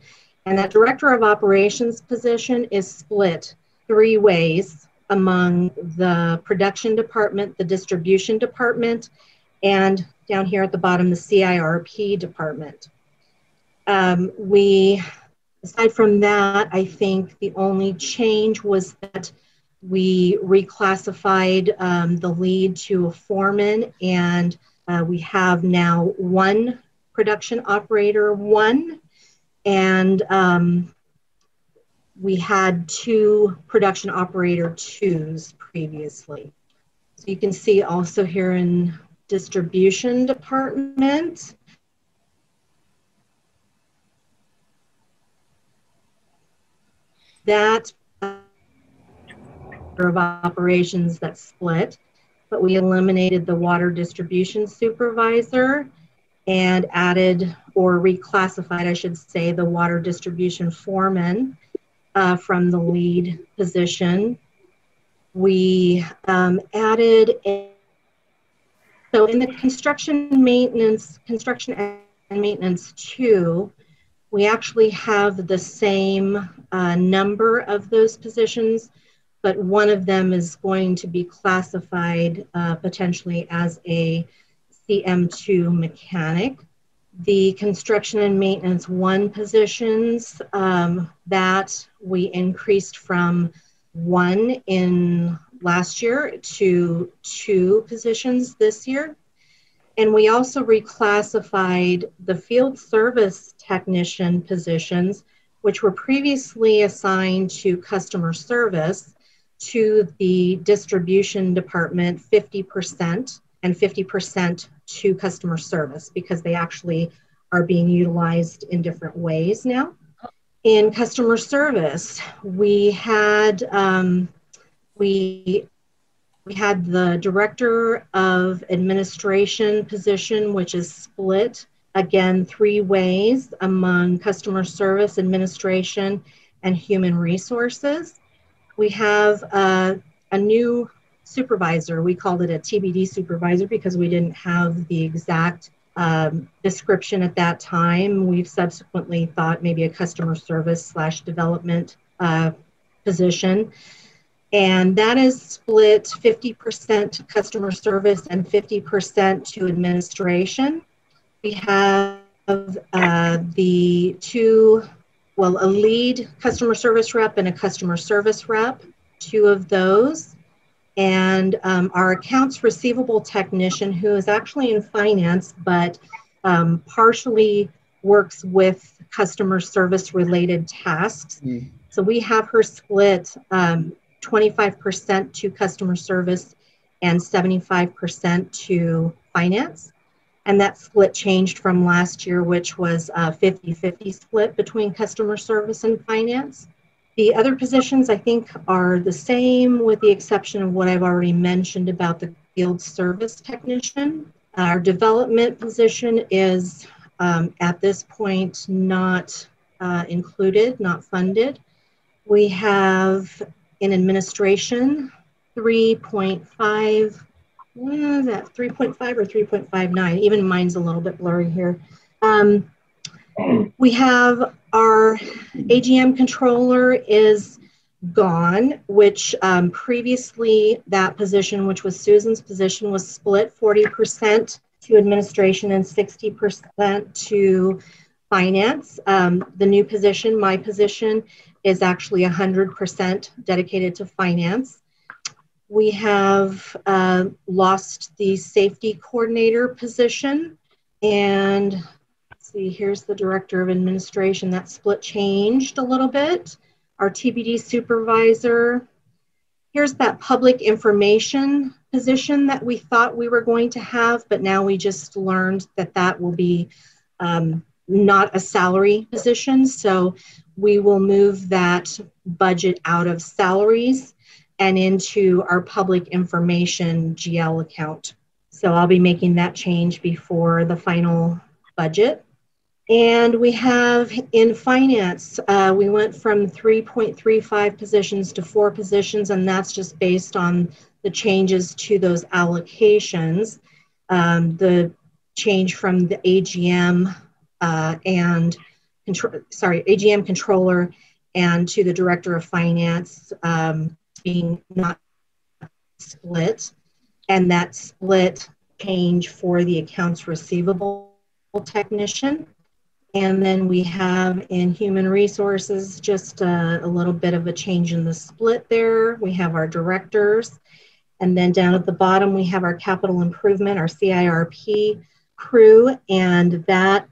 And that director of operations position is split 3 ways among the production department, the distribution department, and down here at the bottom, the CIRP department. Aside from that, I think the only change was that we reclassified the lead to a foreman, and we have now 1 production operator 1, and we had 2 production operator 2s previously. So you can see also here in distribution department, that of operations that split. but we eliminated the water distribution supervisor and added, or reclassified, I should say, the water distribution foreman from the lead position. We added so in the construction and maintenance 2, we actually have the same number of those positions, but one of them is going to be classified potentially as a CM2 mechanic. The construction and maintenance 1 positions that we increased from 1 in last year to 2 positions this year. And we also reclassified the field service technician positions, which were previously assigned to customer service, to the distribution department 50% and 50% to customer service, because they actually are being utilized in different ways now. In customer service, we had the director of administration position, which is split again 3 ways among customer service, administration, and human resources. We have a new supervisor. We called it a TBD supervisor because we didn't have the exact description at that time. We've subsequently thought maybe a customer service / development position. And that is split 50% to customer service and 50% to administration. We have the 2, well, a lead customer service rep and a customer service rep, 2 of those. And our accounts receivable technician, who is actually in finance, but partially works with customer service related tasks. So we have her split 25% to customer service and 75% to finance. And that split changed from last year, which was a 50-50 split between customer service and finance. The other positions, I think, are the same, with the exception of what I've already mentioned about the field service technician. Our development position is at this point not included, not funded. We have in administration 3.5, is that 3.5 or 3.59? Even mine's a little bit blurry here. We have our AGM controller is gone, which previously that position, which was Susan's position, was split 40% to administration and 60% to finance. The new position, my position, is actually 100% dedicated to finance. We have lost the safety coordinator position, and let's see, here's the director of administration. That split changed a little bit. Our TBD supervisor, here's that public information position that we thought we were going to have, but now we just learned that that will be not a salary position. So we will move that budget out of salaries and into our public information GL account. So I'll be making that change before the final budget. And we have in finance, we went from 3.35 positions to 4 positions, and that's just based on the changes to those allocations. The change from the AGM AGM controller and to the director of finance being not split, and that split change for the accounts receivable technician. And then we have in human resources just a little bit of a change in the split there. We have our directors, and then down at the bottom we have our capital improvement, our CIRP crew, and that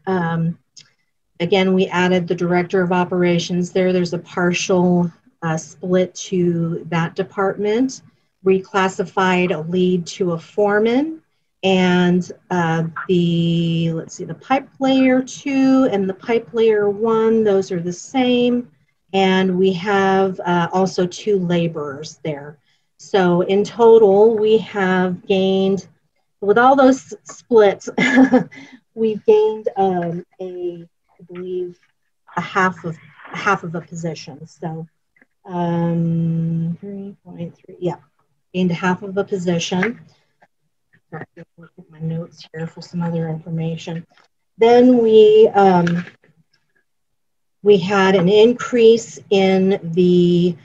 again, we added the director of operations there. There's a partial split to that department, reclassified a lead to a foreman, and the pipe layer 2 and the pipe layer 1, those are the same. And we have also 2 laborers there. So in total, we have gained, with all those splits, we've gained I believe, a half of a position. So 3.3, yeah, gained a half of a position. Sorry, I'll look at my notes here for some other information. Then we had an increase in the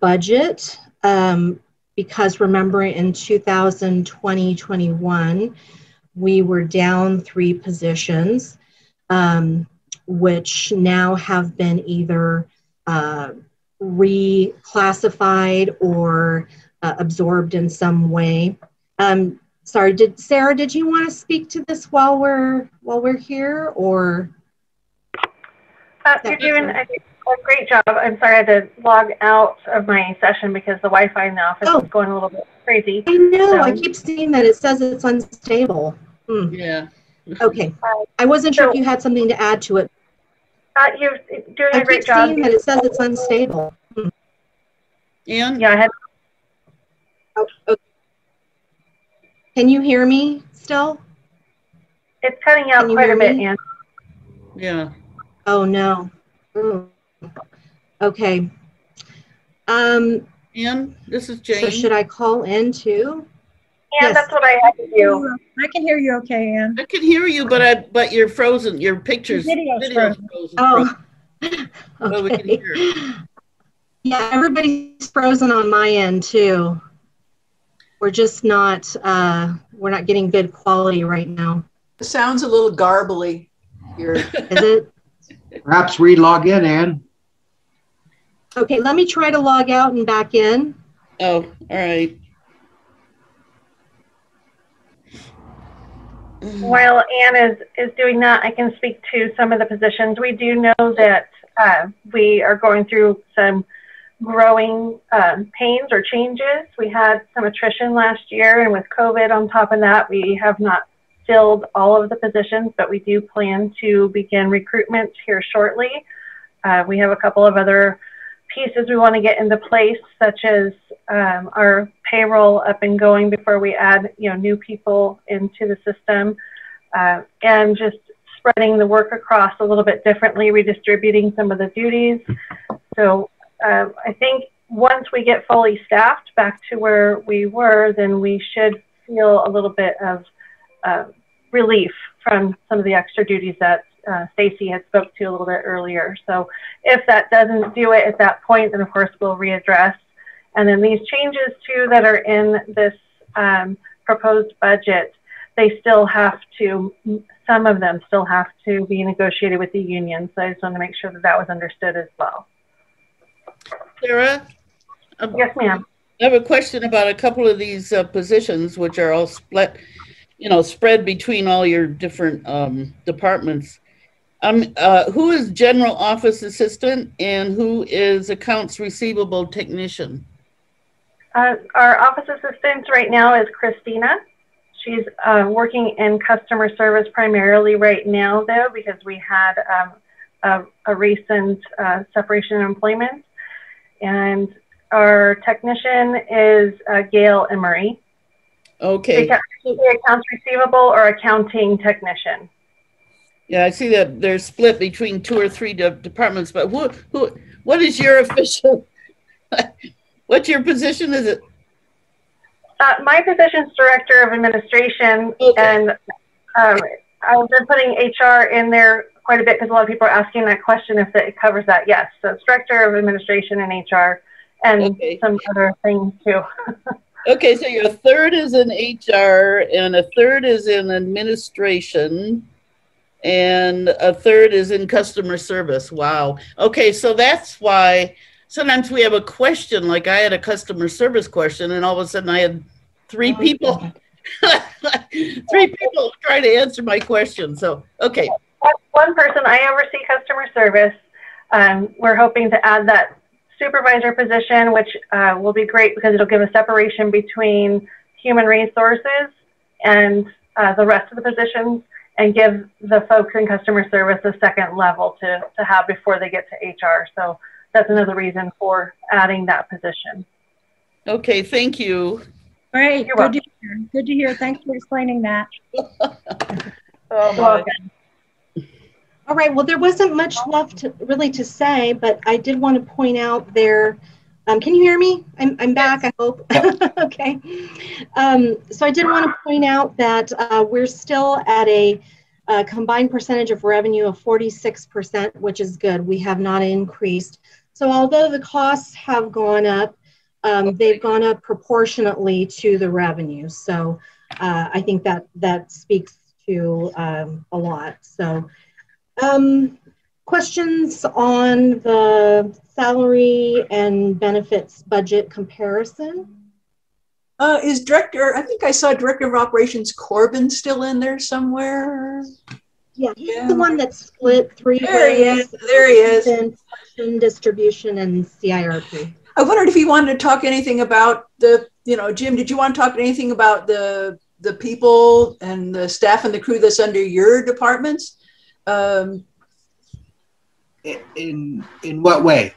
budget because remember in 2020-21 we were down 3 positions, which now have been either reclassified or absorbed in some way. Sorry, Sarah, did you want to speak to this while we're here, or? You're doing a great job. I'm sorry I had to log out of my session because the Wi-Fi in the office is going a little bit crazy. I know, so, I keep seeing that it says it's unstable. Yeah. Okay, I wasn't sure if you had something to add to it. You're doing a great job. I keep seeing that it says it's unstable. Ann? Yeah, I had. Oh, okay. Can you hear me still? It's cutting out quite a bit, Ann. Yeah. Oh no. Ooh. Okay. Ann, this is Jane. So should I call in too? Yeah, yes. That's what I have to do. I can hear you okay, Ann. I can hear you, but you're frozen. Your picture's video's frozen. Oh. Okay. So we can hear. Yeah, everybody's frozen on my end too. We're just not we're not getting good quality right now. It sounds a little garbly here. Is it? Perhaps re-log in, Ann. Okay, let me try to log out and back in. Oh, all right. While Ann is doing that, I can speak to some of the positions. We do know that we are going through some growing pains or changes. We had some attrition last year, and with COVID on top of that, we have not filled all of the positions, but we do plan to begin recruitment here shortly. We have a couple of other pieces we want to get into place, such as our payroll up and going before we add new people into the system, and just spreading the work across a little bit differently, redistributing some of the duties. So I think once we get fully staffed back to where we were, then we should feel a little bit of relief from some of the extra duties that Stacy had spoke to a little bit earlier. So if that doesn't do it at that point, then of course we'll readdress. And then these changes too that are in this proposed budget, they still have to, some of them still have to be negotiated with the union. So I just want to make sure that that was understood as well. Sarah? Yes, ma'am. I have a question about a couple of these positions, which are all split, spread between all your different departments. Who is general office assistant and who is accounts receivable technician? Our office assistant right now is Christina. She's working in customer service primarily right now, though, because we had a recent separation of employment. And our technician is Gail Emery. Okay. The accounts receivable or accounting technician. Yeah, I see that they're split between 2 or 3 departments, but what is your official, what's your position? Is it? My position is Director of Administration, okay. And I've been putting HR in there quite a bit because a lot of people are asking that question if it covers that. Yes, so it's Director of Administration and HR and okay. Some other things too. Okay, so your third is in HR and a third is in administration and a third is in customer service. Wow. Okay, so that's why sometimes we have a question, like I had a customer service question and all of a sudden I had 3 people, 3 people trying to answer my question. So, okay. One person, I oversee customer service. We're hoping to add that supervisor position, which will be great because it'll give a separation between human resources and the rest of the positions and give the folks in customer service a second level to have before they get to HR. So that's another reason for adding that position. Okay, thank you. Great, good to hear. Good to hear. Thanks for explaining that. Oh my. All right, well, there wasn't much left really to say, but I did want to point out there. Can you hear me? I'm back, I hope. Okay. So I did want to point out that we're still at a combined percentage of revenue of 46%, which is good. We have not increased. So although the costs have gone up, they've gone up proportionately to the revenue. So I think that speaks to a lot. So questions on the salary and benefits budget comparison? Is Director, I think I saw Director of Operations Corbin still in there somewhere. Yeah, he's the one that's split three ways. There he is. Distribution and CIRP. I wondered if he wanted to talk anything about the, Jim, did you want to talk anything about the people and the staff and the crew that's under your departments? In what way?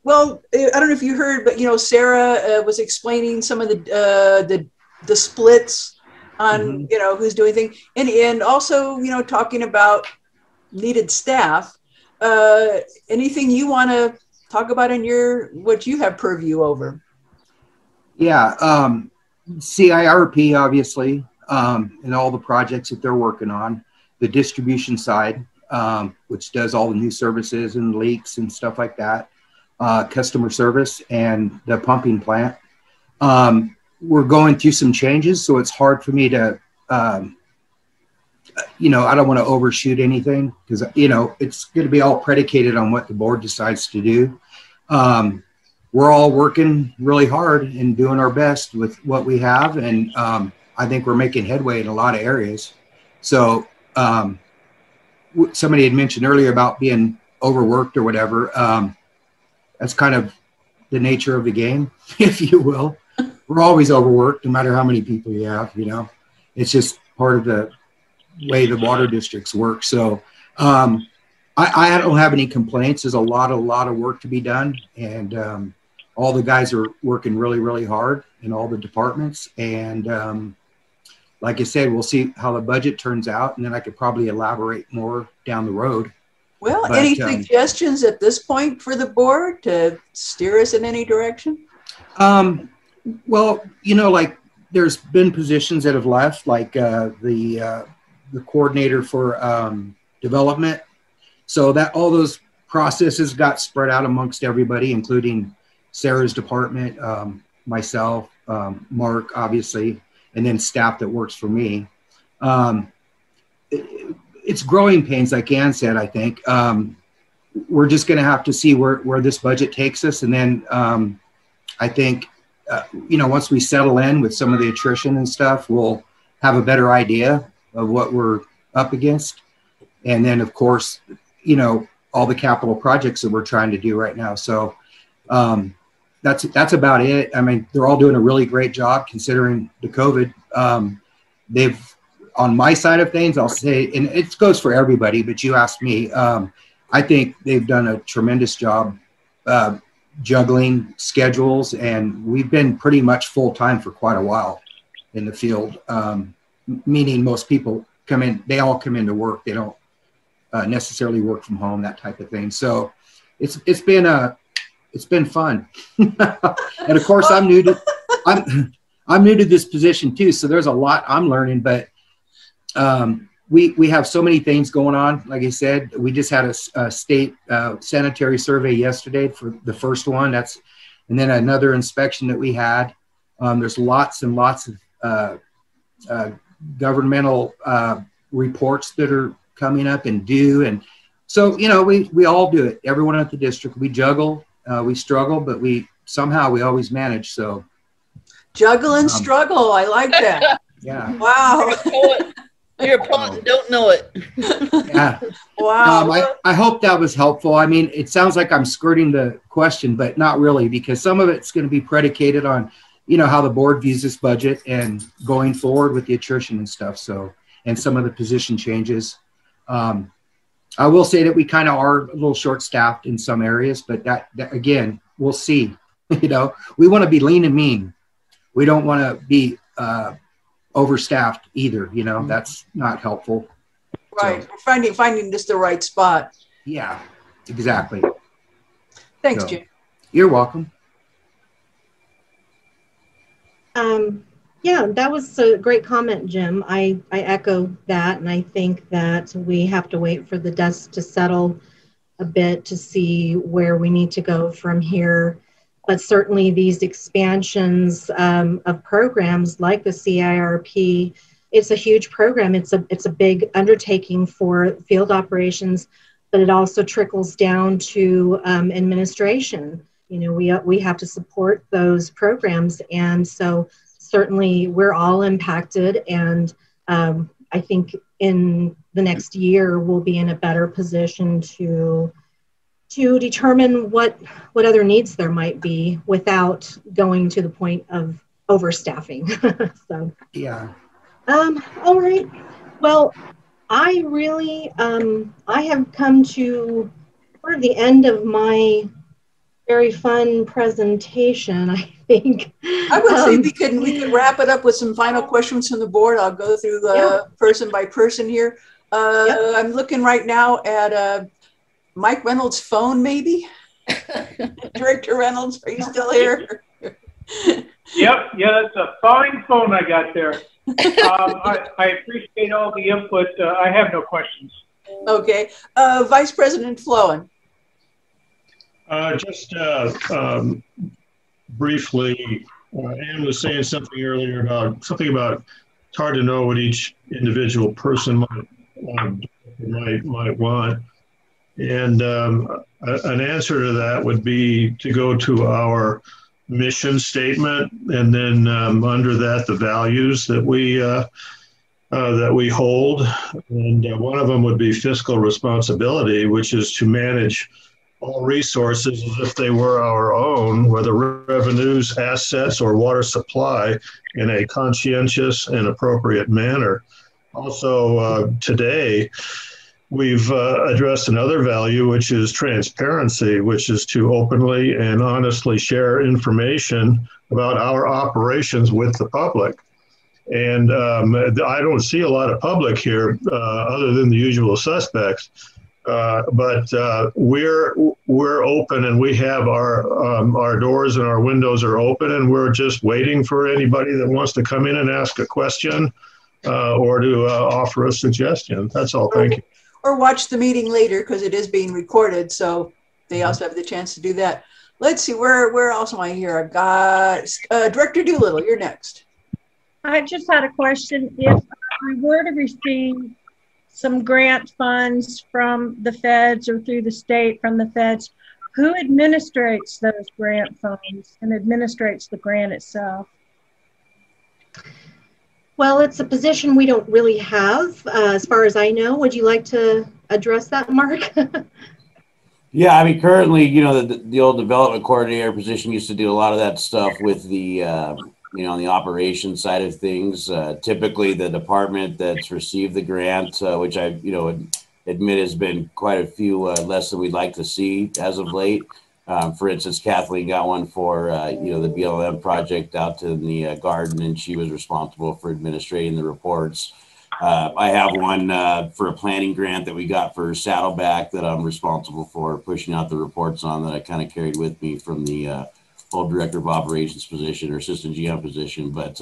Well, I don't know if you heard, but Sarah was explaining some of the splits on who's doing things, and also talking about needed staff. Anything you want to talk about in what you have purview over? Yeah, CIRP obviously, and all the projects that they're working on. The distribution side, which does all the new services and leaks and stuff like that, customer service, and the pumping plant. We're going through some changes, so it's hard for me to, I don't want to overshoot anything because, it's going to be all predicated on what the board decides to do. We're all working really hard and doing our best with what we have, and I think we're making headway in a lot of areas. So, somebody had mentioned earlier about being overworked or whatever. That's kind of the nature of the game, if you will. We're always overworked, no matter how many people you have, It's just part of the way the water districts work. So I don't have any complaints. There's a lot of work to be done. And all the guys are working really, really hard in all the departments. And like I said, we'll see how the budget turns out, and then I could probably elaborate more down the road. Well, any suggestions at this point for the board to steer us in any direction? Well, like there's been positions that have left, like the coordinator for development. So that all those processes got spread out amongst everybody, including Sarah's department, myself, Mark, obviously, and then staff that works for me. It's growing pains, like Ann said, I think. We're just going to have to see where this budget takes us. And then I think, once we settle in with some of the attrition and stuff, we'll have a better idea of what we're up against. And then, of course, all the capital projects that we're trying to do right now. So that's about it. I mean, they're all doing a really great job considering the COVID. They've, on my side of things, I'll say, and it goes for everybody, but you asked me, I think they've done a tremendous job juggling schedules, and we've been pretty much full time for quite a while in the field, meaning most people come in, they all come into work. They don't necessarily work from home, that type of thing. So it's been fun. And of course I'm new to this position too. So there's a lot I'm learning, but we have so many things going on. Like I said, we just had a state sanitary survey yesterday for the first one. And then another inspection that we had. There's lots and lots of governmental reports that are coming up and due. And so, we all do it. Everyone at the district, we juggle, we struggle, but we always manage. So juggle and struggle. I like that. Yeah. Wow. You're a poet, don't know it. Yeah. Wow. I hope that was helpful. I mean, it sounds like I'm skirting the question, but not really, because some of it's going to be predicated on, how the board views this budget and going forward with the attrition and stuff. So, and some of the position changes. I will say that we kind of are a little short-staffed in some areas, but that again, we'll see You know, we want to be lean and mean. We don't want to be overstaffed either. You know, that's not helpful. Right. So, finding just the right spot. Yeah, exactly. Thanks, Jim. You're welcome. Yeah, that was a great comment, Jim. I echo that, and I think that we have to wait for the dust to settle a bit to see where we need to go from here. But certainly these expansions of programs like the CIRP, it's a huge program. It's a big undertaking for field operations, but it also trickles down to administration. You know, we have to support those programs, and so certainly we're all impacted. And I think in the next year we'll be in a better position to determine what other needs there might be without going to the point of overstaffing. So yeah. All right. Well, I really I have come to sort of the end of my very fun presentation, I think. I would say we could wrap it up with some final questions from the board. I'll go through the person by person here. I'm looking right now at Mike Reynolds' phone, maybe. Director Reynolds, are you still here? Yeah, that's a fine phone I got there. I appreciate all the input. I have no questions. Okay. Vice President Flowen. Just briefly, Ann was saying something earlier about it's hard to know what each individual person might want. And an answer to that would be to go to our mission statement, and then under that, the values that we hold. And one of them would be fiscal responsibility, which is to manage all resources as if they were our own, whether revenues, assets, or water supply, in a conscientious and appropriate manner. Also, today, we've addressed another value, which is transparency, which is to openly and honestly share information about our operations with the public. And I don't see a lot of public here other than the usual suspects. But we're open, and we have our doors and our windows are open, and we're just waiting for anybody that wants to come in and ask a question or to offer a suggestion. That's all. Thank you. Or watch the meeting later, because it is being recorded, so they also have the chance to do that. Let's see, where else am I here? I've got Director Doolittle. You're next. I just had a question. If we were to receive some grant funds from the feds or through the state from the feds, who administrates those grant funds and administrates the grant itself? Well, it's a position we don't really have, as far as I know. Would you like to address that, Mark? Yeah, I mean, currently, you know, the old development coordinator position used to do a lot of that stuff with the you know, on the operations side of things. Typically, the department that's received the grant, which I, you know, admit has been quite a few less than we'd like to see as of late. For instance, Kathleen got one for, you know, the BLM project out to the garden, and she was responsible for administrating the reports. I have one for a planning grant that we got for Saddleback that I'm responsible for pushing out the reports on, that I kind of carried with me from the old director of operations position or assistant GM position. But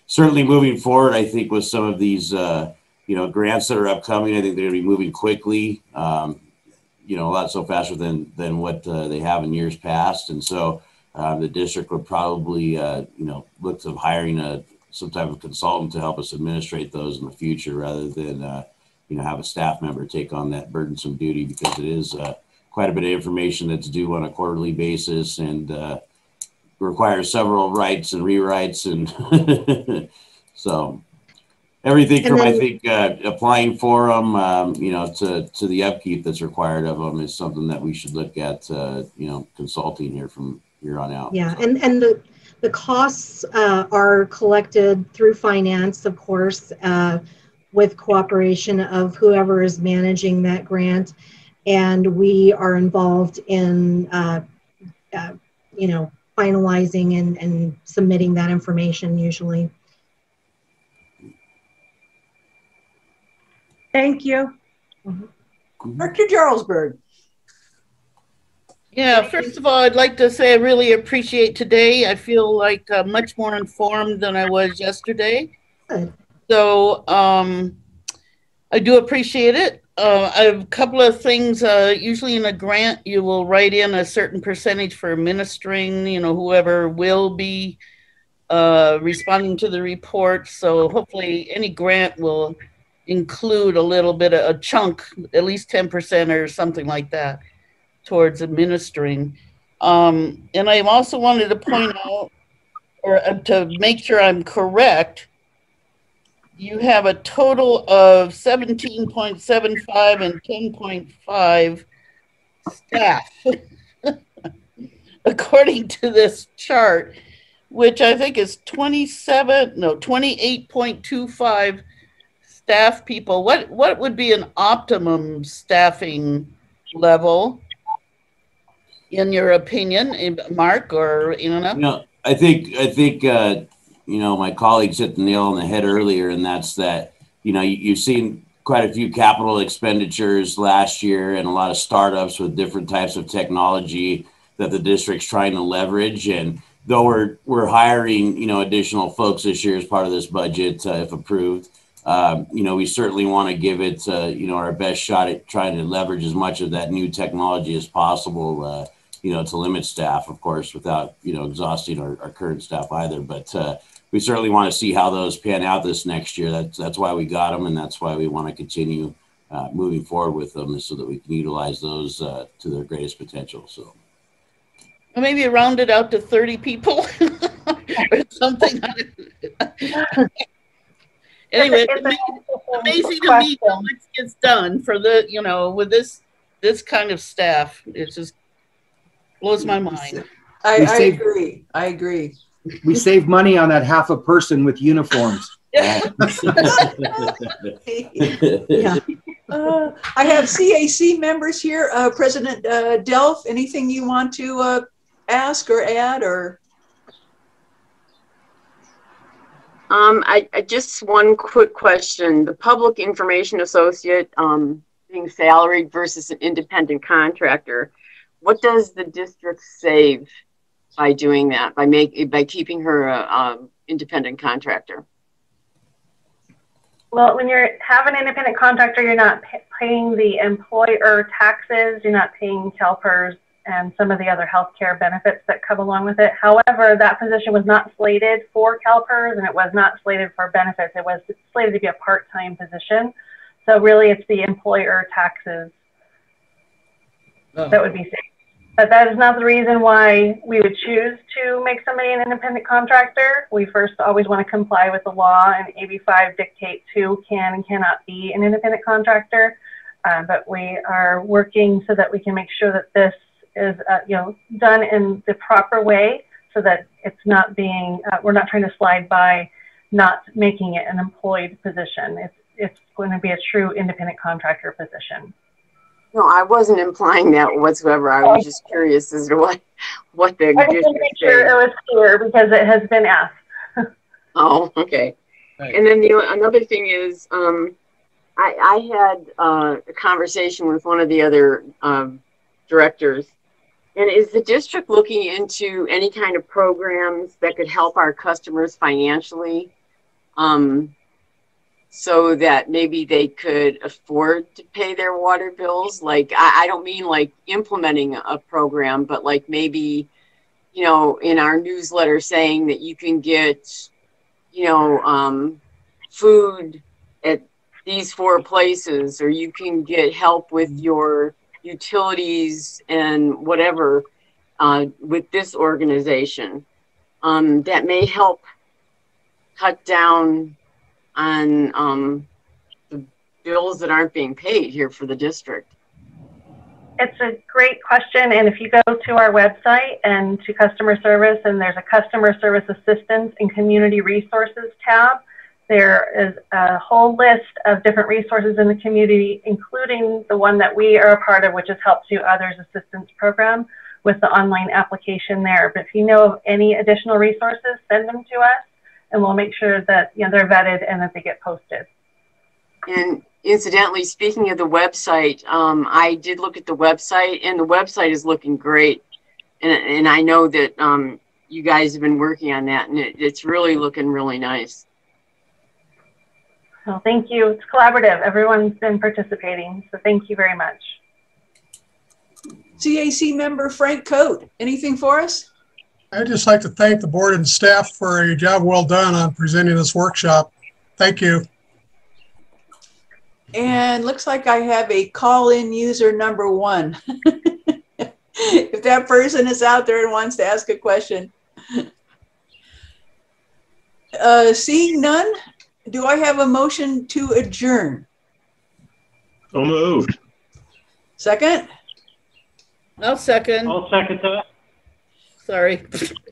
certainly moving forward, I think with some of these, you know, grants that are upcoming, I think they're going to be moving quickly, you know, a lot so faster than what they have in years past. And so the district would probably, you know, look to hiring some type of consultant to help us administrate those in the future, rather than, you know, have a staff member take on that burdensome duty, because it is quite a bit of information that's due on a quarterly basis, and requires several rights and rewrites, and so everything from, I think, applying for them, you know, to the upkeep that's required of them is something that we should look at, you know, consulting here from here on out. Yeah, so. and the costs are collected through finance, of course, with cooperation of whoever is managing that grant, and we are involved in, you know, finalizing and submitting that information usually. Thank you. Dr. Jarlsberg. Yeah, first of all, I'd like to say I really appreciate today. I feel like much more informed than I was yesterday. Good. So I do appreciate it. I have a couple of things. Usually in a grant, you will write in a certain percentage for administering, you know, whoever will be responding to the report. So hopefully any grant will include a little bit of a chunk, at least 10% or something like that, towards administering. And I also wanted to point out, or to make sure I'm correct, you have a total of 17.75 and 10.5 staff, according to this chart, which I think is 28.25 staff people. What would be an optimum staffing level, in your opinion, Mark or Anna? You know, I think you know, my colleagues hit the nail on the head earlier, and that's that, you know, you've seen quite a few capital expenditures last year and a lot of startups with different types of technology that the district's trying to leverage. And though we're hiring, you know, additional folks this year as part of this budget, if approved, you know, we certainly want to give it, you know, our best shot at trying to leverage as much of that new technology as possible, you know, to limit staff, of course, without, you know, exhausting our current staff either. But we certainly want to see how those pan out this next year. That's why we got them, and that's why we want to continue moving forward with them, so that we can utilize those to their greatest potential. So maybe round it out to 30 people or something. Anyway, it's amazing to me how much gets done for the, you know, with this kind of staff. It just blows my mind. I agree. We save money on that half a person with uniforms. Yeah. I have CAC members here. President Delph, anything you want to ask or add, or? I just one quick question. The public information associate being salaried versus an independent contractor, what does the district save by doing that, by keeping her a independent contractor? Well, when you have an independent contractor, you're not paying the employer taxes, you're not paying CalPERS and some of the other healthcare benefits that come along with it. However, that position was not slated for CalPERS, and it was not slated for benefits. It was slated to be a part-time position. So really, it's the employer taxes that would be saved. But that is not the reason why we would choose to make somebody an independent contractor. We first always want to comply with the law, and AB 5 dictates who can and cannot be an independent contractor. But we are working so that we can make sure that this is you know, done in the proper way, so that it's not being we're not trying to slide by not making it an employed position. It's going to be a true independent contractor position. No, I wasn't implying that whatsoever. I was just curious as to what the I just want to make sure it was clear, because it has been asked. Oh, okay. Right. And then another thing is, I had a conversation with one of the other directors, and is the district looking into any kind of programs that could help our customers financially? So that maybe they could afford to pay their water bills. Like, I don't mean like implementing a program, but like maybe, you know, in our newsletter saying that you can get, you know, food at these 4 places, or you can get help with your utilities and whatever with this organization. That may help cut down on the bills that aren't being paid here for the district. It's a great question, and if you go to our website and to customer service, and there's a customer service assistance and community resources tab, there is a whole list of different resources in the community, including the one that we are a part of, which is Help to Others Assistance Program, with the online application there. But if you know of any additional resources, send them to us, and we'll make sure that they're vetted and that they get posted. And incidentally, speaking of the website, I did look at the website, and the website is looking great. And I know that you guys have been working on that, and it's really looking really nice. Well, thank you. It's collaborative. Everyone's been participating, so thank you very much. CAC member Frank Coate, anything for us? I'd just like to thank the board and staff for a job well done on presenting this workshop. Thank you. And looks like I have a call-in user number 1. If that person is out there and wants to ask a question. Seeing none, do I have a motion to adjourn? So moved. Second? I'll second. I'll second that. Sorry.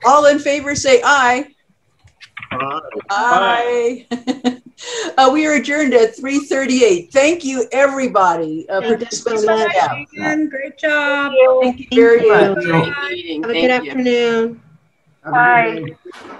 All in favor say aye. Aye. Aye. We are adjourned at 3:38. Thank you, everybody. Participants and staff. Great job. Thank you very much. Great meeting. Have a Thank good you. afternoon. Have a good day. Bye.